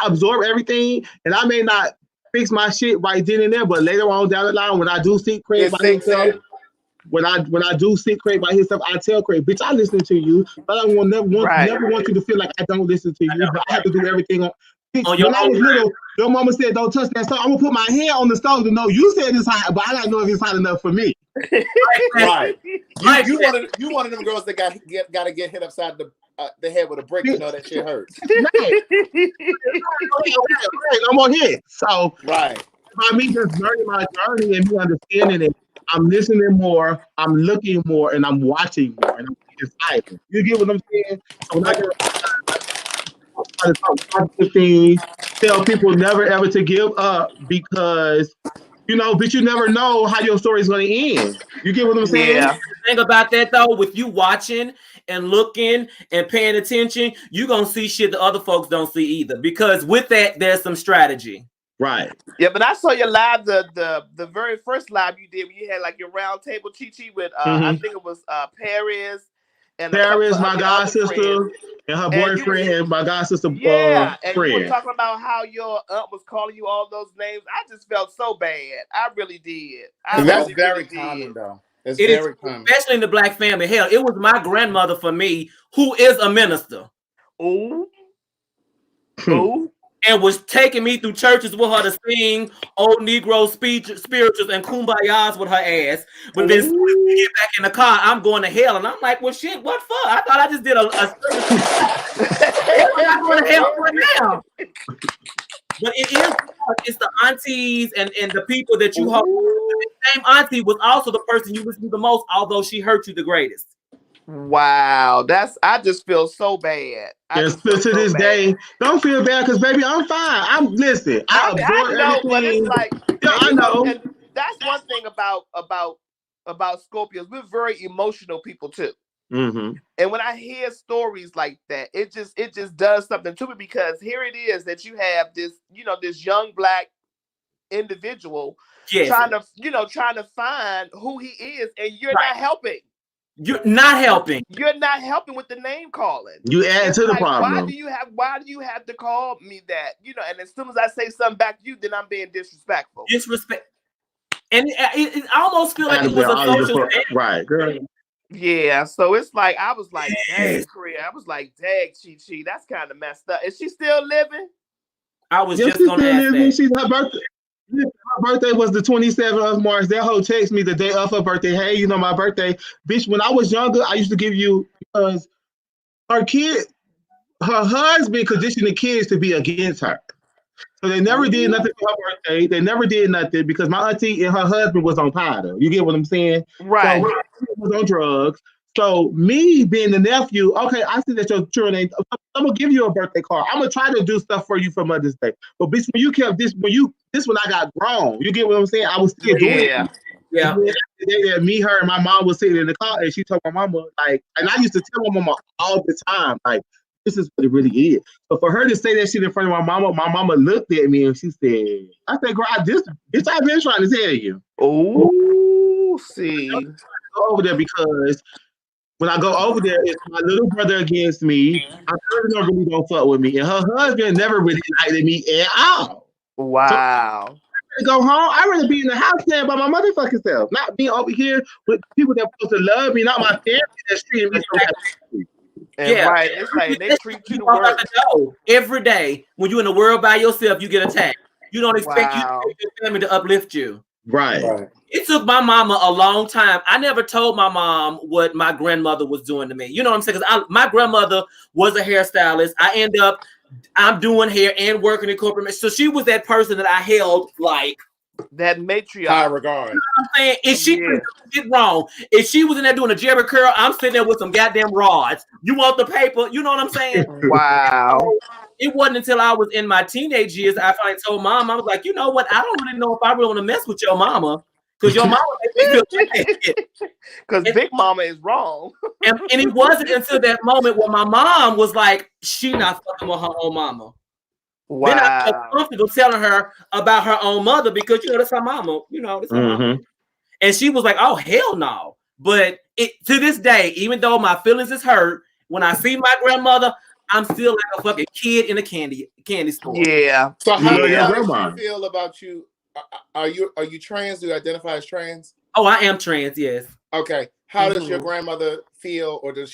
absorb everything, and I may not fix my shit right then and there, but later on down the line, when I do see Craig by himself, when I do see Craig by himself, I tell Craig, bitch, I listen to you, but I will never want you to feel like I don't listen to you, but I have to do everything on. When I was little, your mama said, don't touch that stove. I'm going to put my hand on the stove to know you said it's hot, but I got to know if it's hot enough for me. Right. You one of them girls that got to get hit upside the head with a brick to know that shit hurts. Right. I'm on hit. So, right. By me just learning my journey and me understanding it, I'm listening more, I'm looking more, and I'm watching more, and I'm excited. You get what I'm saying? So when I try to talk positive things, tell people never ever to give up because but you never know how your story is going to end. You get what I'm saying? Yeah. The thing about that though, with you watching and looking and paying attention, you're gonna see shit that other folks don't see either. Because with that, there's some strategy. Right. Yeah, but I saw your live, the very first live you did when you had like your round table Chi-Chi with I think it was Paris. And Paris, my god sister, and her boyfriend, and my god sister and friend. You were talking about how your aunt was calling you all those names. I just felt so bad. I really did. That's very common, though. It's very common, especially in the black family. Hell, it was my grandmother for me, who is a minister. Ooh. and was taking me through churches with her to sing old Negro spirituals and kumbayas with her ass. But then as soon as we get back in the car, I'm going to hell. And I'm like, well, shit, what for? I thought I just did a I'm going to hell for now. But it's the aunties and the people that you hold. The same auntie was also the person you listen to the most, although she hurt you the greatest. Wow, I just feel so bad. To this day, don't feel bad because baby, I'm fine. I absorb know, everything. but it's like, I know. And that's one thing about Scorpios. We're very emotional people too. Mm-hmm. And when I hear stories like that, it just does something to me, because here it is that you have this, this young Black individual trying to find who he is, and you're not helping. You're not helping. You're not helping with the name calling. You add to the problem. Why do you have to call me that? And as soon as I say something back to you, then I'm being disrespectful. Disrespect. And it almost feel like it was a social right, girl. Yeah, so it's like I was like, dang, Korea. I was like, dang, Chi-Chi, that's kind of messed up. Is she still living? I was just gonna ask that. She's her birthday. Her birthday was the 27th of March. That hoe texted me the day of her birthday. Hey, my birthday. Bitch, when I was younger, I used to give you, because her husband conditioned the kids to be against her. So they never did nothing for her birthday. They never did nothing because my auntie and her husband was on powder. You get what I'm saying? Right. So was on drugs. So me being the nephew, okay, I see that your children ain't. I'm gonna give you a birthday card. I'm gonna try to do stuff for you for Mother's Day. But bitch, when you kept this, when I got grown, you get what I'm saying? I was still doing it. Yeah. Me, her, and my mom was sitting in the car, and she told my mama, like, and I used to tell my mama all the time, like, this is what it really is. But for her to say that shit in front of my mama looked at me and she said, I said, girl, this I've been trying to tell you. Oh, see. I go over there because when I go over there, it's my little brother against me. My cousin really don't fuck with me. And her husband never really liked me at all. Wow. So, to go home, I'd rather be in the house there by my motherfucking self, not being over here with people that supposed to love me, not my family that's treating me so happy. And right, it's like they treat you the worst. Every day when you're in the world by yourself, you get attacked. You don't expect your family to uplift you. Right. It took my mama a long time. I never told my mom what my grandmother was doing to me. You know what I'm saying? Because my grandmother was a hairstylist. I'm doing hair and working in corporate. So she was that person that I held like that matriarch. High regard. You know what I'm saying? If she did wrong, if she was in there doing a Jerry curl, I'm sitting there with some goddamn rods. You want the paper? You know what I'm saying? Wow. It wasn't until I was in my teenage years I finally told mom, I was like, you know what? I don't really know if I really want to mess with your mama. Because your mama makes me feel like because Big Mama is wrong. and it wasn't until that moment when my mom was like, she not fucking with her own mama. Wow. Then I felt comfortable telling her about her own mother because that's her mama. That's her mama. And she was like, oh, hell no. But to this day, even though my feelings is hurt, when I see my grandmother, I'm still like a fucking kid in a candy store. Yeah. So how does she feel about you? Are you trans? Do you identify as trans? Oh, I am trans, yes. Okay. How does your grandmother feel, or has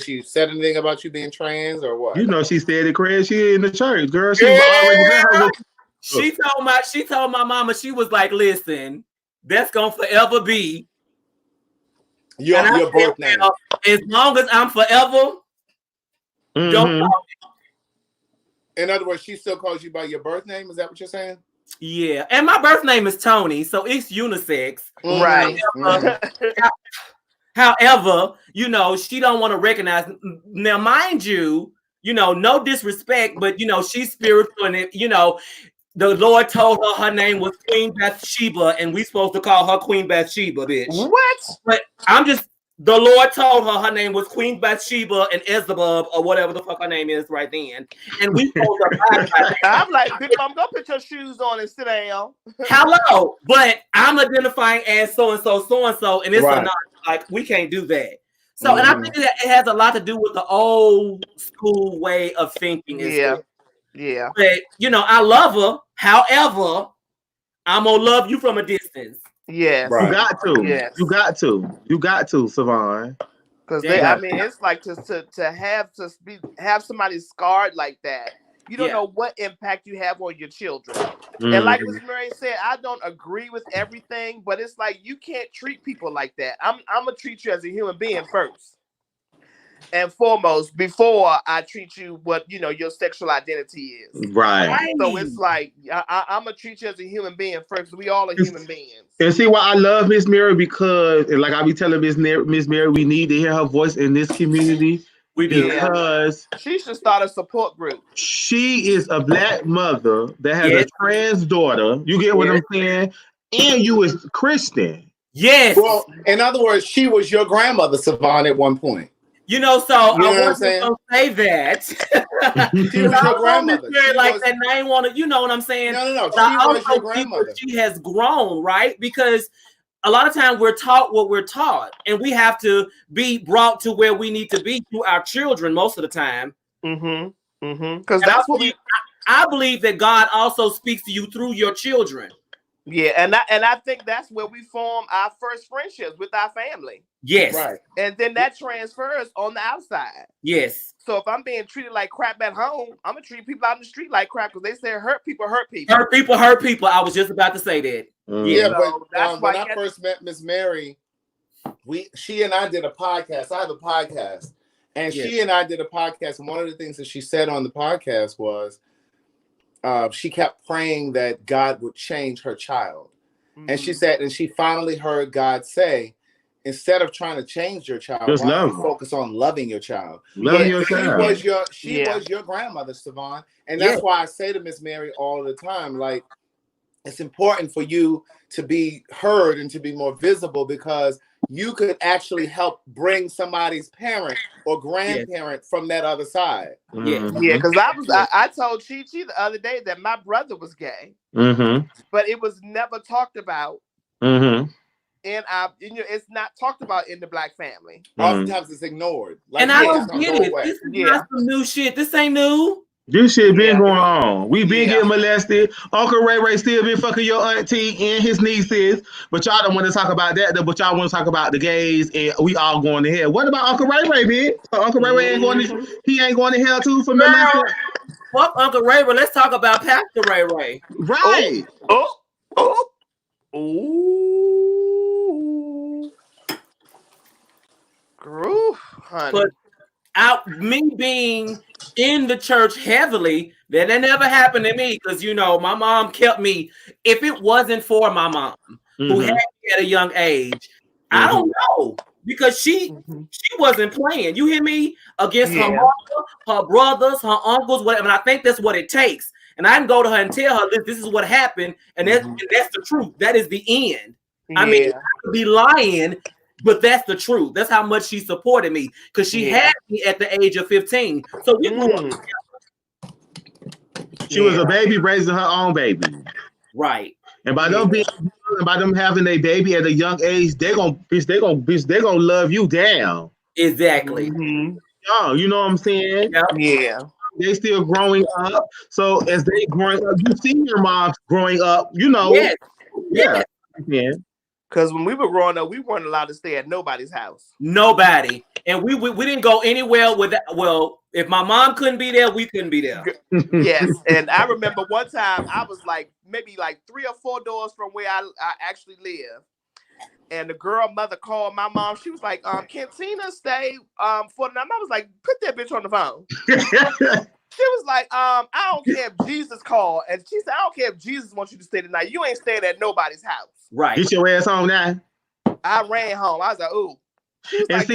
she said anything about you being trans, or what? She said it, Craig. She in the church, girl. She was already there. She told my mama, she was like, listen, that's gonna forever be your birth name. As long as I'm forever, don't call me. In other words, she still calls you by your birth name. Is that what you're saying? Yeah, and my birth name is Tony, so it's unisex. Right. However, she don't want to recognize. Now, mind you, no disrespect, but she's spiritual, and the Lord told her name was Queen Bathsheba, and we supposed to call her Queen Bathsheba, bitch. What? But the Lord told her name was Queen Bathsheba and Ezebub, or whatever the fuck her name is right then. And we supposed to I'm like, Big Mom, go put your shoes on and sit down. Hello, but I'm identifying as so-and-so, and it's not like, we can't do that. So, and I think that it has a lot to do with the old school way of thinking. Yeah. But, I love her. However, I'm going to love you from a distance. Yes. Right. You got to. Yes. You got to, Savon. Because it's like to have somebody scarred like that. You don't know what impact you have on your children. And like Miss Mary said, I don't agree with everything, but it's like you can't treat people like that. I'm gonna treat you as a human being first and foremost before I treat you what your sexual identity is. Right. So it's like I'm gonna treat you as a human being first. We all are human beings. And see why I love Miss Mary, because like I be telling Miss Mary, we need to hear her voice in this community. We do. Because she should start a support group. She is a black mother that has a trans daughter. You get what I'm saying? And you is Christian. Yes. Well, in other words, she was your grandmother, Savon, at one point. So I wasn't gonna say that. She was your grandmother. That name on it, you know what I'm saying? No. She was your grandmother. She has grown, right? Because a lot of times we're taught what we're taught, and we have to be brought to where we need to be to our children most of the time. Because that's what I believe that God also speaks to you through your children. Yeah, and I think that's where we form our first friendships with our family. Yes. Right. And then that transfers on the outside. Yes. So if I'm being treated like crap at home, I'm gonna treat people out in the street like crap because they say hurt people. Hurt people. I was just about to say that. Yeah, but that's when I first met Miss Mary, she and I did a podcast. I have a podcast. And she and I did a podcast. And one of the things that she said on the podcast was she kept praying that God would change her child. And she said, and she finally heard God say, instead of trying to change your child, just why don't you focus on loving your child? Loving your child. She was your grandmother, Savon. And that's why I say to Miss Mary all the time, like, it's important for you to be heard and to be more visible, because you could actually help bring somebody's parent or grandparent from that other side. Yeah, because I told Chi-Chi the other day that my brother was gay, but it was never talked about. And it's not talked about in the black family. Oftentimes it's ignored. Like, and I don't get it. This is not some new shit. This ain't new. This shit been going on. We been getting molested. Uncle Ray still been fucking your auntie and his nieces. But y'all don't want to talk about that. But y'all want to talk about the gays, and we all going to hell. What about Uncle Ray, bitch? Uncle Ray ain't going to. He ain't going to hell too for me. Fuck Uncle Ray. Let's talk about Pastor Ray. Right. Groove, honey. But me being in the church heavily, that never happened to me, because my mom kept me. If it wasn't for my mom, who had me at a young age, I don't know, because she wasn't playing. You hear me? Against her mother, her brothers, her uncles, whatever. And I think that's what it takes. And I can go to her and tell her this is what happened, and that's the truth. That is the end. I mean, I could be lying, but that's the truth. That's how much she supported me, because she had me at the age of 15. So we grew up. She was a baby raising her own baby. Right. And by them having a baby at a young age, they're gonna love you down. Exactly. Yeah, you know what I'm saying? Yeah. They still growing up. So as they growing up, you see your moms growing up, Yeah. Because when we were growing up, we weren't allowed to stay at nobody's house. Nobody. And we didn't go anywhere with that. Well, if my mom couldn't be there, we couldn't be there. Yes. And I remember one time I was maybe 3 or 4 doors from where I actually live. And the girl mother called my mom. She was like, can Tina stay for the night? I was like, put that bitch on the phone. She was like, I don't care if Jesus called. And she said, I don't care if Jesus wants you to stay tonight. You ain't staying at nobody's house. Right. Get your ass home now. I ran home. I was like, ooh. She was like,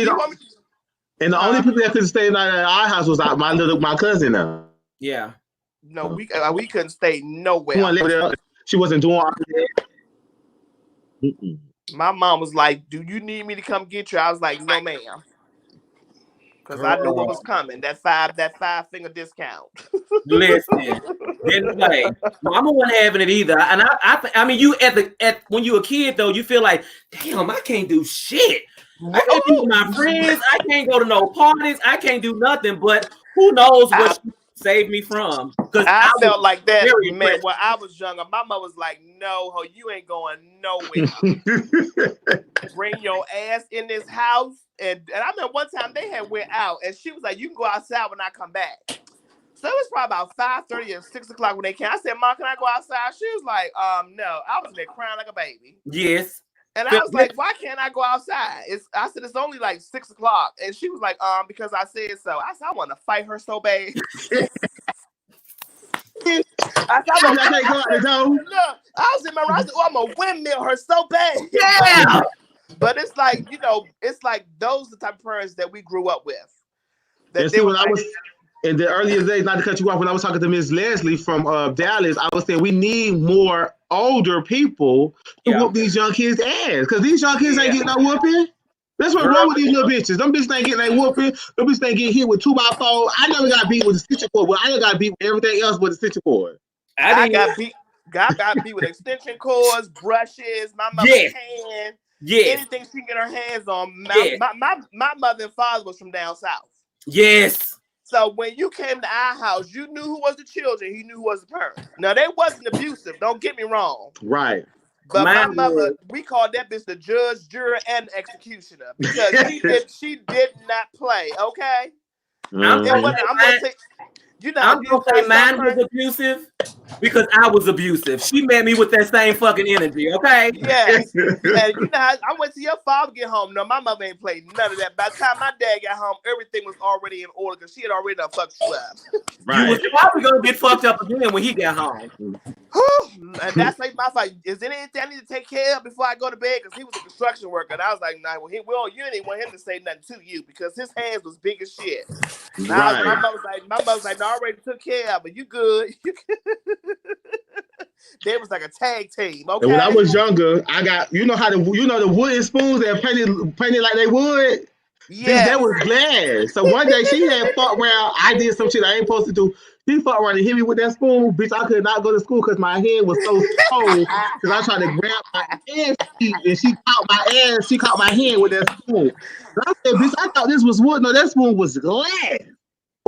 and the only people that could stay at our house was my cousin now. Yeah. No, we couldn't stay nowhere. She wasn't doing all that. My mom was like, do you need me to come get you? I was like, no, ma'am. Because I knew what was coming. That 5-finger discount. Listen, Mama wasn't having it either. And I mean, you when you a kid though, you feel like, damn, I can't do shit. I can't be with my friends. I can't go to no parties. I can't do nothing. But who knows what she saved me from? Because I felt like that, man. When I was younger, my mother was like, "No, you ain't going nowhere. Bring your ass in this house." And I remember one time they had went out, and she was like, "You can go outside when I come back." So it was probably about 5:30 or 6 o'clock when they came. I said, Mom, can I go outside? She was like, no. I was in there crying like a baby. Yes. And I was like, why can't I go outside? I said, it's only like 6 o'clock. And she was like, because I said so. I said, I want to fight her so bad. I was in my room. I said, I'm going to windmill her so bad. Yeah. But it's like, it's like those are the type of parents that we grew up with. That and see, when I was in the earlier days, not to cut you off, when I was talking to Miss Leslie from Dallas, I was saying we need more older people to whoop these young kids' ass. Because these young kids ain't getting no whooping. That's what's wrong with these little bitches. Them bitches ain't getting their whooping. Them bitches ain't getting hit with 2x4. I never got beat with a stitching cord, but I never got beat with everything else with a stitching cord. I got beat with extension cords, brushes, my mother's hand. Yes. Anything she can get her hands on. My mother and father was from down south. Yes. So when you came to our house, you knew who was the children. You knew who was the parents. Now, they wasn't abusive. Don't get me wrong. Right. But my mother, we called that bitch the judge, juror, and executioner because she did not play. Okay. I'm gonna say mine was abusive because I was abusive. She met me with that same fucking energy. Okay. Yes. And I went to your father get home. No, my mother ain't played none of that. By the time my dad got home, everything was already in order because she had already done fucked you up. Right. You was probably gonna get fucked up again when he got home. And that's like my fight. Is there anything I need to take care of before I go to bed? Because he was a construction worker, and I was like, nah, you didn't want him to say nothing to you because his hands was big as shit. Right. My mother's like, no, I already took care of it. You good? They was like a tag team. Okay. And when I was younger, I got the wooden spoons that painted like they would. Yeah, that was glass. So one day she had fucked around. I did some shit I ain't supposed to do. She fucked around and hit me with that spoon. Bitch, I could not go to school because my hand was so cold. Because I was trying to grab my ass and she caught my ass. She caught my hand with that spoon. And I said, bitch, I thought this was wood. No, that spoon was glass.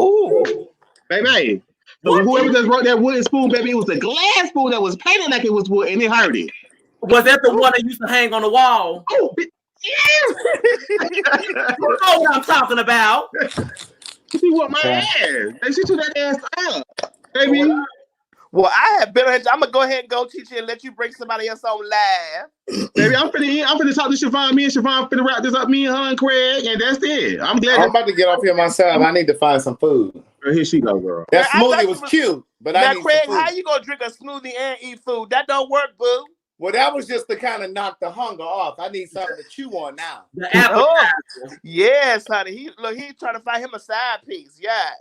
Ooh. Baby. So whoever just wrote that wooden spoon, baby, it was a glass spoon that was painted like it was wood and it hurt it. Was that the one that used to hang on the wall? Oh, yeah. You know what I'm talking about. She whooped my ass. And she took that ass up, baby. Well, I have been. I'm gonna go ahead and go teach you and let you bring somebody else on live. Baby, I'm finna talk to Siobhan. Me and Siobhan finna wrap this up. Me and her and Craig, and that's it. I'm about to get off here myself. I need to find some food. Here she go, girl. That smoothie was cute, but now, Craig, how you gonna drink a smoothie and eat food? That don't work, boo. Well, that was just to kind of knock the hunger off. I need something to chew on now. The apple. Yes, honey. He's trying to find him a side piece. Yes.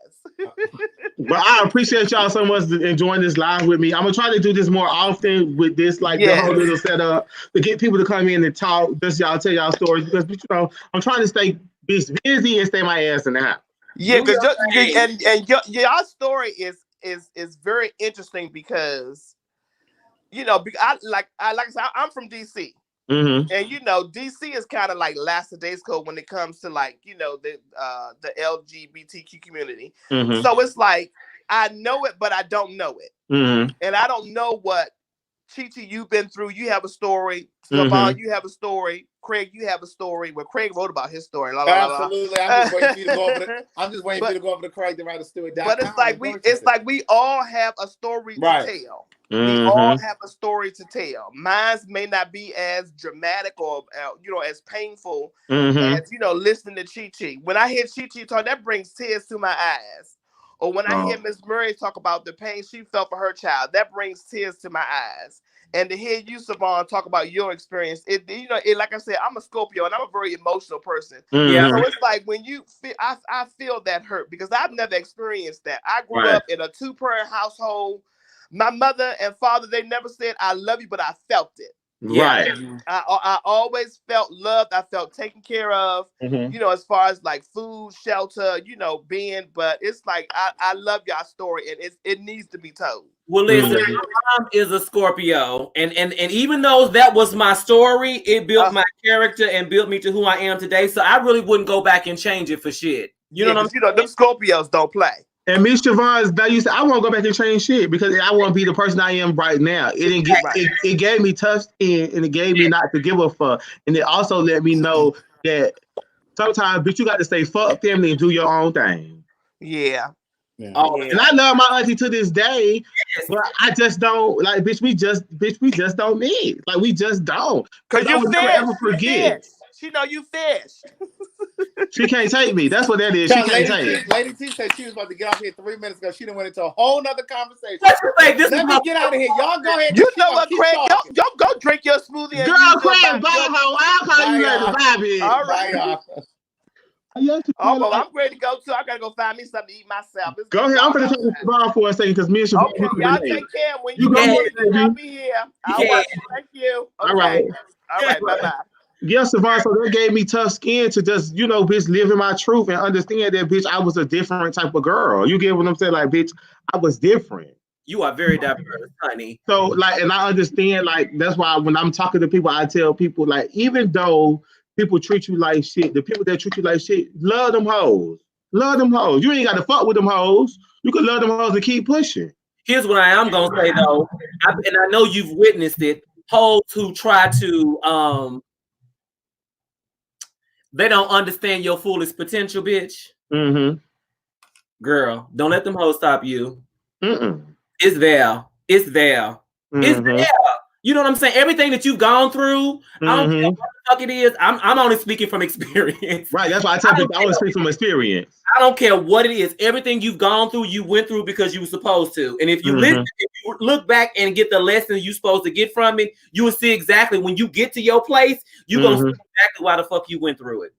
But I appreciate y'all so much enjoying this live with me. I'm gonna try to do this more often with this, the whole little setup to get people to come in and talk. Just y'all tell y'all stories because I'm trying to stay busy and stay my ass in the house. Yeah, because your story is very interesting because. I said, I'm from DC, and DC is kind of like lackadaisical when it comes to the LGBTQ community. So it's like I know it, but I don't know it, and I don't know what Chi-Chi you've been through. You have a story. Siobhan, you have a story. Craig, you have a story. Well, Craig wrote about his story. Absolutely, I'm just waiting for you to go over. I'm just waiting for you to go over to Craig to write a story. But it's like we all have a story to tell. We all have a story to tell. Mine may not be as dramatic or as painful as listening to Chi-Chi. When I hear Chi-Chi talk, that brings tears to my eyes. Or when I hear Miss Murray talk about the pain she felt for her child, that brings tears to my eyes. And to hear you, Siobhan, talk about your experience, like I said, I'm a Scorpio and I'm a very emotional person. Yeah. So it's like when you feel, I feel that hurt because I've never experienced that. I grew up in a 2-parent household. My mother and father, they never said, I love you, but I felt it. Right. I always felt loved. I felt taken care of, as far as like food, shelter, but it's like, I love y'all story and it needs to be told. Well, listen, my mom is a Scorpio and even though that was my story, it built my character and built me to who I am today. So I really wouldn't go back and change it for shit. You know what I'm saying? Them Scorpios don't play. And Miss Siobhan's value said, I won't go back and change shit because I want to be the person I am right now. It gave me tough skin and it gave me not to give a fuck. And it also let me know that sometimes, bitch, you got to say fuck family and do your own thing. Yeah. Yeah. And I love my auntie to this day, but I just don't like, bitch. We just don't mix. Like we just don't. Cause I you would never fish. ever You forget. fish. She know you fish. She can't take me. That's what that is. She can't take. Lady T said she was about to get off here 3 minutes ago. She done went into a whole nother conversation. Let me get out of here. Y'all go ahead. You know what, Craig? Go drink your smoothie. And Girl, Craig, bye, hoe. I'll call you later. Bye, bitch. All right. Bye, well, I'm ready to go too. I gotta go find me something to eat myself. Go ahead. I'm gonna talk to Siobhan for a second because me and Siobhan. Okay, y'all take care. When you go, I'll be here. I'll watch you. Thank you. Okay. All right. Bye bye. Yes, Siobhan, so that gave me tough skin to just, bitch, live in my truth and understand that, bitch, I was a different type of girl. You get what I'm saying? Like, bitch, I was different. You are very diverse, honey. So, like, and I understand, like, that's why when I'm talking to people, I tell people, like, even though people treat you like shit, the people that treat you like shit, love them hoes. Love them hoes. You ain't got to fuck with them hoes. You can love them hoes and keep pushing. Here's what I am going to say, though, and I know you've witnessed it, hoes who try to, they don't understand your fullest potential, bitch. Mm-hmm. Girl, don't let them hoes stop you. Mm-mm. It's there. It's there. Mm-hmm. It's there. You know what I'm saying? Everything that you've gone through, I don't care what the fuck it is. I'm only speaking from experience. Right. That's why I tell people I always speak from experience. I don't care what it is. Everything you've gone through, you went through because you were supposed to. And if you listen, if you look back and get the lesson you're supposed to get from it, you will see exactly when you get to your place, you're gonna see exactly why the fuck you went through it.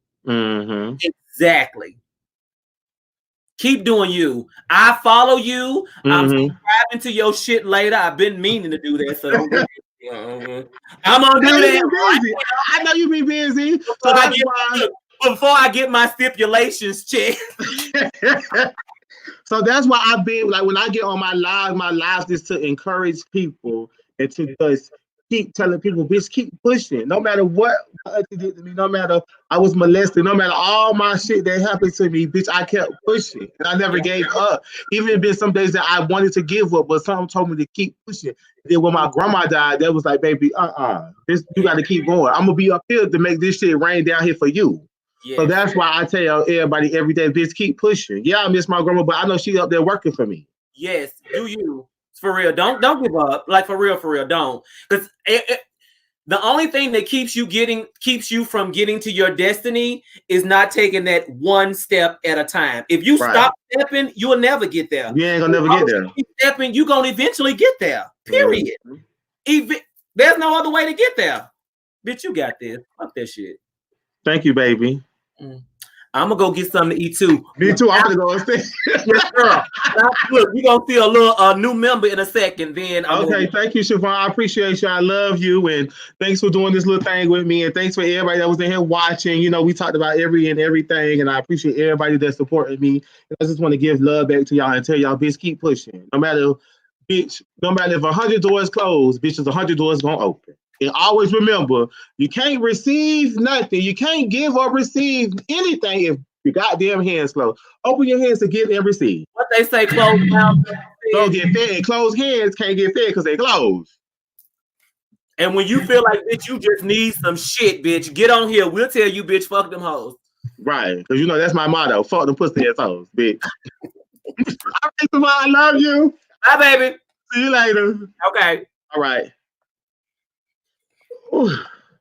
Exactly. Keep doing you. I follow you. I'm subscribing to your shit later. I've been meaning to do that, so don't get I'm gonna do that. I know you be busy. Before I get my stipulations checked. So that's why I've been like, when I get on my lives is to encourage people and to just keep telling people, bitch, keep pushing. No matter what you did to me, no matter I was molested, no matter all my shit that happened to me, bitch, I kept pushing and I never gave up. Even been some days that I wanted to give up, but something told me to keep pushing. Then when my grandma died, that was like, baby, you got to keep going. I'm gonna be up here to make this shit rain down here for you. Yes. So that's why I tell everybody every day, bitch, keep pushing. Yeah, I miss my grandma, but I know she up there working for me. Yes, do you. For real, don't give up. Like for real, don't. Because the only thing that keeps you from getting to your destiny is not taking that one step at a time. If you stop stepping, you'll never get there. You ain't gonna never get there. Keep stepping, you're gonna eventually get there. Period. There's no other way to get there. Bitch, you got this. Fuck that shit. Thank you, baby. I'm gonna go get something to eat too. Me too. I'm gonna go upstairs. Yes, girl. Look, we're gonna see a new member in a second. Then thank you, Siobhan. I appreciate you. I love you, and thanks for doing this little thing with me. And thanks for everybody that was in here watching. You know, we talked about everything, and I appreciate everybody that supported me. And I just want to give love back to y'all and tell y'all, bitch, keep pushing. No matter if 100 doors close, bitches, 100 doors gonna open. And always remember, you can't receive nothing. You can't give or receive anything if your goddamn hands closed. Open your hands to give and receive. What they say, closed mouth don't get fed. And closed hands can't get fed because they closed. And when you feel like, bitch, you just need some shit, bitch, get on here. We'll tell you, bitch, fuck them hoes. Right. Because you know that's my motto. Fuck them pussy ass hoes, bitch. All right, I love you. Bye, baby. See you later. Okay. All right. Ooh.